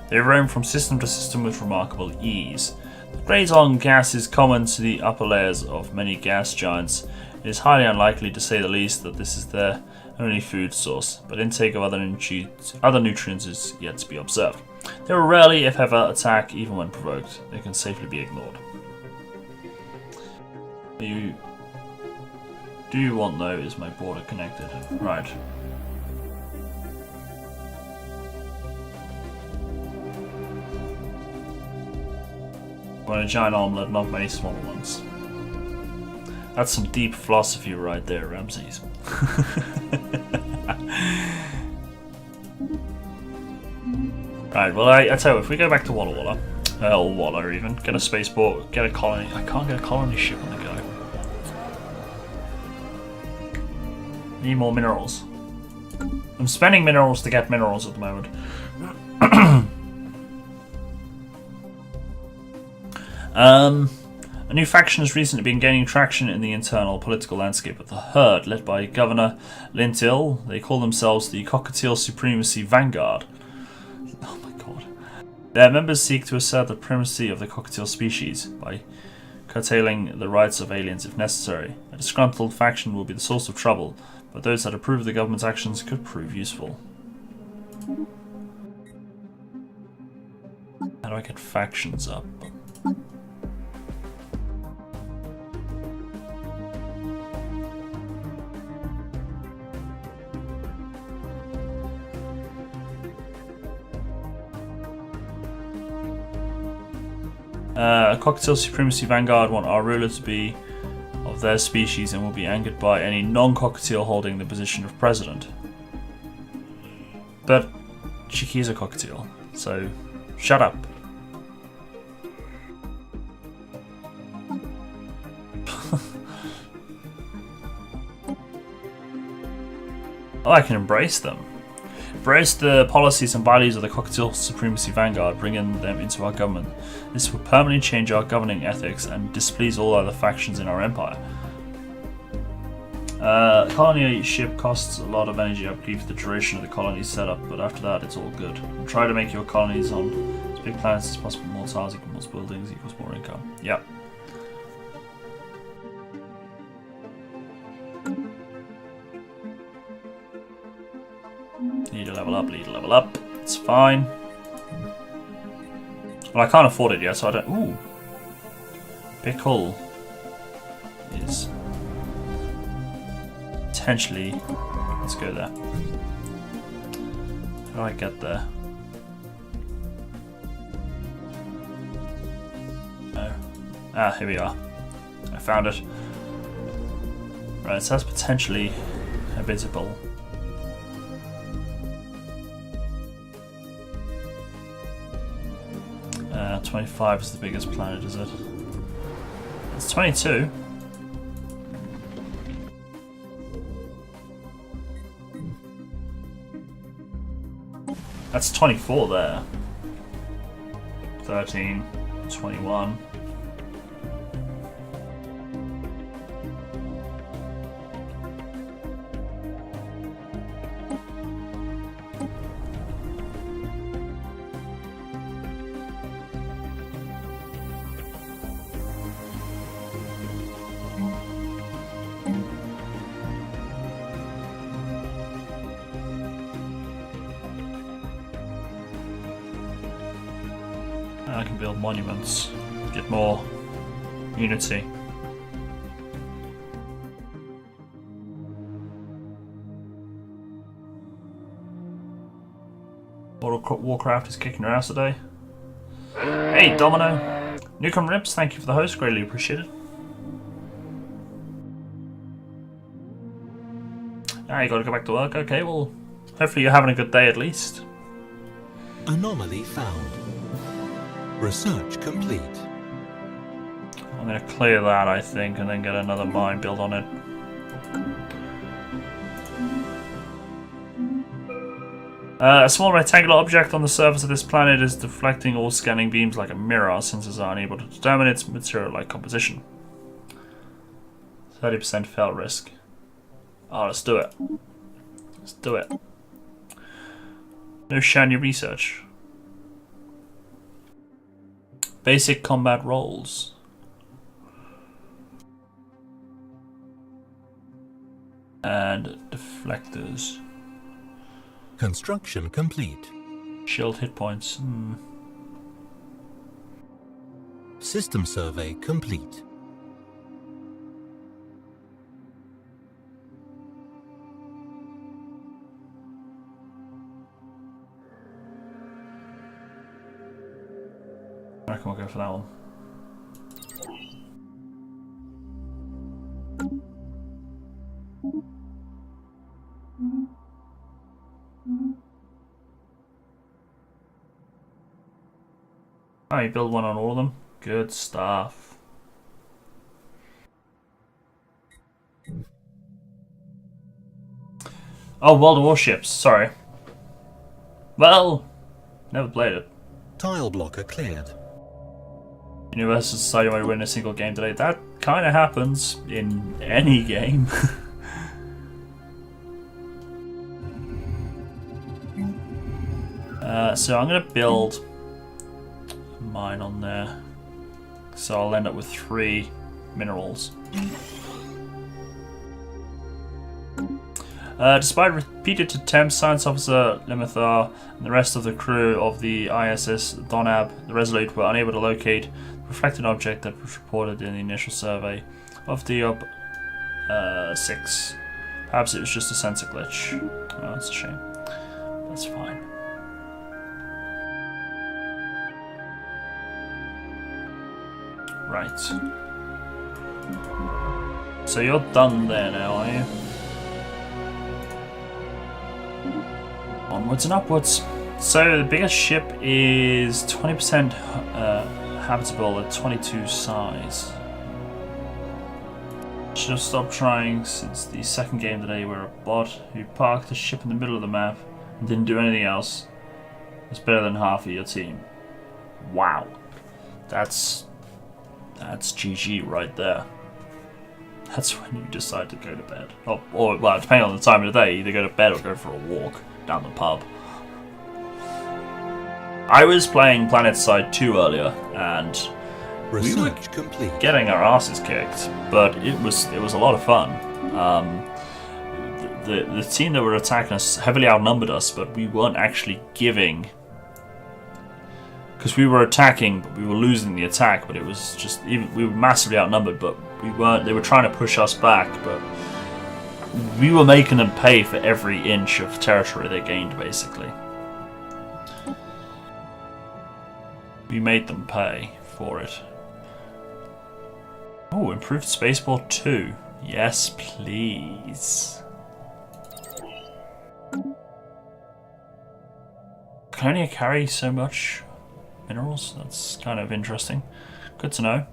They roam from system to system with remarkable ease. The graze-on gas is common to the upper layers of many gas giants. It is highly unlikely, to say the least, that this is their only food source, but intake of other nutrients is yet to be observed. They will rarely, if ever, attack even when provoked. They can safely be ignored. Do you want, though, is my border connected? Right. Want a giant omelette, not many small ones. That's some deep philosophy right there, Ramses. Right, well, I tell you, if we go back to Walla, or Walla even, get a spaceport, get a colony. I can't get a colony ship on the go. Need more minerals. I'm spending minerals to get minerals at the moment. A new faction has recently been gaining traction in the internal political landscape of the Herd, led by Governor Lintil. They call themselves the Cockatiel Supremacy Vanguard. Oh my god. Their members seek to assert the primacy of the cockatiel species by curtailing the rights of aliens if necessary. A disgruntled faction will be the source of trouble, but those that approve of the government's actions could prove useful. How do I get factions up? Cockatiel Supremacy Vanguard want our ruler to be of their species and will be angered by any non-cockatiel holding the position of president. But Chiki is a cockatiel, so shut up. Oh, I can embrace them. Embrace the policies and values of the Cockatiel Supremacy Vanguard, bringing them into our government. This will permanently change our governing ethics and displease all other factions in our empire. Colony ship costs a lot of energy upkeep for the duration of the colony setup, but after that it's all good. And try to make your colonies on as big planets as possible. More tiles equals more buildings equals more income. Yep. Need to level up, it's fine. Well, I can't afford it yet, so I don't... Ooh! Pickle is potentially... Let's go there. How do I get there? Oh. Ah, here we are. I found it. Right, so that's potentially habitable. 25 is the biggest planet, is it? It's 22. That's 24 there. 13, 21. I can build monuments, get more unity. Warcraft is kicking her ass today. Hey, Domino! Newcomb Rips, thank you for the host, greatly appreciated. Ah, you gotta go back to work? Okay, well, hopefully you're having a good day at least. Anomaly found. Research complete. I'm gonna clear that, I think, and then get another mine built on it. A small rectangular object on the surface of this planet is deflecting all scanning beams like a mirror. Our sensors are unable to determine its material-like composition. 30% fail risk. Oh, let's do it. Let's do it. No shiny research. Basic combat roles. And deflectors. Construction complete. Shield hit points. System survey complete. I reckon we'll go for that one. Oh, you build one on all of them? Good stuff. Oh, World of Warships, sorry. Well, never played it. Tile blocker cleared. Universal Society might win a single game today. That kind of happens in any game. So I'm going to build a mine on there. So I'll end up with 3 minerals. Despite repeated attempts, Science Officer Limithar and the rest of the crew of the ISS Donab, the Resolute, were unable to locate the reflected object that was reported in the initial survey of Diop 6. Perhaps it was just a sensor glitch. Oh, that's a shame. That's fine. Right. So you're done there now, are you? Onwards and upwards. So the biggest ship is 20% habitable at 22 size. Should have stopped trying since the second game today where a bot who parked the ship in the middle of the map and didn't do anything else was better than half of your team. Wow. That's GG right there. That's when you decide to go to bed. Or well, depending on the time of the day, either go to bed or go for a walk down the pub. I was playing PlanetSide 2 earlier, and we were getting our asses kicked, but it was a lot of fun. The team that were attacking us heavily outnumbered us, but we weren't actually giving. Because we were attacking, but we were losing the attack. But it was just we were massively outnumbered, but we weren't. They were trying to push us back, but we were making them pay for every inch of territory they gained. Basically, we made them pay for it. Oh, improved spaceport 2. Yes, please. Can only carry so much minerals? That's kind of interesting. Good to know.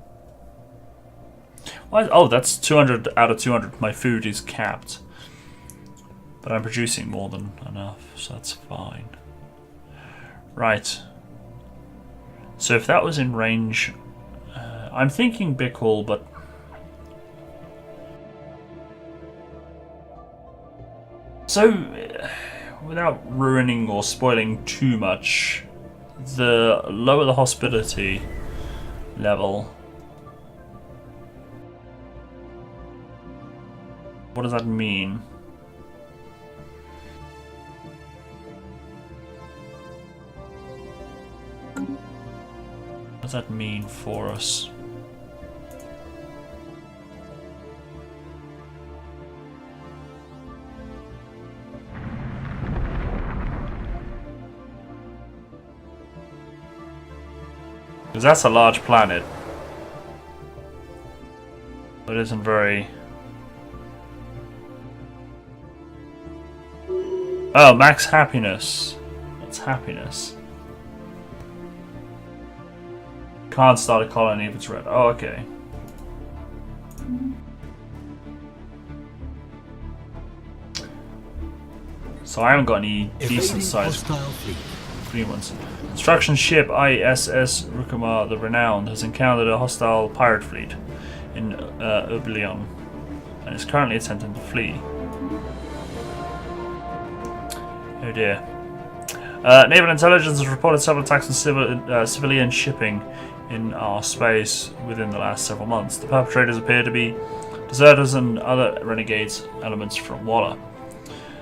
Why? Oh, that's 200 out of 200. My food is capped. But I'm producing more than enough, so that's fine. Right. So if that was in range... I'm thinking Big Hall, but... So, without ruining or spoiling too much, the lower the hospitality level... What does that mean? What does that mean for us? Because that's a large planet. But it isn't very... Oh, max happiness. That's happiness. Can't start a colony if it's red. Oh, okay. So I haven't got any decent sized green ones. Construction ship ISS Rukuma the Renowned has encountered a hostile pirate fleet in Oblivion and is currently attempting to flee. Oh dear. Naval intelligence has reported several attacks on civilian shipping in our space within the last several months. The perpetrators appear to be deserters and other renegades elements from Walla.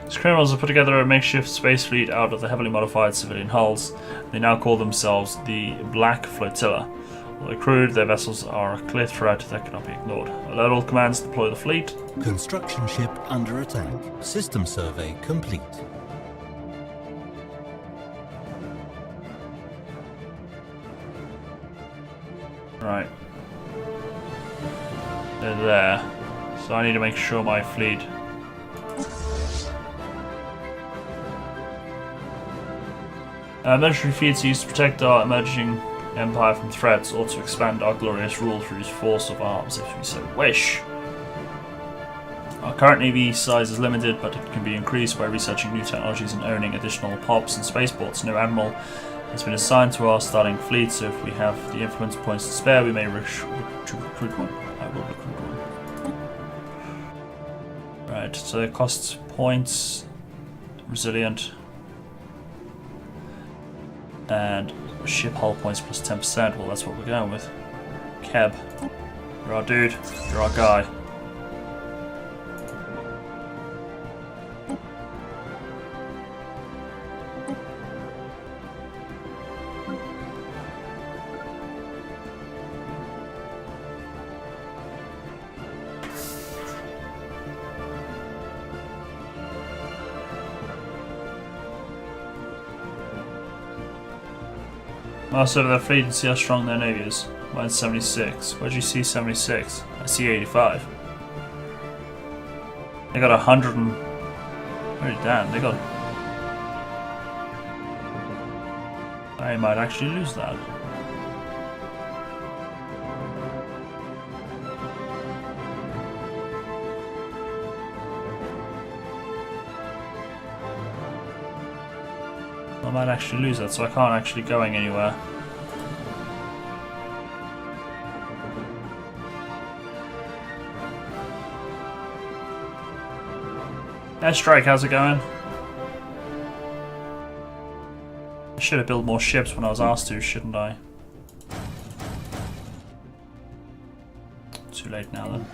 These criminals have put together a makeshift space fleet out of the heavily modified civilian hulls. They now call themselves the Black Flotilla. Although crude, their vessels are a clear threat that cannot be ignored. Alert all commands to deploy the fleet. Construction ship under attack. System survey complete. Right. They're there. So I need to make sure my fleet... military feats used to protect our emerging empire from threats or to expand our glorious rule through force of arms if we so wish. Our current navy size is limited, but it can be increased by researching new technologies and owning additional POPs and spaceports. No admiral has been assigned to our starting fleet, so if we have the influence points to spare, we may wish to recruit one. I will recruit one. Right, so it costs points, resilient, and ship hull points plus 10%. Well, that's what we're going with. Keb, you're our dude, you're our guy. Master of their fleet and see how strong their navy is. Mine's 76. Where'd you see 76? I see 85. They got 100 and... Oh damn, they got... I might actually lose that. I might actually lose that, so I can't actually going anywhere. Airstrike, how's it going? I should have built more ships when I was asked to, shouldn't I? Too late now then.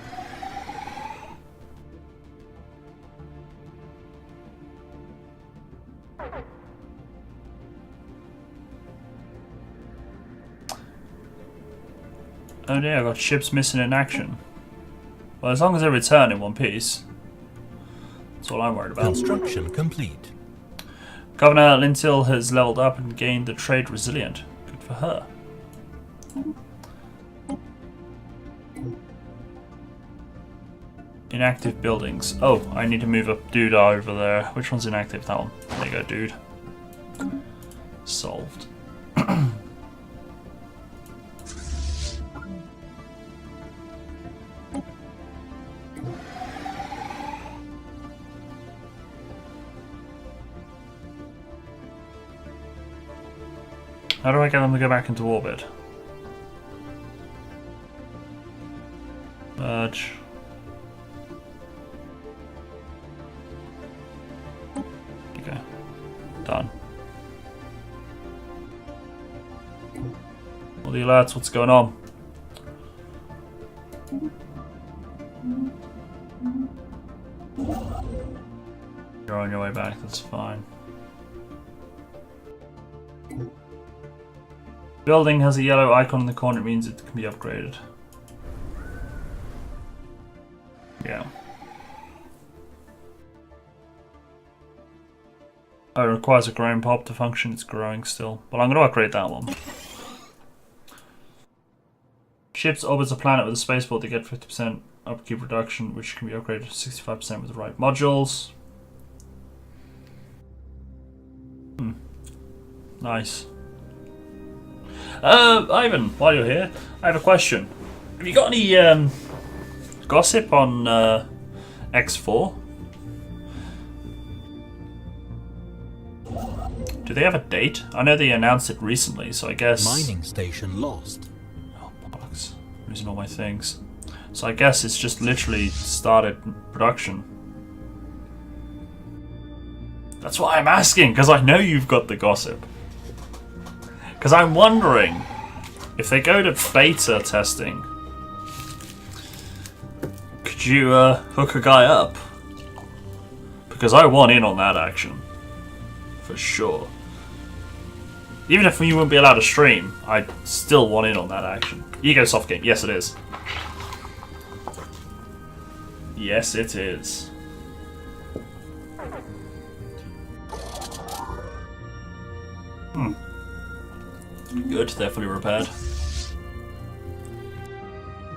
Oh dear, I got ships missing in action. Well, as long as they return in one piece, that's all I'm worried about. Construction complete. Governor Lintil has leveled up and gained the trade resilient. Good for her. Inactive buildings. Oh, I need to move a dude over there. Which one's inactive? That one. There you go, dude. Solved. How do I get them to go back into orbit? Merge. Okay. Done. All the alerts, what's going on? You're on your way back, that's fine. Building has a yellow icon in the corner, it means it can be upgraded. Yeah. Oh, it requires a growing pop to function, it's growing still. Well, I'm going to upgrade that one. Ships orbits a planet with a spaceport to get 50% upkeep reduction, which can be upgraded to 65% with the right modules. Nice. Ivan, while you're here, I have a question. Have you got any gossip on X4? Do they have a date? I know they announced it recently, so I guess... Mining station lost. Oh, bollocks. I'm losing all my things. So I guess it's just literally started production. That's why I'm asking, because I know you've got the gossip. Because I'm wondering if they go to beta testing, could you hook a guy up? Because I want in on that action. For sure. Even if you wouldn't be allowed to stream, I still want in on that action. Ego soft game. Yes, it is. Yes, it is. Good, they're fully repaired.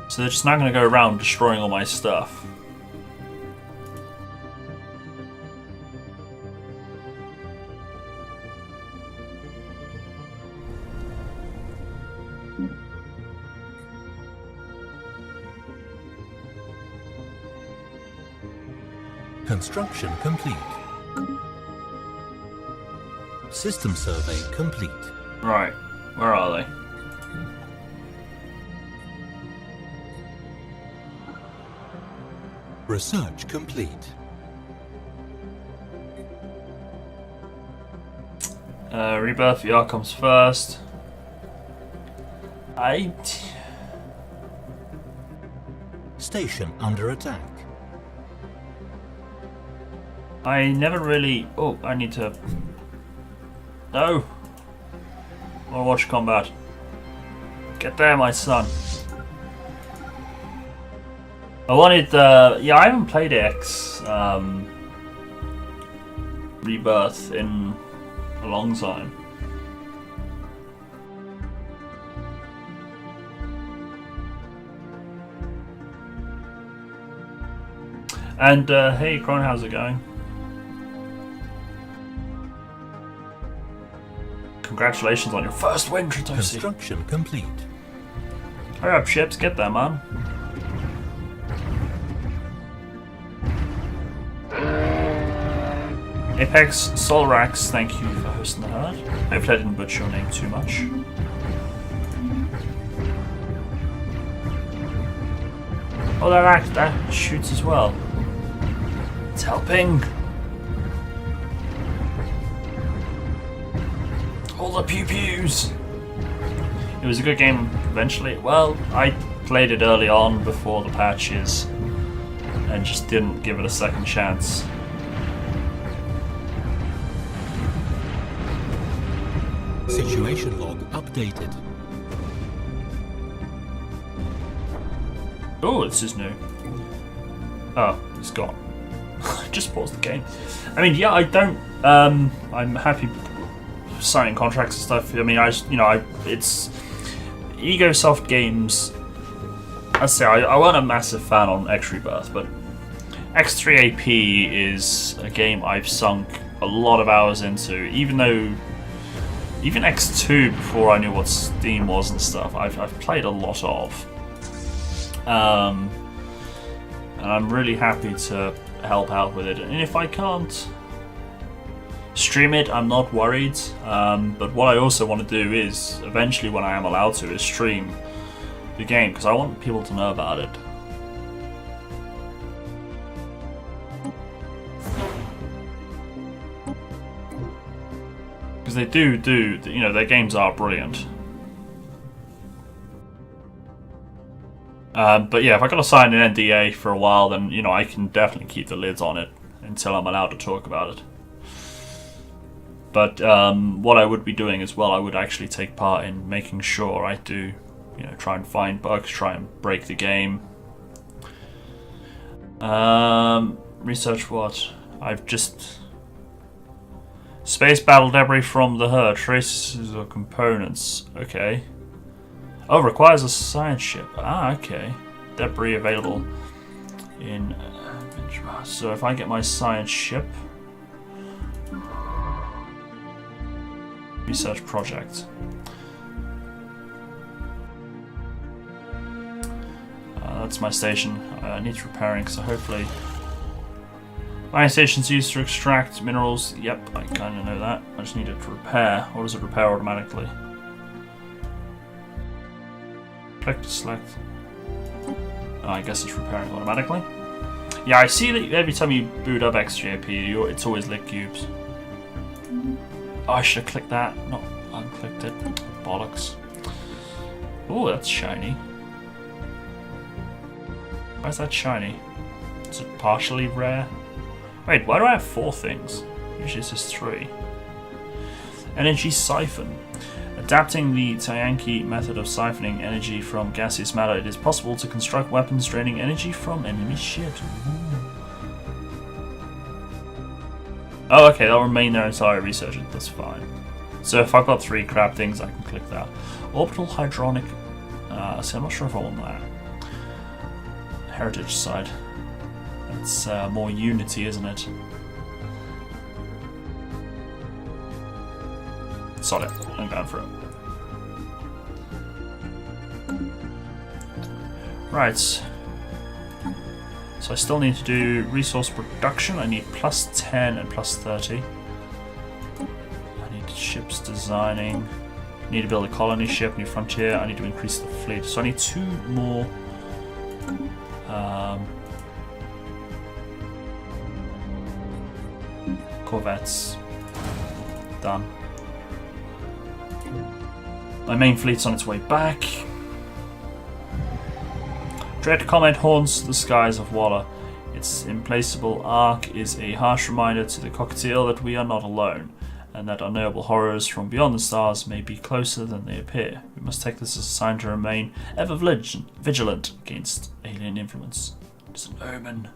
So they're just not going to go around destroying all my stuff. Construction complete. System survey complete. Right, where are they? Research complete. Rebirth VR comes first. Station under attack. I never really... Oh, I need to... No! I want to watch combat. Get there, my son. I wanted... yeah, I haven't played X... Rebirth in a long time. And, hey, Cron, how's it going? Congratulations on your first win, Tritosi. Construction complete. Hurry up, ships, get there, man. Apex Solrax, thank you for hosting the herd. Hopefully I didn't butcher your name too much. Oh, that shoots as well. It's helping. All the pew-pews! It was a good game eventually. Well, I played it early on before the patches and just didn't give it a second chance. Situation log updated. Oh, this is new. Oh, it's gone. Just paused the game. I mean, yeah, I don't... I'm happy signing contracts and stuff. I mean, it's EgoSoft games. I say I wasn't a massive fan on X Rebirth, but X3AP is a game I've sunk a lot of hours into. Even X2, before I knew what Steam was and stuff, I've played a lot of. And I'm really happy to help out with it. And if I can't stream it, I'm not worried. But what I also want to do is, eventually when I am allowed to, is stream the game, because I want people to know about it. Because they do, you know, their games are brilliant. But yeah, if I gotta sign an NDA for a while, then, you know, I can definitely keep the lids on it until I'm allowed to talk about it. But what I would be doing as well, I would actually take part in making sure I do, you know, try and find bugs, try and break the game. Research what? I've just... Space battle debris from the herd, traces of components. Okay. Oh, requires a science ship. Ah, okay. Debris available in... So if I get my science ship... Research project. That's my station. Needs repairing, so hopefully... My station's used to extract minerals. Yep, I kind of know that. I just need it to repair. Or does it repair automatically? Click to select. Oh, I guess it's repairing automatically. Yeah, I see that every time you boot up XJP, it's always lit cubes. Oh, I should have clicked that, not unclicked it. Bollocks. Oh, that's shiny. Why is that shiny? Is it partially rare? Wait, why do I have 4 things? Usually it's just 3. Energy siphon. Adapting the Tayanki method of siphoning energy from gaseous matter, it is possible to construct weapons draining energy from enemy ships. Oh, okay, they'll remain there until I research it. That's fine. So if I've got 3 crab things, I can click that. Orbital hydronic. See, I'm not sure if I want that. Heritage side. It's more Unity, isn't it? Solid. I'm going for it. Right. So I still need to do resource production. I need plus 10 and plus 30. I need ships designing. I need to build a colony ship, new frontier. I need to increase the fleet. So I need 2 more. Corvettes. Done. My main fleet's on its way back. Dread comet haunts the skies of Walla. Its implacable arc is a harsh reminder to the cockatiel that we are not alone, and that unknowable horrors from beyond the stars may be closer than they appear. We must take this as a sign to remain ever vigilant against alien influence. It's an omen.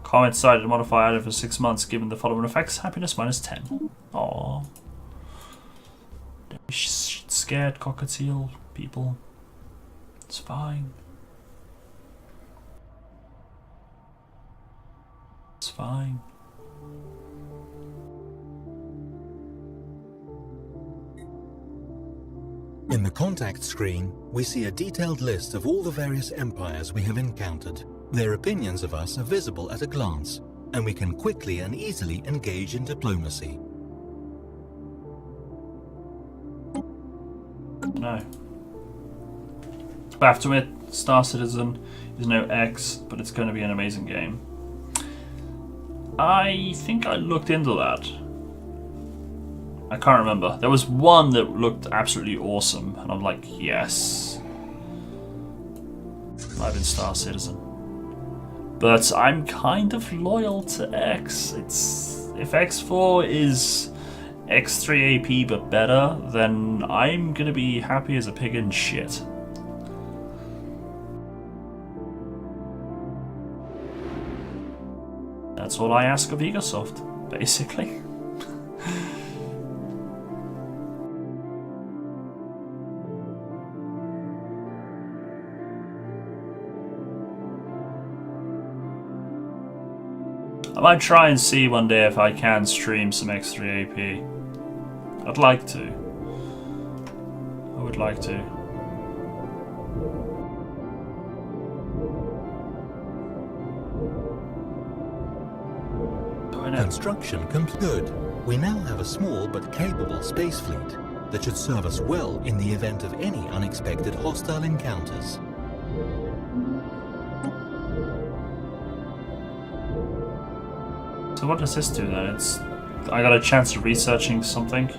Comet sighted and modified over 6 months, given the following effects: happiness minus 10. Aww. Don't be scared, cockatiel people. It's fine. It's fine. In the contact screen, we see a detailed list of all the various empires we have encountered. Their opinions of us are visible at a glance, and we can quickly and easily engage in diplomacy. No. But I have to admit, Star Citizen is no X, but it's going to be an amazing game. I think I looked into that. I can't remember. There was one that looked absolutely awesome, and I'm like, yes. I've been Star Citizen. But I'm kind of loyal to X. If X4 is X3AP but better, then I'm gonna be happy as a pig in shit. That's all I ask of Egosoft, basically. I might try and see one day if I can stream some X3AP. I'd like to. I would like to. Construction complete. Good. We now have a small but capable space fleet that should serve us well in the event of any unexpected hostile encounters. So what does this do then? I got a chance of researching something?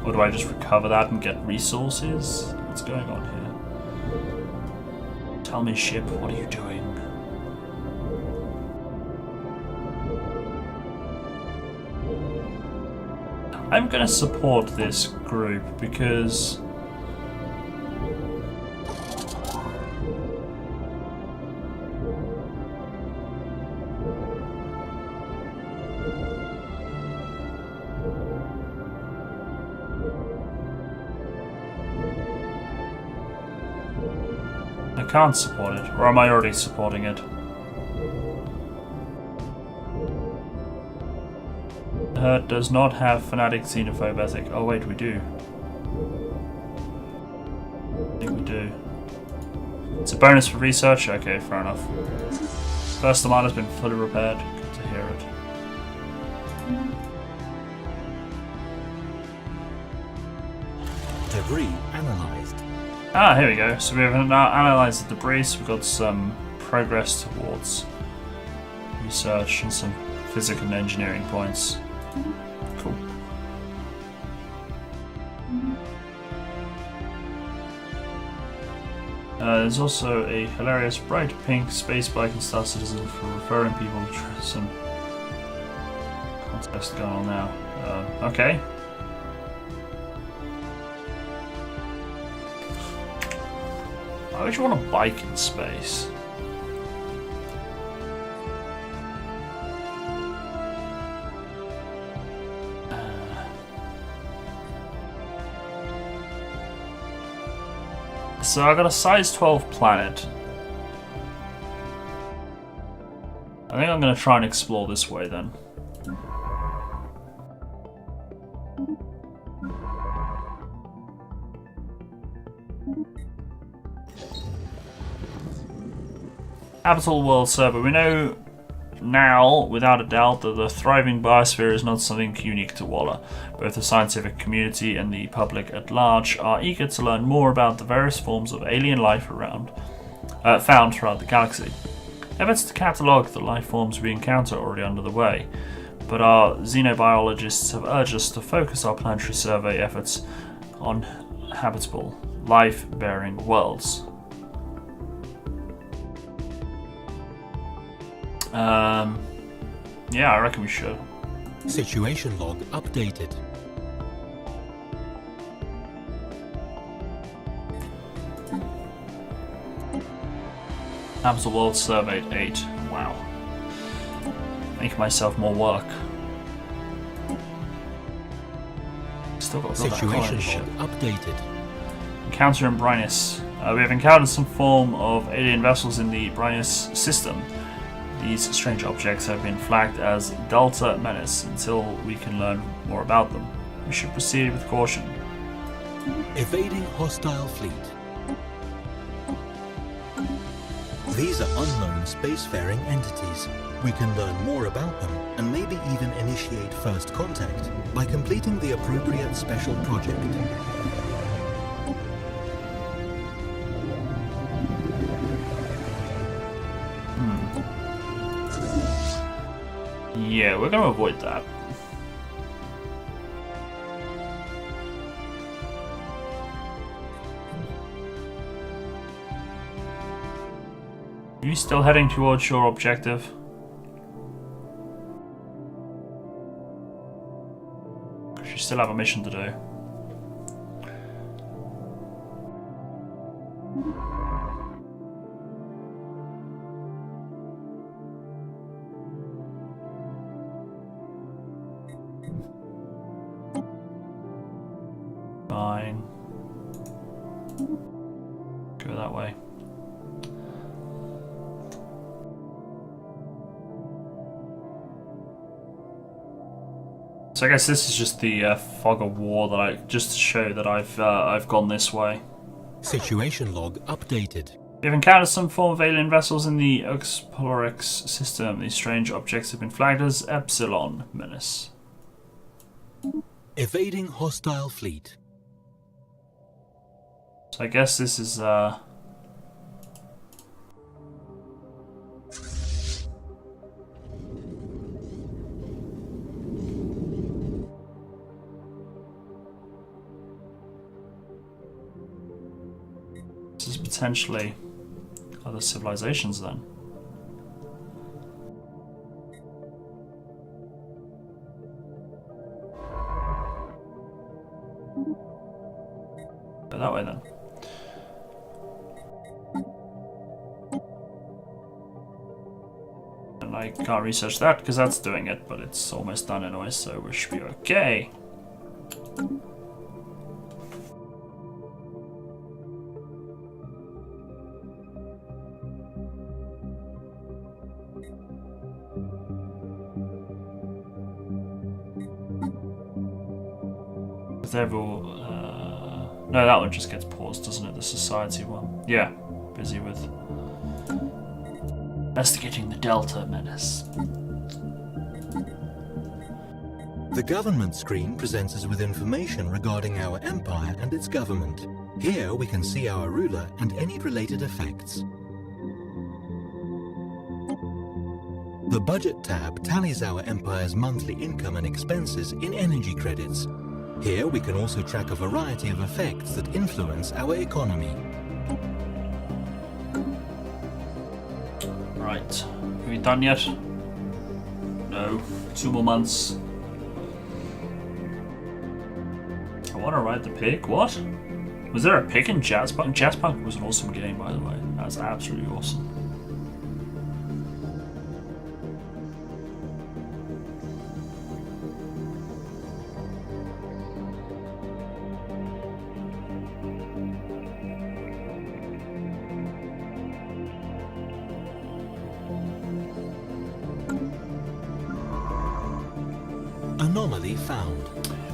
Or do I just recover that and get resources? What's going on here? Tell me, ship, what are you doing? I'm gonna support this group because I can't support it, or am I already supporting it? Does not have fanatic xenophobe ethic. Oh wait, we do. I think we do. It's a bonus for research? Okay, fair enough. First demand has been fully repaired. Good to hear it. Debris analyzed. Ah, here we go. So we have now analysed the debris, so we've got some progress towards research and some physical and engineering points. Cool. There's also a hilarious bright pink space bike and Star Citizen for referring people to some contest going on now. Okay. Why would you want a bike in space? So I got a size 12 planet. I think I'm going to try and explore this way then. Habitable world server. We know now, without a doubt, that the thriving biosphere is not something unique to Walla. Both the scientific community and the public at large are eager to learn more about the various forms of alien life found throughout the galaxy. Efforts to catalogue the life forms we encounter are already under the way, but our xenobiologists have urged us to focus our planetary survey efforts on habitable, life-bearing worlds. Yeah, I reckon we should. Situation log updated. Habitable world surveyed 8. Wow. Make myself more work. Still got Situation log updated. Encounter in Brightness. We have encountered some form of alien vessels in the Brightness system. These strange objects have been flagged as Delta Menace until we can learn more about them. We should proceed with caution. Evading hostile fleet. These are unknown spacefaring entities. We can learn more about them and maybe even initiate first contact by completing the appropriate special project. Yeah, we're going to avoid that. Are you still heading towards your objective? Because you still have a mission to do. Fine. Go that way. So I guess this is just the fog of war that just to show that I've gone this way. Situation log updated. We have encountered some form of alien vessels in the Explorex system. These strange objects have been flagged as Epsilon Menace. Evading hostile fleet. So I guess this is this is potentially other civilizations then. Go that way then. And I can't research that because that's doing it, but it's almost done anyway, so we should be okay. No, that one just gets paused, doesn't it? The society one. Yeah, busy with investigating the Delta menace. The government screen presents us with information regarding our empire and its government. Here we can see our ruler and any related effects. The budget tab tallies our empire's monthly income and expenses in energy credits. Here we can also track a variety of effects that influence our economy. Right. Are we done yet? No. 2 more months. I want to ride the pig. What? Was there a pig in Jazzpunk? Jazzpunk was an awesome game, by the way. That's absolutely awesome. Anomaly found.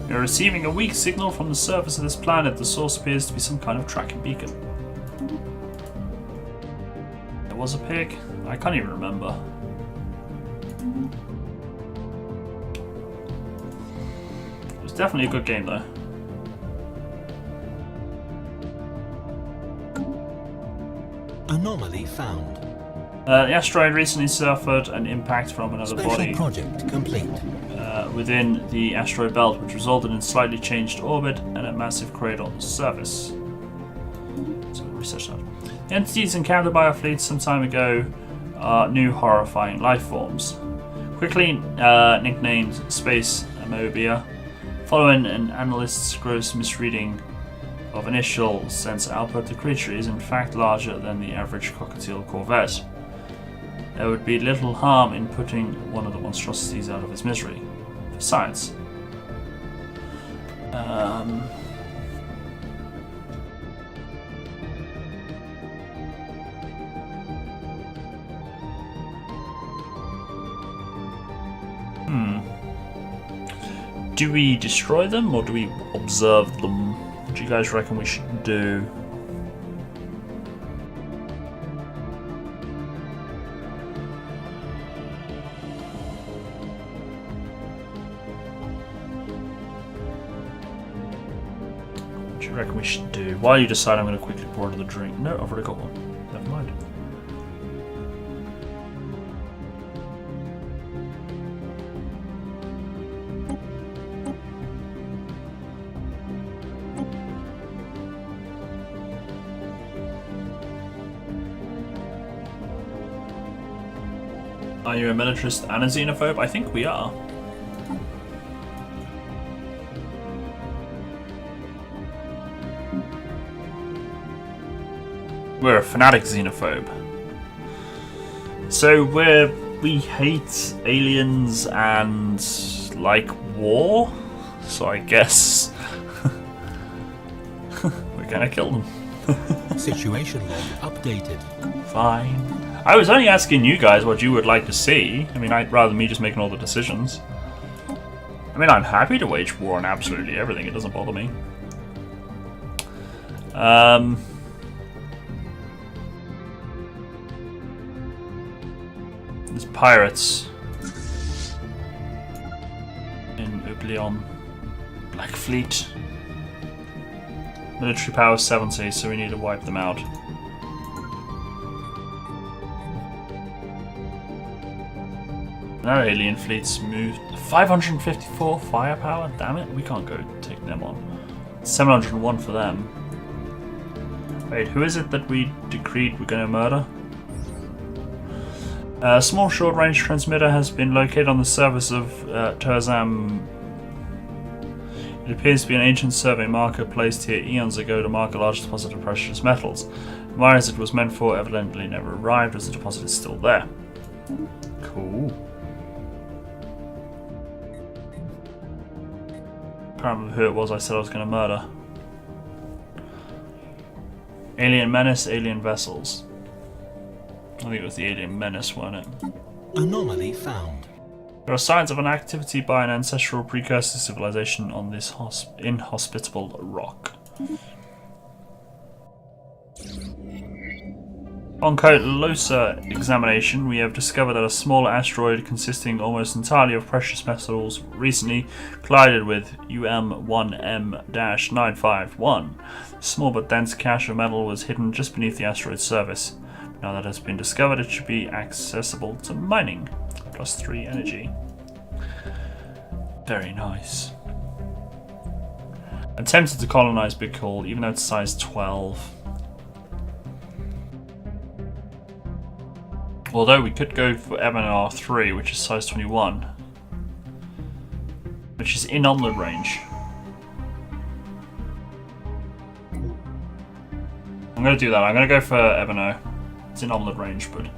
We are receiving a weak signal from the surface of this planet. The source appears to be some kind of tracking beacon. There was a pig? I can't even remember. It was definitely a good game though. Anomaly found. The asteroid recently suffered an impact from another Special body project complete. within the asteroid belt, which resulted in slightly changed orbit and a massive crater on the surface. So we'll research that. The entities encountered by our fleet some time ago are new horrifying life forms. Quickly nicknamed Space Amobia, following an analyst's gross misreading of initial sensor output, the creature is in fact larger than the average cockatiel corvette. There would be little harm in putting one of the monstrosities out of its misery. For science. Do we destroy them or do we observe them? What do you guys reckon we should do? What do you reckon we should do? While you decide, I'm going to quickly pour another drink. No, I've already got one. Never mind. Are you a militarist and a xenophobe? I think we are. We're a fanatic xenophobe. So we hate aliens and like war. So I guess we're gonna kill them. Situation log updated. Fine. I was only asking you guys what you would like to see. I mean, rather than me just making all the decisions. I mean, I'm happy to wage war on absolutely everything. It doesn't bother me. There's pirates in Oblion. Black Fleet. Military power 70, so we need to wipe them out. No alien fleets moved. 554 firepower? Damn it, we can't go take them on. 701 for them. Wait, who is it that we decreed we're going to murder? A small short-range transmitter has been located on the surface of Terzam. It appears to be an ancient survey marker placed here eons ago to mark a large deposit of precious metals. The virus it was meant for evidently never arrived, as the deposit is still there. Cool. Can't remember who it was I said I was going to murder. Alien menace, alien vessels. I think it was the alien menace, wasn't it? Anomaly found. There are signs of an activity by an ancestral precursor civilization on this inhospitable rock. On closer examination, we have discovered that a small asteroid consisting almost entirely of precious metals recently collided with UM1M-951. A small but dense cache of metal was hidden just beneath the asteroid's surface. Now that has been discovered, it should be accessible to mining. +3 energy. Very nice. I'm tempted to colonize Big Hall, even though it's size 12. Although we could go for MNR3, which is size 21. Which is in onward range. I'm going to do that. I'm going to go for Ebano. It's in onward range, but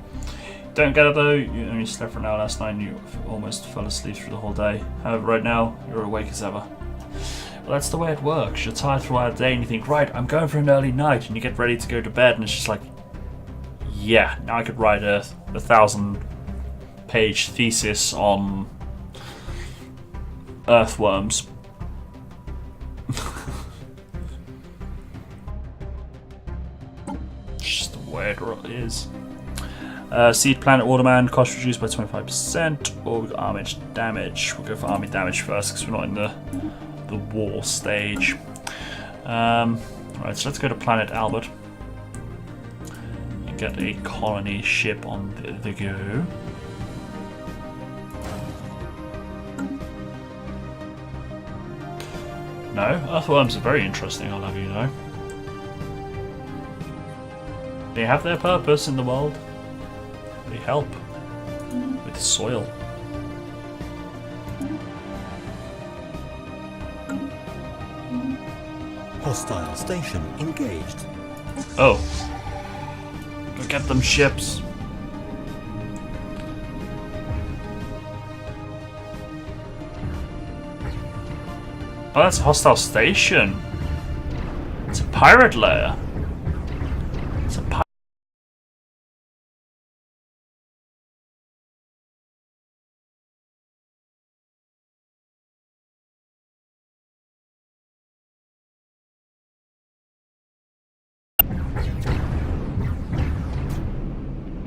don't get it though. You only slept for an hour last night and you almost fell asleep through the whole day. However, right now, you're awake as ever. Well, that's the way it works. You're tired throughout the day and you think, right, I'm going for an early night, and you get ready to go to bed and it's just like, yeah, now I could write a 1,000-page thesis on earthworms. Just the way it is. Seed Planet Waterman, cost reduced by 25%, or we've got army damage. We'll go for army damage first because we're not in the war stage. Right, so let's go to Planet Albert. And get a colony ship on the go. No, earthworms are very interesting, I'll have you know. They have their purpose in the world. They help with soil. Hostile station engaged. Oh. Go get them ships. Oh, that's a hostile station. It's a pirate lair. It's a pirate.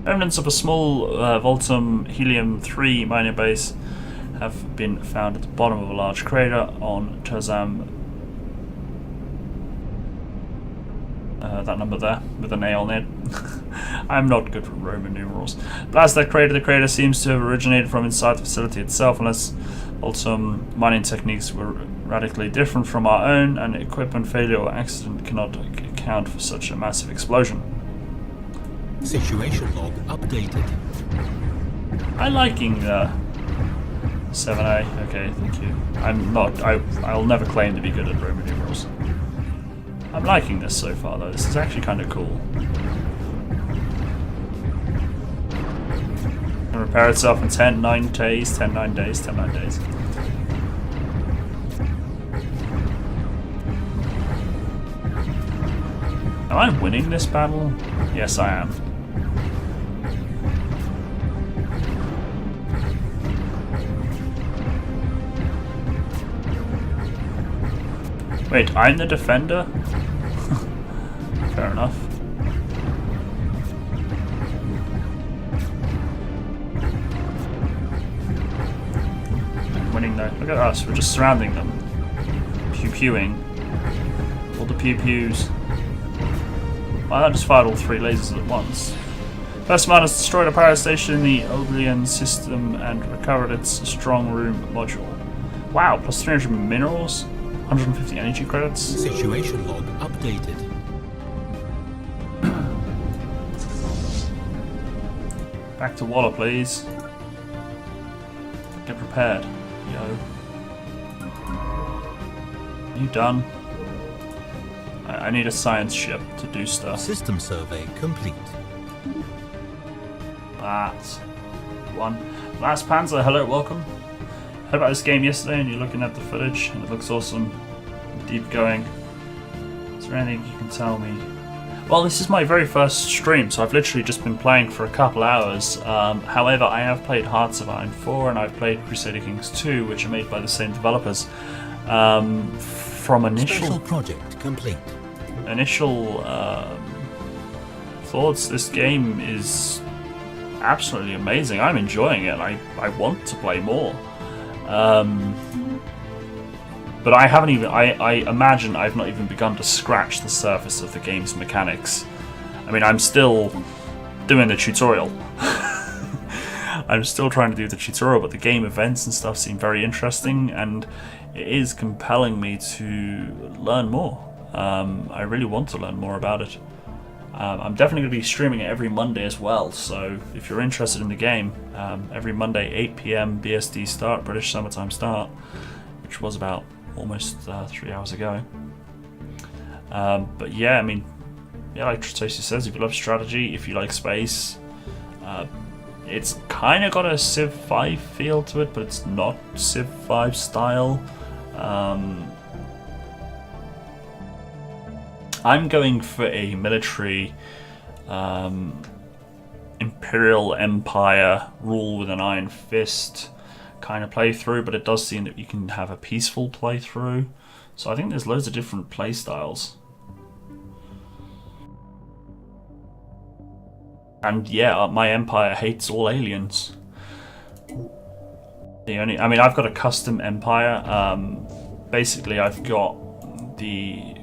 Remnants of a small Voltum Helium-3 mining base have been found at the bottom of a large crater on Terzam. That number there, with an A on it. I'm not good with Roman numerals. But as that crater, the crater seems to have originated from inside the facility itself, unless Voltum mining techniques were radically different from our own, and equipment failure or accident cannot account for such a massive explosion. Situation log updated. I'm liking 7A. Okay, thank you. I'm not. I'll never claim to be good at Roman numerals. I'm liking this so far, though. This is actually kind of cool. It can repair itself in 10, 9 days, 10, 9 days, 10, 9 days. Am I winning this battle? Yes, I am. Wait, I'm the defender? Fair enough. I'm winning though. Look at us, we're just surrounding them. pew-pewing. All the pew-pews. Wow, that just fired all 3 lasers at once. First man has destroyed a power station in the Oblivion system and recovered its strong room module. Wow, plus 300 minerals, 150 energy credits. Situation log updated. Back to Walla, please. Get prepared, yo. Are you done? I need a science ship to do stuff. System survey complete. That's one. Last Panzer, hello, welcome. Heard about this game yesterday and you're looking at the footage and it looks awesome. Deep going. Is there anything you can tell me? Well, this is my very first stream, so I've literally just been playing for a couple hours. However, I have played Hearts of Iron 4 and I've played Crusader Kings 2, which are made by the same developers. From Special project complete. Initial thoughts, this game is absolutely amazing. I'm enjoying it. I want to play more. But I haven't even. I imagine I've not even begun to scratch the surface of the game's mechanics. I mean, I'm still doing the tutorial. I'm still trying to do the tutorial, but the game events and stuff seem very interesting, and it is compelling me to learn more. I really want to learn more about it. I'm definitely going to be streaming it every Monday as well, so if you're interested in the game, every Monday 8 PM BST start, British Summertime start, which was about almost 3 hours ago. But yeah, I mean, yeah, like Tracy says, if you love strategy, if you like space, it's kind of got a Civ 5 feel to it, but it's not Civ 5 style. I'm going for a military Imperial Empire rule with an iron fist kind of playthrough, but it does seem that you can have a peaceful playthrough. So I think there's loads of different play styles. And yeah, my empire hates all aliens. I mean, I've got a custom empire. Basically, I've got the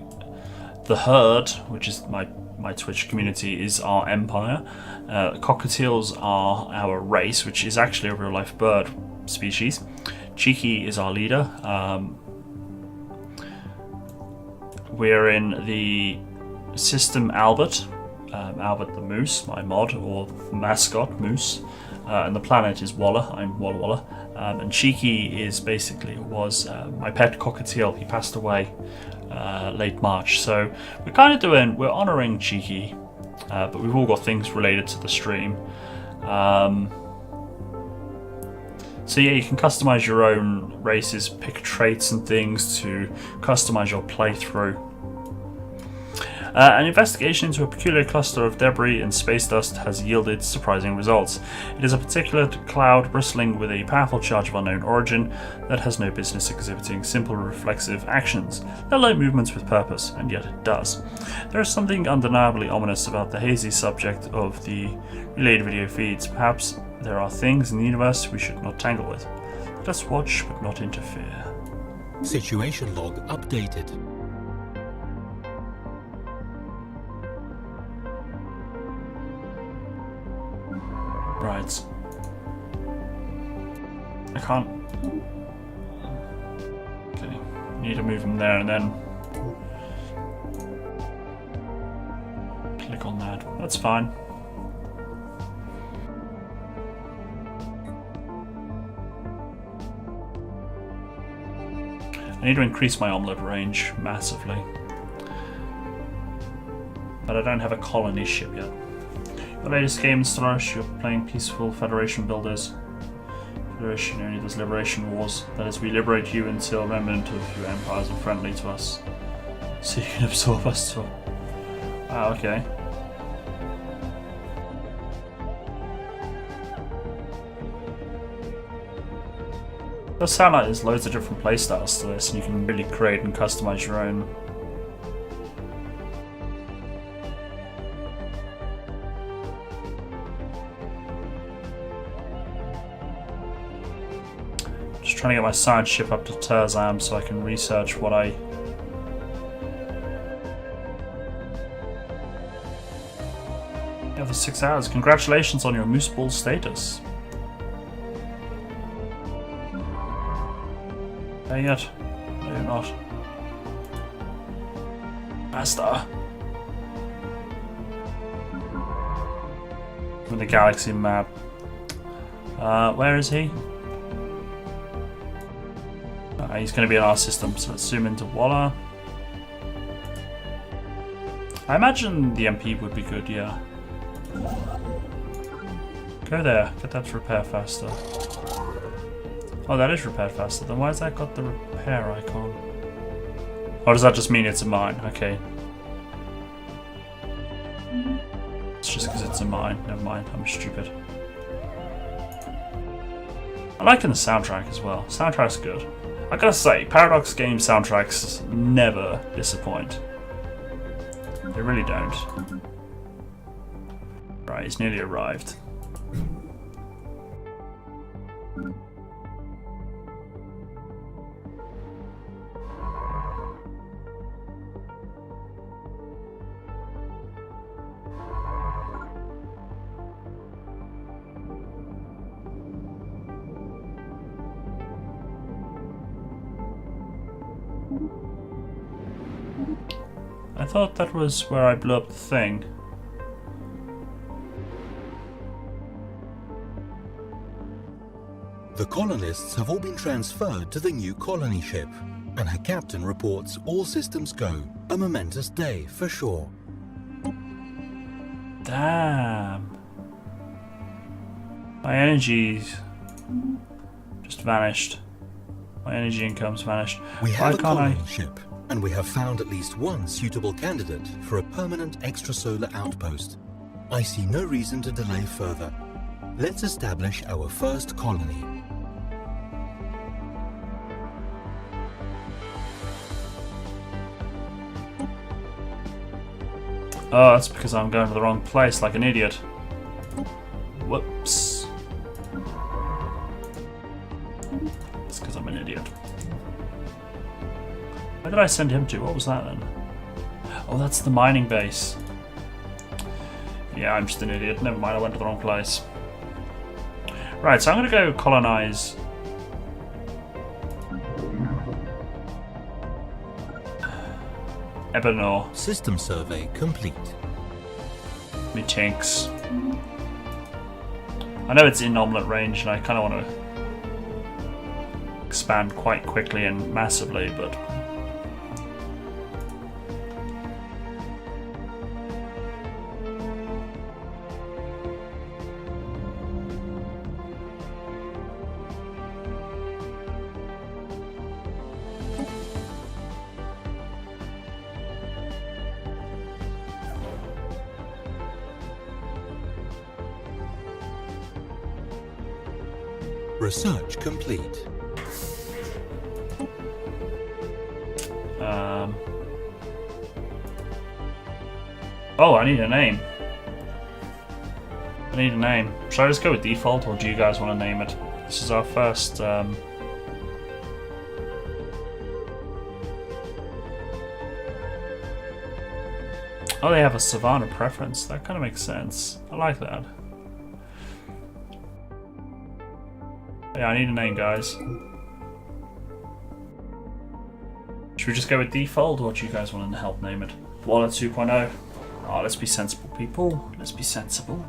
herd, which is my Twitch community, is our empire. Cockatiels are our race, which is actually a real life bird species. Cheeky is our leader. We're in the system Albert. Albert the Moose, my mod or mascot Moose, and the planet is Walla. I'm Walla. And Cheeky is was my pet cockatiel. He passed away late March, so we're honouring Cheeky, but we've all got things related to the stream. So yeah, you can customize your own races, pick traits and things to customize your playthrough. An investigation into a peculiar cluster of debris and space dust has yielded surprising results. It is a particular cloud bristling with a powerful charge of unknown origin that has no business exhibiting simple reflexive actions, let alone movements with purpose, and yet it does. There is something undeniably ominous about the hazy subject of the relayed video feeds. Perhaps there are things in the universe we should not tangle with. Let us watch but not interfere. Situation log updated. Right. I can't. Okay. Need to move them there and then click on that. That's fine. I need to increase my omelette range massively. But I don't have a colony ship yet. The latest game in Stellaris, you're playing peaceful Federation builders. Federation only does liberation wars. That is, we liberate you until a remnant of your empires are friendly to us. So you can absorb us too. Wow, okay. It does sound like there's loads of different playstyles to this, and you can really create and customize your own. Just trying to get my science ship up to Terzam so I can research what I You have the 6 hours. Congratulations on your moose ball status. Dang it. No, you're not. Master. With the galaxy map. Where is he? He's going to be in our system, so let's zoom into Walla. I imagine the MP would be good, yeah. Go there, get that to repair faster. Oh, that is repaired faster. Then why has that got the repair icon? Or does that just mean it's a mine? Okay. It's just because it's a mine. Never mind, I'm stupid. I like the soundtrack as well. Soundtrack's good. I gotta say, Paradox game soundtracks never disappoint. They really don't. Right, he's nearly arrived. I thought that was where I blew up the thing. The colonists have all been transferred to the new colony ship, and her captain reports all systems go. A momentous day for sure. Damn. My energy's just vanished. My energy income's vanished. We have a Why can't colony I? ship, and we have found at least one suitable candidate for a permanent extrasolar outpost. I see no reason to delay further. Let's establish our first colony. Oh, that's because I'm going to the wrong place like an idiot. Whoops. It's because I'm an idiot. Where did I send him to? What was that then? Oh, that's the mining base. Yeah, I'm just an idiot. Never mind, I went to the wrong place. Right, so I'm going to go colonize. Ebenor. System survey complete. Me tinks. I know it's in omelette range and I kind of want to expand quite quickly and massively, but Research complete. Oh, I need a name. I need a name. Should I just go with default, or do you guys want to name it? This is our first. Oh, they have a Savannah preference. That kind of makes sense. I like that. Yeah, I need a name, guys. Should we just go with default, or do you guys want to help name it? Walla 2.0. Oh, let's be sensible, people. Let's be sensible.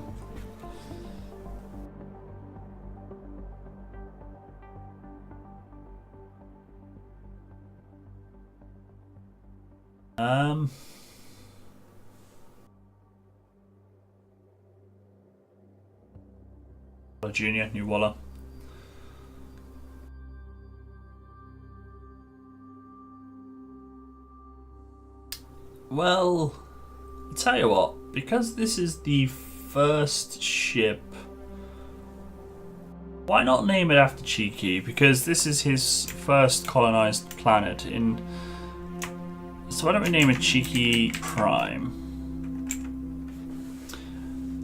Junior, new Walla. Well, I'll tell you what, because this is the first ship, why not name it after Cheeky? Because this is his first colonized planet. So why don't we name it Cheeky Prime?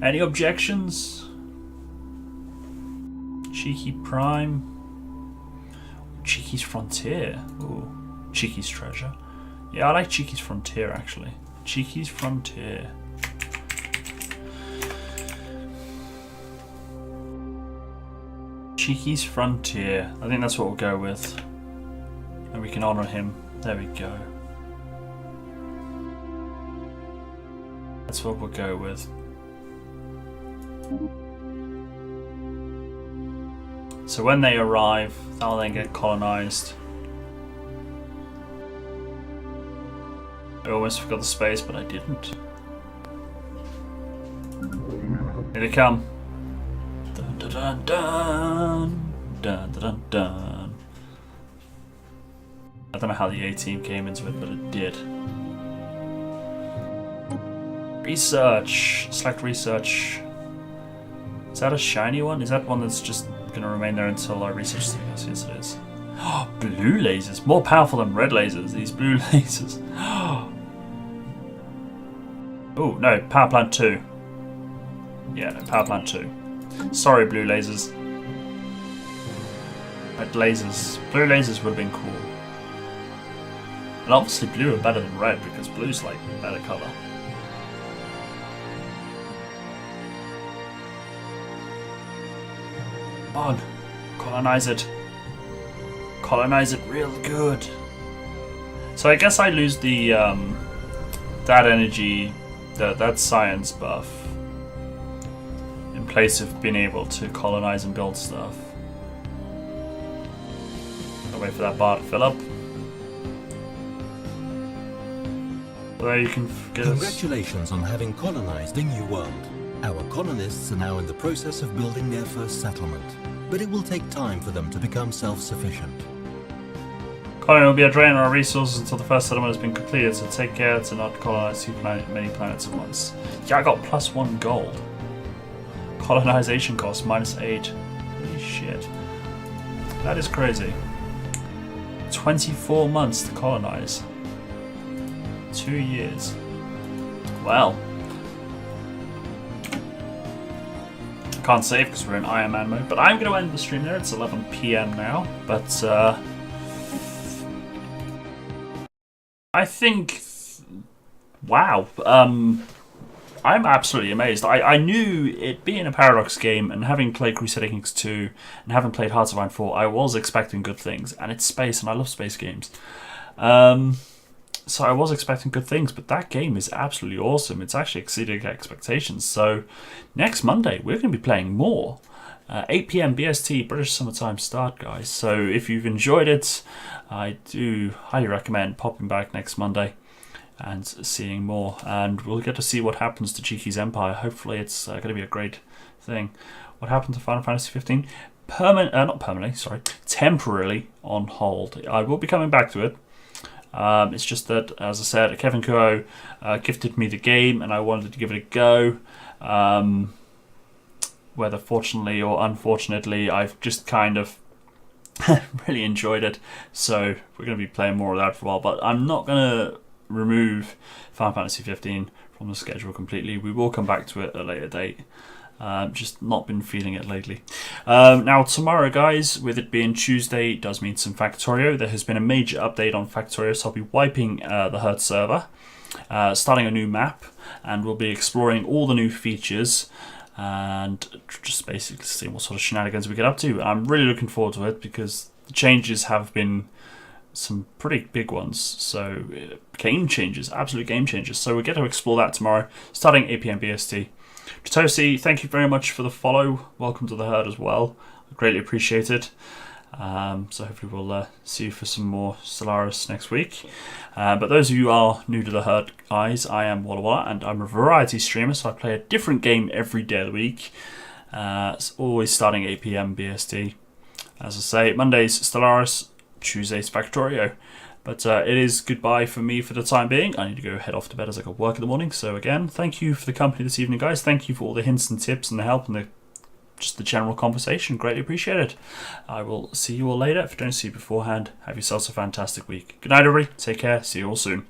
Any objections? Cheeky Prime? Cheeky's Frontier. Ooh, Cheeky's Treasure. Yeah, I like Cheeky's Frontier actually. Cheeky's Frontier. Cheeky's Frontier. I think that's what we'll go with. And we can honour him. There we go. That's what we'll go with. So when they arrive, they'll then get colonised. I almost forgot the space, but I didn't. Here they come. Dun dun dun dun. Dun dun dun dun. I don't know how the A-team came into it, but it did. Research. Select research. Is that a shiny one? Is that one that's just going to remain there until I research the thing? Yes, it is. Oh, blue lasers. More powerful than red lasers, these blue lasers. Oh, no. Power plant 2. Yeah, no, power plant 2. Sorry, blue lasers. Red lasers. Blue lasers would have been cool. And obviously blue are better than red because blue's like a better colour. Come on, colonize it. Colonize it real good. So I guess I lose the that energy, that science buff, in place of being able to colonize and build stuff. I'll wait for that bar to fill up. There you can get Congratulations on having colonized a new world. Our colonists are now in the process of building their first settlement, but it will take time for them to become self-sufficient. Colony will be a drain on our resources until the first settlement has been completed, so take care to not colonize many planets at once. Yeah, I got +1 gold. Colonization cost -8. Holy shit. That is crazy. 24 months to colonize. 2 years. Well. Can't save because we're in Iron Man mode, but I'm going to end the stream there. It's 11 PM now, but I think, wow, I'm absolutely amazed. I knew it being a Paradox game and having played Crusader Kings 2 and having played Hearts of Iron 4, I was expecting good things, and it's space, and I love space games. So I was expecting good things, but that game is absolutely awesome. It's actually exceeded expectations. So next Monday, we're going to be playing more. 8 PM BST, British Summertime start, guys. So if you've enjoyed it, I do highly recommend popping back next Monday and seeing more. And we'll get to see what happens to Cheeky's Empire. Hopefully it's going to be a great thing. What happened to Final Fantasy 15? Not permanently, sorry. Temporarily on hold. I will be coming back to it. It's just that, as I said, Kevin Kuo gifted me the game and I wanted to give it a go. Whether fortunately or unfortunately, I've just kind of really enjoyed it. So we're going to be playing more of that for a while. But I'm not going to remove Final Fantasy 15 from the schedule completely. We will come back to it at a later date. Just not been feeling it lately. Now tomorrow, guys, with it being Tuesday, does mean some Factorio. There has been a major update on Factorio, so I'll be wiping the Herd server, starting a new map, and we'll be exploring all the new features and just basically seeing what sort of shenanigans we get up to. I'm really looking forward to it because the changes have been some pretty big ones. So game changers, absolute game changers. So we get to explore that tomorrow, starting 8 PM BST. Totosi, thank you very much for the follow. Welcome to the Herd as well. I greatly appreciate it. So hopefully we'll see you for some more Stellaris next week. But those of you who are new to the Herd, guys, I am Walla, and I'm a variety streamer, so I play a different game every day of the week. It's always starting 8 PM BST. As I say, Mondays Stellaris, Tuesdays Factorio. But it is goodbye for me for the time being. I need to go head off to bed as I got work in the morning. So again, thank you for the company this evening, guys. Thank you for all the hints and tips and the help and just the general conversation. Greatly appreciate it. I will see you all later. If I don't see you beforehand, have yourselves a fantastic week. Good night, everybody. Take care. See you all soon.